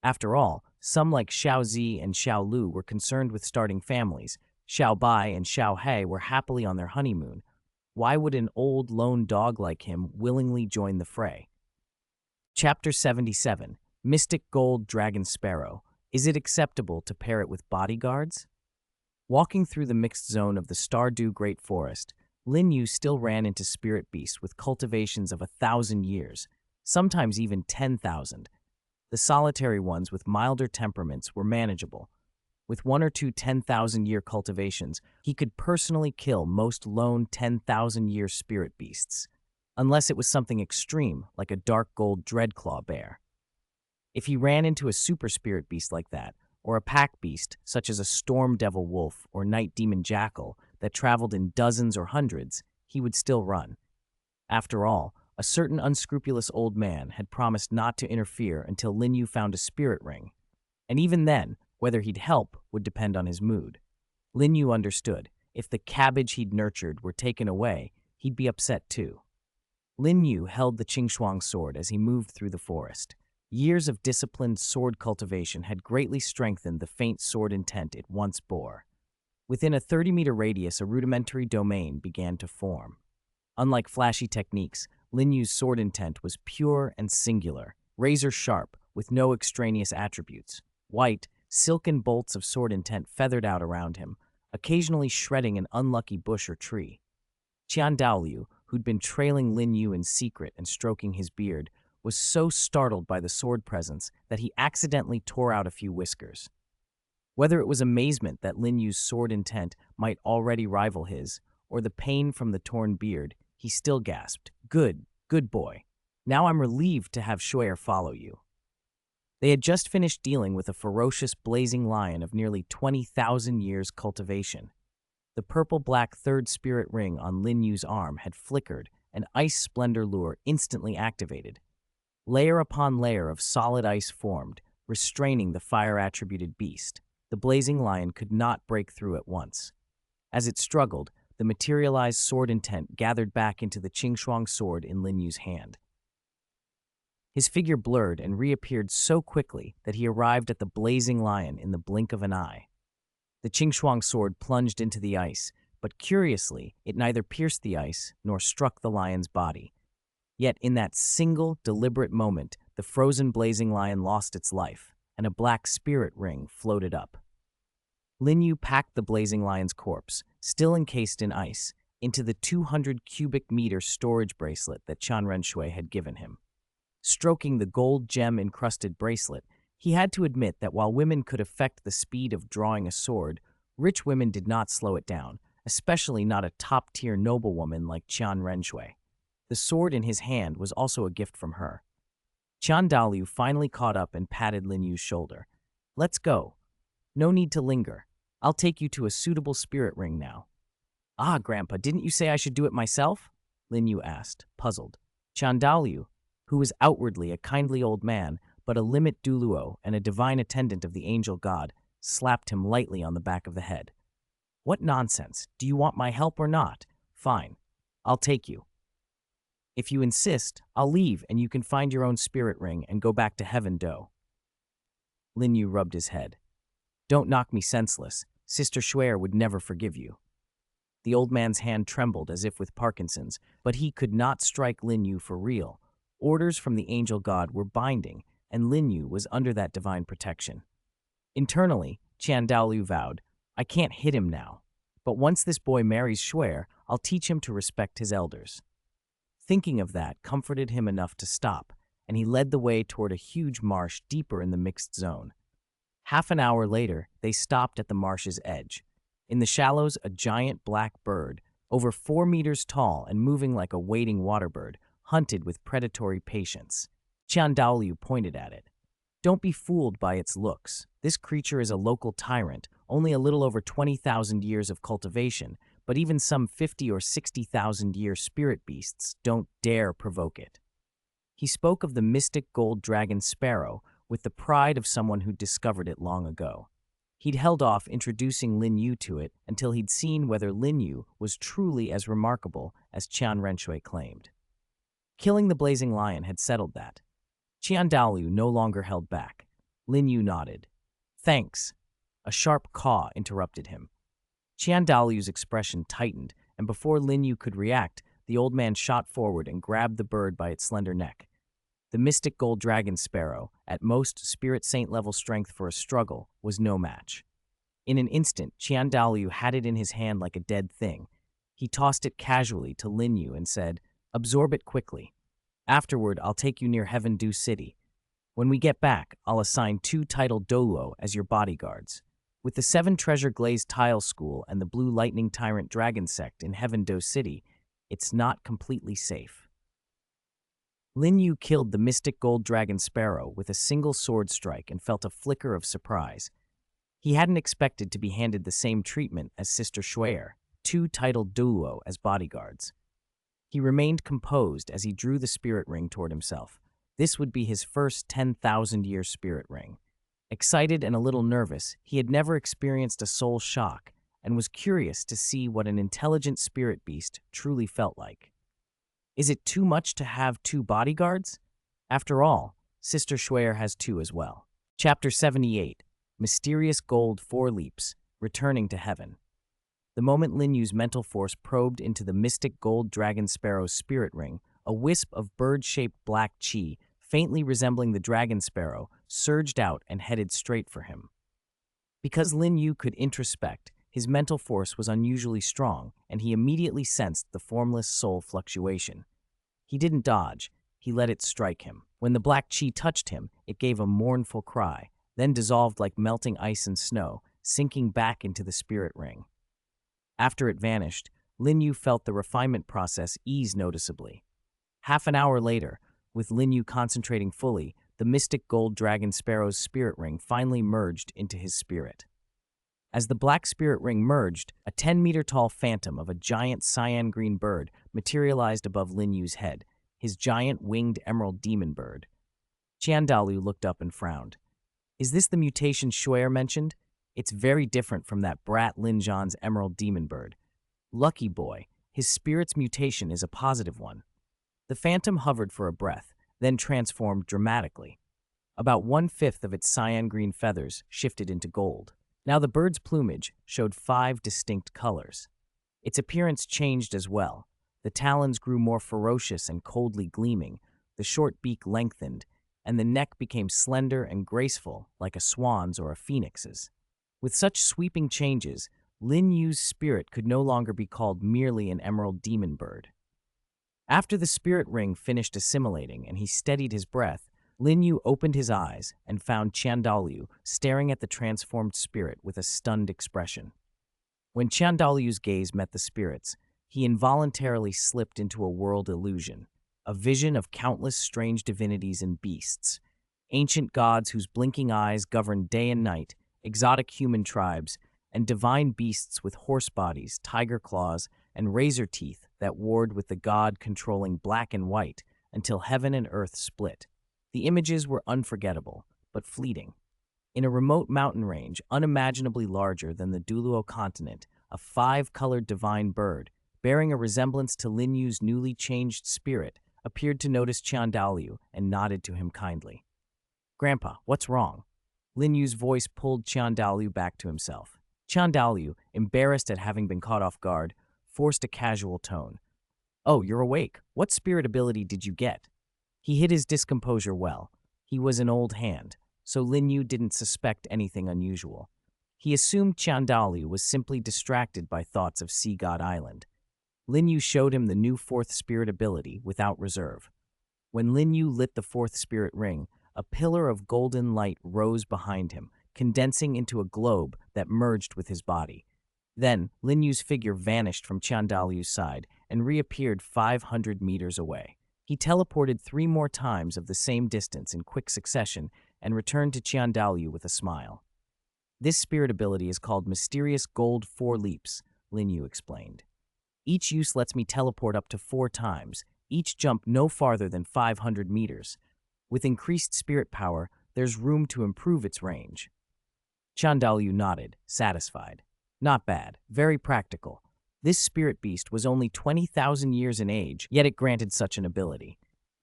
After all, some like Xiao Zi and Xiao Lu were concerned with starting families. Xiao Bai and Xiao He were happily on their honeymoon. Why would an old lone dog like him willingly join the fray? Chapter 77, Mystic Gold Dragon Sparrow. Is it acceptable to pair it with bodyguards? Walking through the mixed zone of the Stardew Great Forest, Lin Yu still ran into spirit beasts with cultivations of 1,000 years, sometimes even 10,000. The solitary ones with milder temperaments were manageable. With one or two 10,000-year cultivations, he could personally kill most lone 10,000-year spirit beasts, unless it was something extreme like a dark gold dreadclaw bear. If he ran into a super spirit beast like that, or a pack beast such as a storm devil wolf or night demon jackal that traveled in dozens or hundreds, he would still run. After all, a certain unscrupulous old man had promised not to interfere until Lin Yu found a spirit ring. And even then, whether he'd help would depend on his mood. Lin Yu understood. If the cabbage he'd nurtured were taken away, he'd be upset too. Lin Yu held the Qingshuang sword as he moved through the forest. Years of disciplined sword cultivation had greatly strengthened the faint sword intent it once bore. Within a 30-meter radius, a rudimentary domain began to form. Unlike flashy techniques, Lin Yu's sword intent was pure and singular, razor-sharp, with no extraneous attributes. White, silken bolts of sword intent feathered out around him, occasionally shredding an unlucky bush or tree. Qian Renxue, who'd been trailing Lin Yu in secret and stroking his beard, was so startled by the sword presence that he accidentally tore out a few whiskers. Whether it was amazement that Lin Yu's sword intent might already rival his, or the pain from the torn beard, he still gasped, "Good, good boy. Now I'm relieved to have Shuer follow you." They had just finished dealing with a ferocious blazing lion of nearly 20,000 years cultivation. The purple-black third spirit ring on Lin Yu's arm had flickered, an ice splendor lure instantly activated. Layer upon layer of solid ice formed, restraining the fire-attributed beast. The blazing lion could not break through at once. As it struggled, the materialized sword intent gathered back into the Qingshuang sword in Lin Yu's hand. His figure blurred and reappeared so quickly that he arrived at the blazing lion in the blink of an eye. The Qingshuang sword plunged into the ice, but curiously, it neither pierced the ice nor struck the lion's body. Yet in that single, deliberate moment, the frozen blazing lion lost its life, and a black spirit ring floated up. Lin Yu packed the blazing lion's corpse, still encased in ice, into the 200 cubic meter storage bracelet that Qian Renxue had given him. Stroking the gold gem-encrusted bracelet, he had to admit that while women could affect the speed of drawing a sword, rich women did not slow it down, especially not a top-tier noblewoman like Qian Renxue. The sword in his hand was also a gift from her. Qian Renxue finally caught up and patted Lin Yu's shoulder. "Let's go. No need to linger. I'll take you to a suitable spirit ring now." "Ah, Grandpa, didn't you say I should do it myself?" Lin Yu asked, puzzled. Qian Renxue, who was outwardly a kindly old man, but a limit Douluo and a divine attendant of the angel god, slapped him lightly on the back of the head. "What nonsense. Do you want my help or not? Fine. I'll take you. If you insist, I'll leave and you can find your own spirit ring and go back to Heaven Do." Lin Yu rubbed his head. "Don't knock me senseless. Sister Shuer would never forgive you." The old man's hand trembled as if with Parkinson's, but he could not strike Lin Yu for real. Orders from the angel god were binding, and Lin Yu was under that divine protection. Internally, Qian Renxue vowed, "I can't hit him now, but once this boy marries Shuer, I'll teach him to respect his elders." Thinking of that comforted him enough to stop, and he led the way toward a huge marsh deeper in the mixed zone. Half an hour later, they stopped at the marsh's edge. In the shallows, a giant black bird, over 4 meters tall and moving like a wading waterbird, hunted with predatory patience. Qian Renxue pointed at it. "Don't be fooled by its looks. This creature is a local tyrant, only a little over 20,000 years of cultivation, but even some 50 or 60,000 year spirit beasts don't dare provoke it." He spoke of the mystic gold dragon sparrow with the pride of someone who'd discovered it long ago. He'd held off introducing Lin Yu to it until he'd seen whether Lin Yu was truly as remarkable as Qian Renxue claimed. Killing the blazing lion had settled that. Qian Renxue no longer held back. Lin Yu nodded. "Thanks." A sharp caw interrupted him. Qian Dalu's expression tightened, and before Lin Yu could react, the old man shot forward and grabbed the bird by its slender neck. The mystic gold dragon sparrow, at most spirit saint level strength for a struggle, was no match. In an instant, Qian Dalu had it in his hand like a dead thing. He tossed it casually to Lin Yu and said, "Absorb it quickly. Afterward, I'll take you near Heaven Dew City. When we get back, I'll assign 2 titled Douluo as your bodyguards. With the 7 treasure glazed tile school and the blue lightning tyrant dragon sect in Heaven Dew City, it's not completely safe." Lin Yu killed the mystic gold dragon sparrow with a single sword strike and felt a flicker of surprise. He hadn't expected to be handed the same treatment as Sister Shuer, 2 titled Douluo as bodyguards. He remained composed as he drew the spirit ring toward himself. This would be his first 10,000-year spirit ring. Excited and a little nervous, he had never experienced a soul shock and was curious to see what an intelligent spirit beast truly felt like. Is it too much to have 2 bodyguards? After all, Sister Shuer has 2 as well. Chapter 78, Mysterious Gold 4 Leaps, Returning to Heaven. The moment Lin Yu's mental force probed into the mystic gold dragon sparrow's spirit ring, a wisp of bird-shaped black chi, faintly resembling the dragon sparrow, surged out and headed straight for him. Because Lin Yu could introspect, his mental force was unusually strong, and he immediately sensed the formless soul fluctuation. He didn't dodge, he let it strike him. When the black chi touched him, it gave a mournful cry, then dissolved like melting ice and snow, sinking back into the spirit ring. After it vanished, Lin Yu felt the refinement process ease noticeably. Half an hour later, with Lin Yu concentrating fully, the mystic gold dragon sparrow's spirit ring finally merged into his spirit. As the black spirit ring merged, a 10-meter-tall phantom of a giant cyan-green bird materialized above Lin Yu's head, his giant winged emerald demon bird. Qian Dalu looked up and frowned. "Is this the mutation Shuer mentioned? It's very different from that brat Lin Zhan's emerald demon bird. Lucky boy, his spirit's mutation is a positive one." The phantom hovered for a breath, then transformed dramatically. About 1/5 of its cyan-green feathers shifted into gold. Now the bird's plumage showed 5 distinct colors. Its appearance changed as well. The talons grew more ferocious and coldly gleaming, the short beak lengthened, and the neck became slender and graceful like a swan's or a phoenix's. With such sweeping changes, Lin Yu's spirit could no longer be called merely an emerald demon bird. After the spirit ring finished assimilating and he steadied his breath, Lin Yu opened his eyes and found Qian Dalu staring at the transformed spirit with a stunned expression. When Qian Dalu's gaze met the spirit's, he involuntarily slipped into a world illusion, a vision of countless strange divinities and beasts, ancient gods whose blinking eyes governed day and night, exotic human tribes, and divine beasts with horse bodies, tiger claws, and razor teeth that warred with the god controlling black and white until heaven and earth split. The images were unforgettable, but fleeting. In a remote mountain range unimaginably larger than the Douluo Continent, a 5-colored divine bird, bearing a resemblance to Lin Yu's newly changed spirit, appeared to notice Qian Dalu and nodded to him kindly. "Grandpa, what's wrong?" Lin Yu's voice pulled Qian Dalu back to himself. Qian Dalu, embarrassed at having been caught off guard, forced a casual tone. "Oh, you're awake. What spirit ability did you get?" He hid his discomposure well. He was an old hand, so Lin Yu didn't suspect anything unusual. He assumed Qian Dalu was simply distracted by thoughts of Sea God Island. Lin Yu showed him the new 4th spirit ability without reserve. When Lin Yu lit the 4th spirit ring, a pillar of golden light rose behind him, condensing into a globe that merged with his body. Then, Lin Yu's figure vanished from Qian Dalu's side and reappeared 500 meters away. He teleported 3 more times of the same distance in quick succession and returned to Qian Dalu with a smile. "This spirit ability is called Mysterious Gold 4 Leaps," Lin Yu explained. "Each use lets me teleport up to 4 times, each jump no farther than 500 meters. With increased spirit power, there's room to improve its range." Qian Dalu nodded, satisfied. "Not bad, very practical. This spirit beast was only 20,000 years in age, yet it granted such an ability.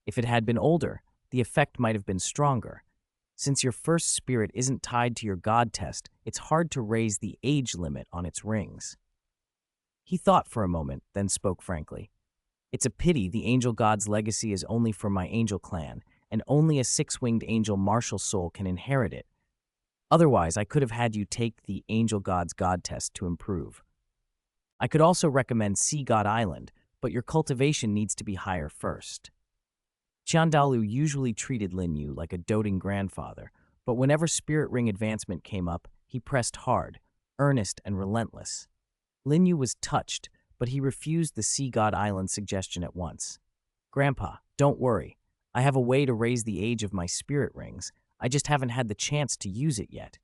If it had been older, the effect might have been stronger. Since your first spirit isn't tied to your god test, it's hard to raise the age limit on its rings." He thought for a moment, then spoke frankly. It's a pity the angel god's legacy is only for my angel clan, and only a six-winged angel martial soul can inherit it. Otherwise, I could have had you take the angel god's god test to improve. I could also recommend Sea God Island, but your cultivation needs to be higher first. Dalu usually treated Lin Yu like a doting grandfather, but whenever spirit ring advancement came up, he pressed hard, earnest and relentless. Lin Yu was touched, but he refused the Sea God Island suggestion at once. Grandpa, don't worry. I have a way to raise the age of my spirit rings. I just haven't had the chance to use it yet.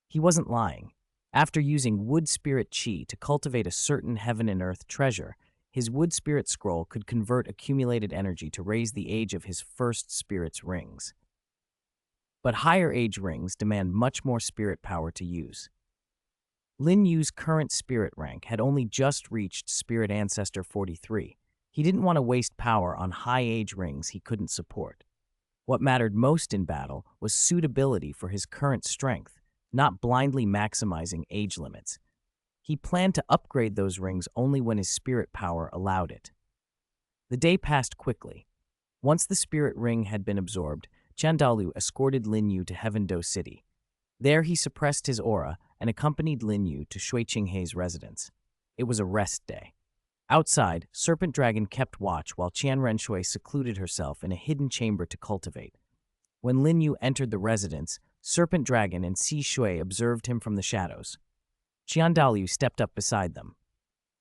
He wasn't lying. After using wood spirit chi to cultivate a certain heaven and earth treasure, his wood spirit scroll could convert accumulated energy to raise the age of his first spirit's rings. But higher age rings demand much more spirit power to use. Lin Yu's current spirit rank had only just reached Spirit Ancestor 43. He didn't want to waste power on high-age rings he couldn't support. What mattered most in battle was suitability for his current strength, not blindly maximizing age limits. He planned to upgrade those rings only when his spirit power allowed it. The day passed quickly. Once the spirit ring had been absorbed, Dalu escorted Lin Yu to Heaven Do City. There he suppressed his aura and accompanied Lin Yu to Shui Qinghei's residence. It was a rest day. Outside, Serpent Dragon kept watch while Qian Renxue secluded herself in a hidden chamber to cultivate. When Lin Yu entered the residence, Serpent Dragon and Si Shui observed him from the shadows. Dalu stepped up beside them.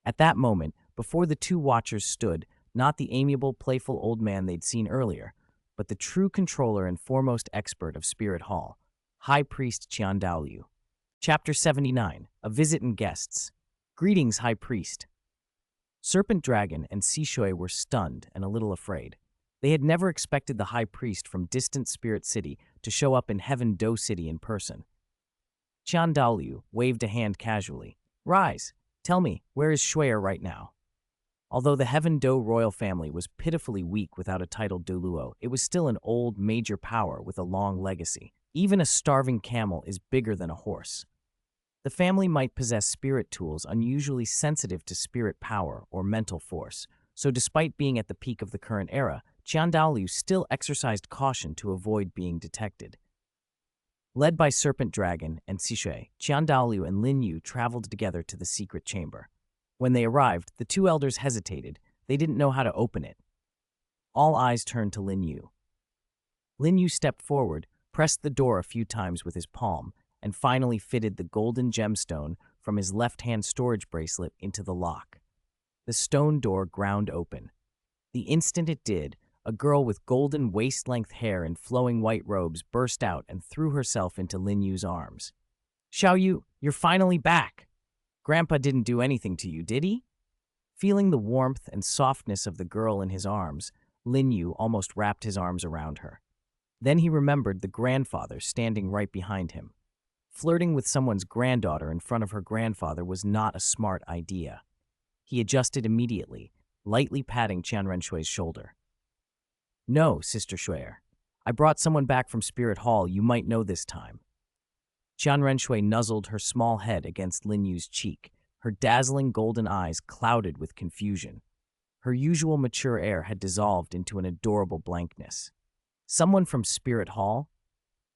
At that moment, before the two watchers stood, not the amiable, playful old man they'd seen earlier, but the true controller and foremost expert of Spirit Hall, High Priest Dalu. Chapter 79, A Visit and Guests. Greetings, High Priest. Serpent Dragon and Si Shui were stunned and a little afraid. They had never expected the High Priest from distant Spirit City to show up in Heaven Do City in person. Dalu waved a hand casually. Rise, tell me, where is Shuier right now? Although the Heaven Do royal family was pitifully weak without a titled Douluo, it was still an old major power with a long legacy. Even a starving camel is bigger than a horse. The family might possess spirit tools unusually sensitive to spirit power or mental force, so despite being at the peak of the current era, Dalu still exercised caution to avoid being detected. Led by Serpent Dragon and Sishui, Dalu and Lin Yu traveled together to the secret chamber. When they arrived, the two elders hesitated. They didn't know how to open it. All eyes turned to Lin Yu. Lin Yu stepped forward, pressed the door a few times with his palm, and finally fitted the golden gemstone from his left-hand storage bracelet into the lock. The stone door ground open. The instant it did, a girl with golden waist-length hair and flowing white robes burst out and threw herself into Lin Yu's arms. Xiao Yu, you're finally back! Grandpa didn't do anything to you, did he? Feeling the warmth and softness of the girl in his arms, Lin Yu almost wrapped his arms around her. Then he remembered the grandfather standing right behind him. Flirting with someone's granddaughter in front of her grandfather was not a smart idea. He adjusted immediately, lightly patting Qian Renxue's shoulder. No, Sister Shuier. I brought someone back from Spirit Hall you might know this time. Qian Renxue nuzzled her small head against Lin Yu's cheek, her dazzling golden eyes clouded with confusion. Her usual mature air had dissolved into an adorable blankness. Someone from Spirit Hall?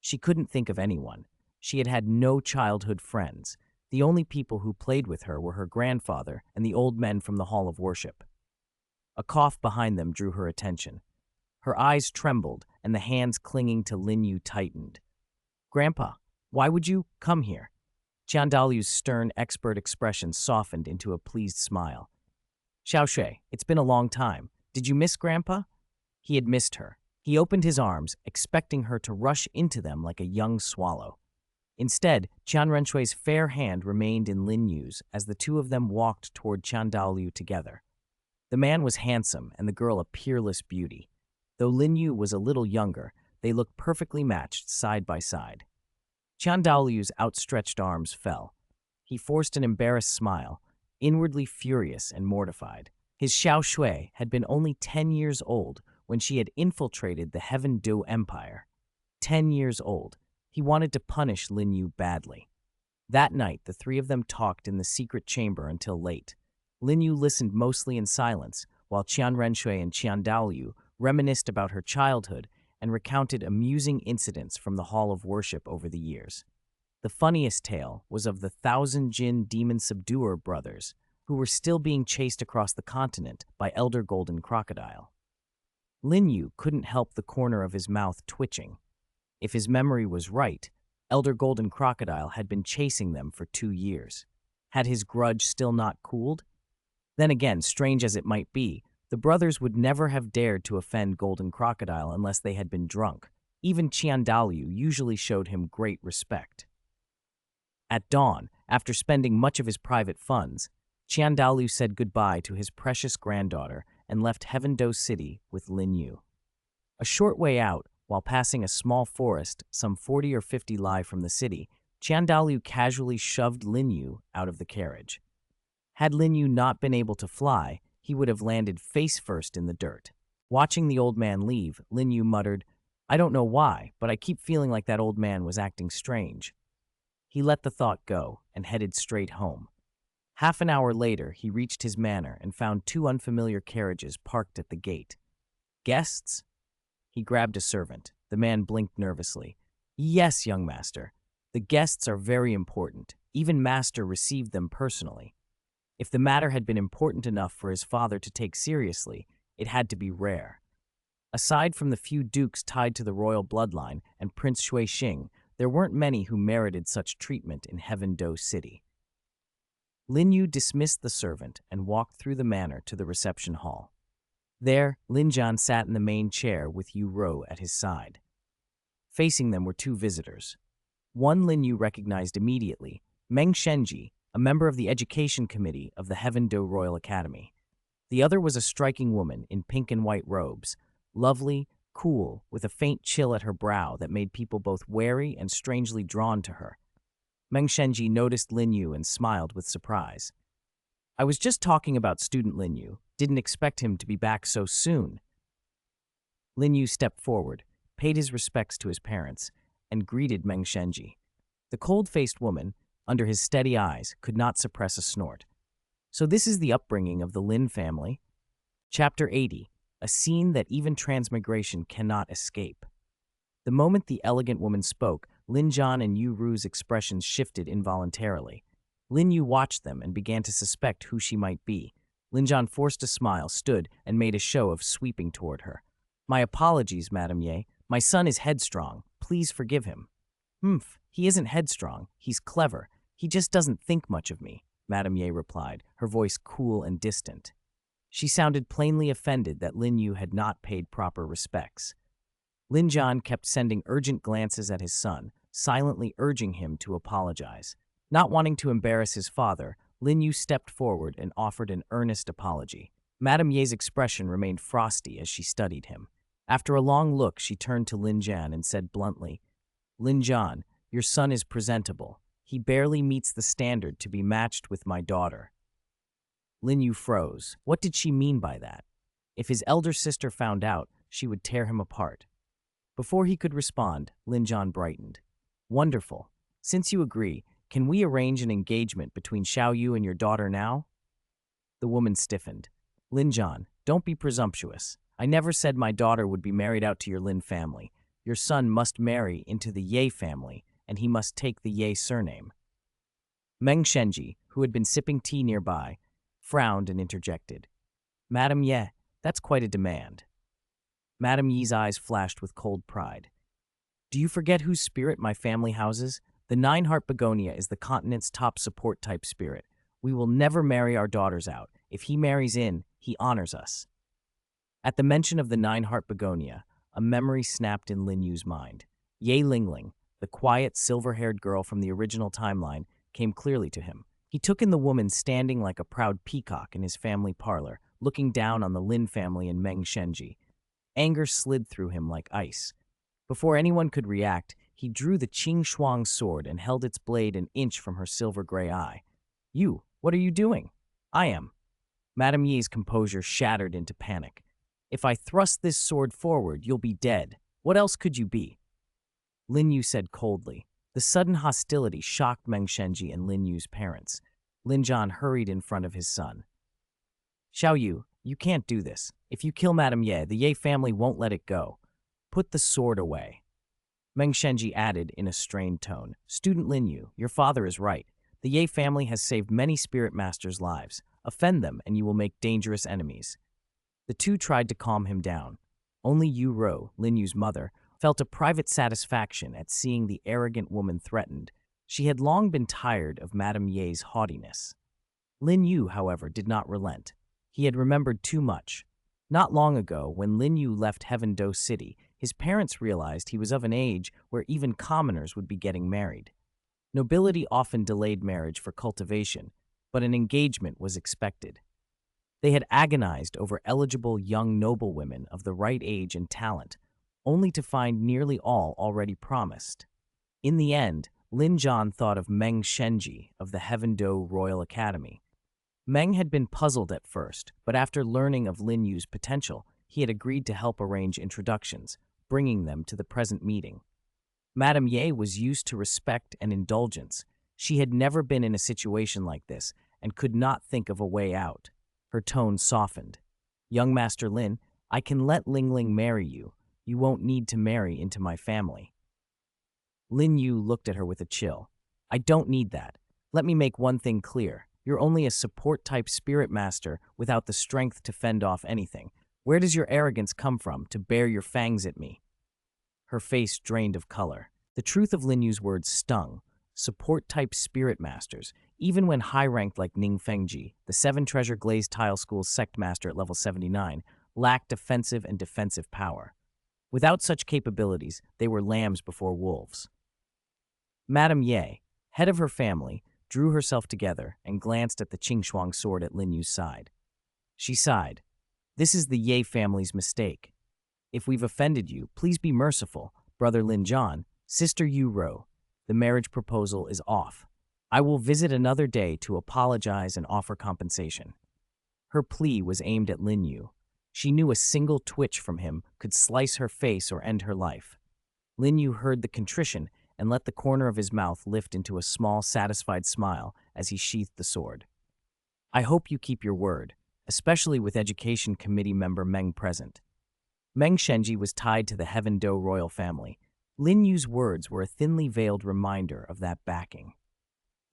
She couldn't think of anyone. She had had no childhood friends. The only people who played with her were her grandfather and the old men from the Hall of Worship. A cough behind them drew her attention. Her eyes trembled and the hands clinging to Lin Yu tightened. Grandpa, why would you come here? Dalu's stern, expert expression softened into a pleased smile. Xiaoshui, it's been a long time. Did you miss Grandpa? He had missed her. He opened his arms, expecting her to rush into them like a young swallow. Instead, Qian Renxue's fair hand remained in Lin Yu's as the two of them walked toward Dalu together. The man was handsome and the girl a peerless beauty. Though Lin Yu was a little younger, they looked perfectly matched side by side. Dalu's outstretched arms fell. He forced an embarrassed smile, inwardly furious and mortified. His Xiaoshui had been only 10 years old when she had infiltrated the Heaven Do Empire. 10 years old. He wanted to punish Lin Yu badly. That night, the three of them talked in the secret chamber until late. Lin Yu listened mostly in silence, while Qian Renxue and Qian Daoliu reminisced about her childhood and recounted amusing incidents from the Hall of Worship over the years. The funniest tale was of the Thousand Jin Demon Subduer brothers, who were still being chased across the continent by Elder Golden Crocodile. Lin Yu couldn't help the corner of his mouth twitching. If his memory was right, Elder Golden Crocodile had been chasing them for 2 years. Had his grudge still not cooled? Then again, strange as it might be, the brothers would never have dared to offend Golden Crocodile unless they had been drunk. Even Qian Daoliu usually showed him great respect. At dawn, after spending much of his private funds, Qian Daoliu said goodbye to his precious granddaughter and left Heaven-Do City with Lin Yu. A short way out, while passing a small forest some 40 or 50 li from the city, Qian Daoliu casually shoved Lin Yu out of the carriage. Had Lin Yu not been able to fly, he would have landed face first in the dirt. Watching the old man leave, Lin Yu muttered, "I don't know why, but I keep feeling like that old man was acting strange." He let the thought go and headed straight home. Half an hour later, he reached his manor and found 2 unfamiliar carriages parked at the gate. "Guests?" He grabbed a servant. The man blinked nervously. "Yes, young master. The guests are very important. Even master received them personally." If the matter had been important enough for his father to take seriously, it had to be rare. Aside from the few dukes tied to the royal bloodline and Prince Shui Xing, there weren't many who merited such treatment in Heaven-Do City. Lin Yu dismissed the servant and walked through the manor to the reception hall. There, Lin Jian sat in the main chair with Yu Ro at his side. Facing them were 2 visitors. One Lin Yu recognized immediately, Meng Shenji, a member of the education committee of the Heaven-Do Royal Academy. The other was a striking woman in pink and white robes, lovely, cool, with a faint chill at her brow that made people both wary and strangely drawn to her. Meng Shenji noticed Lin Yu and smiled with surprise. "I was just talking about student Lin Yu. Didn't expect him to be back so soon." Lin Yu stepped forward, paid his respects to his parents, and greeted Meng Shenji. The cold-faced woman, under his steady eyes, could not suppress a snort. "So this is the upbringing of the Lin family?" Chapter 80. A scene that even transmigration cannot escape. The moment the elegant woman spoke, Lin Jian and Yu Ru's expressions shifted involuntarily. Lin Yu watched them and began to suspect who she might be. Lin Jian forced a smile, stood, and made a show of sweeping toward her. "My apologies, Madame Ye. My son is headstrong. Please forgive him." "Humph, he isn't headstrong. He's clever. He just doesn't think much of me," Madame Ye replied, her voice cool and distant. She sounded plainly offended that Lin Yu had not paid proper respects. Lin Jian kept sending urgent glances at his son, silently urging him to apologize. Not wanting to embarrass his father, Lin Yu stepped forward and offered an earnest apology. Madame Ye's expression remained frosty as she studied him. After a long look, she turned to Lin Jian and said bluntly, "Lin Jian, your son is presentable. He barely meets the standard to be matched with my daughter." Lin Yu froze. What did she mean by that? If his elder sister found out, she would tear him apart. Before he could respond, Lin Jian brightened. "Wonderful. Since you agree, can we arrange an engagement between Xiao Yu and your daughter now?" The woman stiffened. "Lin Jian, don't be presumptuous. I never said my daughter would be married out to your Lin family. Your son must marry into the Ye family, and he must take the Ye surname." Meng Shenji, who had been sipping tea nearby, frowned and interjected. "Madame Ye, that's quite a demand." Madame Ye's eyes flashed with cold pride. "Do you forget whose spirit my family houses? The Nine-Heart Begonia is the continent's top support-type spirit. We will never marry our daughters out. If he marries in, he honors us." At the mention of the Nine-Heart Begonia, a memory snapped in Lin Yu's mind. Ye Lingling, the quiet, silver-haired girl from the original timeline, came clearly to him. He took in the woman standing like a proud peacock in his family parlor, looking down on the Lin family and Meng Shenji. Anger slid through him like ice. Before anyone could react, he drew the Qing Shuang sword and held its blade an inch from her silver-gray eye. "You, what are you doing?" "I am." Madame Ye's composure shattered into panic. "If I thrust this sword forward, you'll be dead. What else could you be?" Lin Yu said coldly. The sudden hostility shocked Meng Shenji and Lin Yu's parents. Lin Jian hurried in front of his son. Xiao Yu, you can't do this. If you kill Madame Ye, the Ye family won't let it go. Put the sword away. Meng Shenji added in a strained tone. Student Lin Yu, your father is right. The Ye family has saved many spirit masters' lives. Offend them and you will make dangerous enemies. The two tried to calm him down. Only Yu Ro, Lin Yu's mother, felt a private satisfaction at seeing the arrogant woman threatened. She had long been tired of Madame Ye's haughtiness. Lin Yu, however, did not relent. He had remembered too much. Not long ago, when Lin Yu left Heaven Do City, his parents realized he was of an age where even commoners would be getting married. Nobility often delayed marriage for cultivation, but an engagement was expected. They had agonized over eligible young noblewomen of the right age and talent, only to find nearly all already promised. In the end, Lin Zhan thought of Meng Shenji of the Heaven Do Royal Academy. Meng had been puzzled at first, but after learning of Lin Yu's potential, he had agreed to help arrange introductions, bringing them to the present meeting. Madame Ye was used to respect and indulgence. She had never been in a situation like this and could not think of a way out. Her tone softened. Young Master Lin, I can let Ling Ling marry you. You won't need to marry into my family. Lin Yu looked at her with a chill. I don't need that. Let me make one thing clear. You're only a support-type spirit master without the strength to fend off anything. Where does your arrogance come from to bare your fangs at me? Her face drained of color. The truth of Lin Yu's words stung. Support-type spirit masters, even when high-ranked like Ning Fengji, the Seven Treasure Glazed Tile School's sect master at level 79, lacked offensive and defensive power. Without such capabilities, they were lambs before wolves. Madame Ye, head of her family, drew herself together and glanced at the Qingxuang sword at Lin Yu's side. She sighed. This is the Ye family's mistake. If we've offended you, please be merciful, Brother Lin Zhan, Sister Yu Ro. The marriage proposal is off. I will visit another day to apologize and offer compensation. Her plea was aimed at Lin Yu. She knew a single twitch from him could slice her face or end her life. Lin Yu heard the contrition and let the corner of his mouth lift into a small, satisfied smile as he sheathed the sword. I hope you keep your word, especially with Education Committee member Meng present. Meng Shenji was tied to the Heaven Do royal family. Lin Yu's words were a thinly veiled reminder of that backing.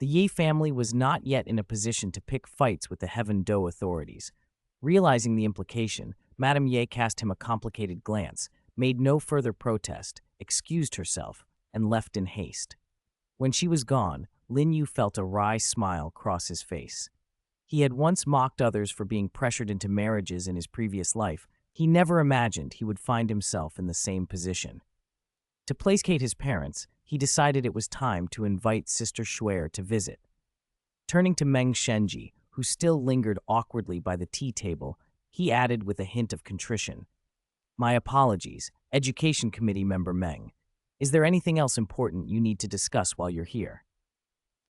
The Ye family was not yet in a position to pick fights with the Heaven Do authorities. Realizing the implication, Madame Ye cast him a complicated glance, made no further protest, excused herself, and left in haste. When she was gone, Lin Yu felt a wry smile cross his face. He had once mocked others for being pressured into marriages in his previous life. He never imagined he would find himself in the same position. To placate his parents, he decided it was time to invite Sister Shuer to visit. Turning to Meng Shenji, who still lingered awkwardly by the tea table, he added with a hint of contrition, My apologies, Education Committee member Meng. Is there anything else important you need to discuss while you're here?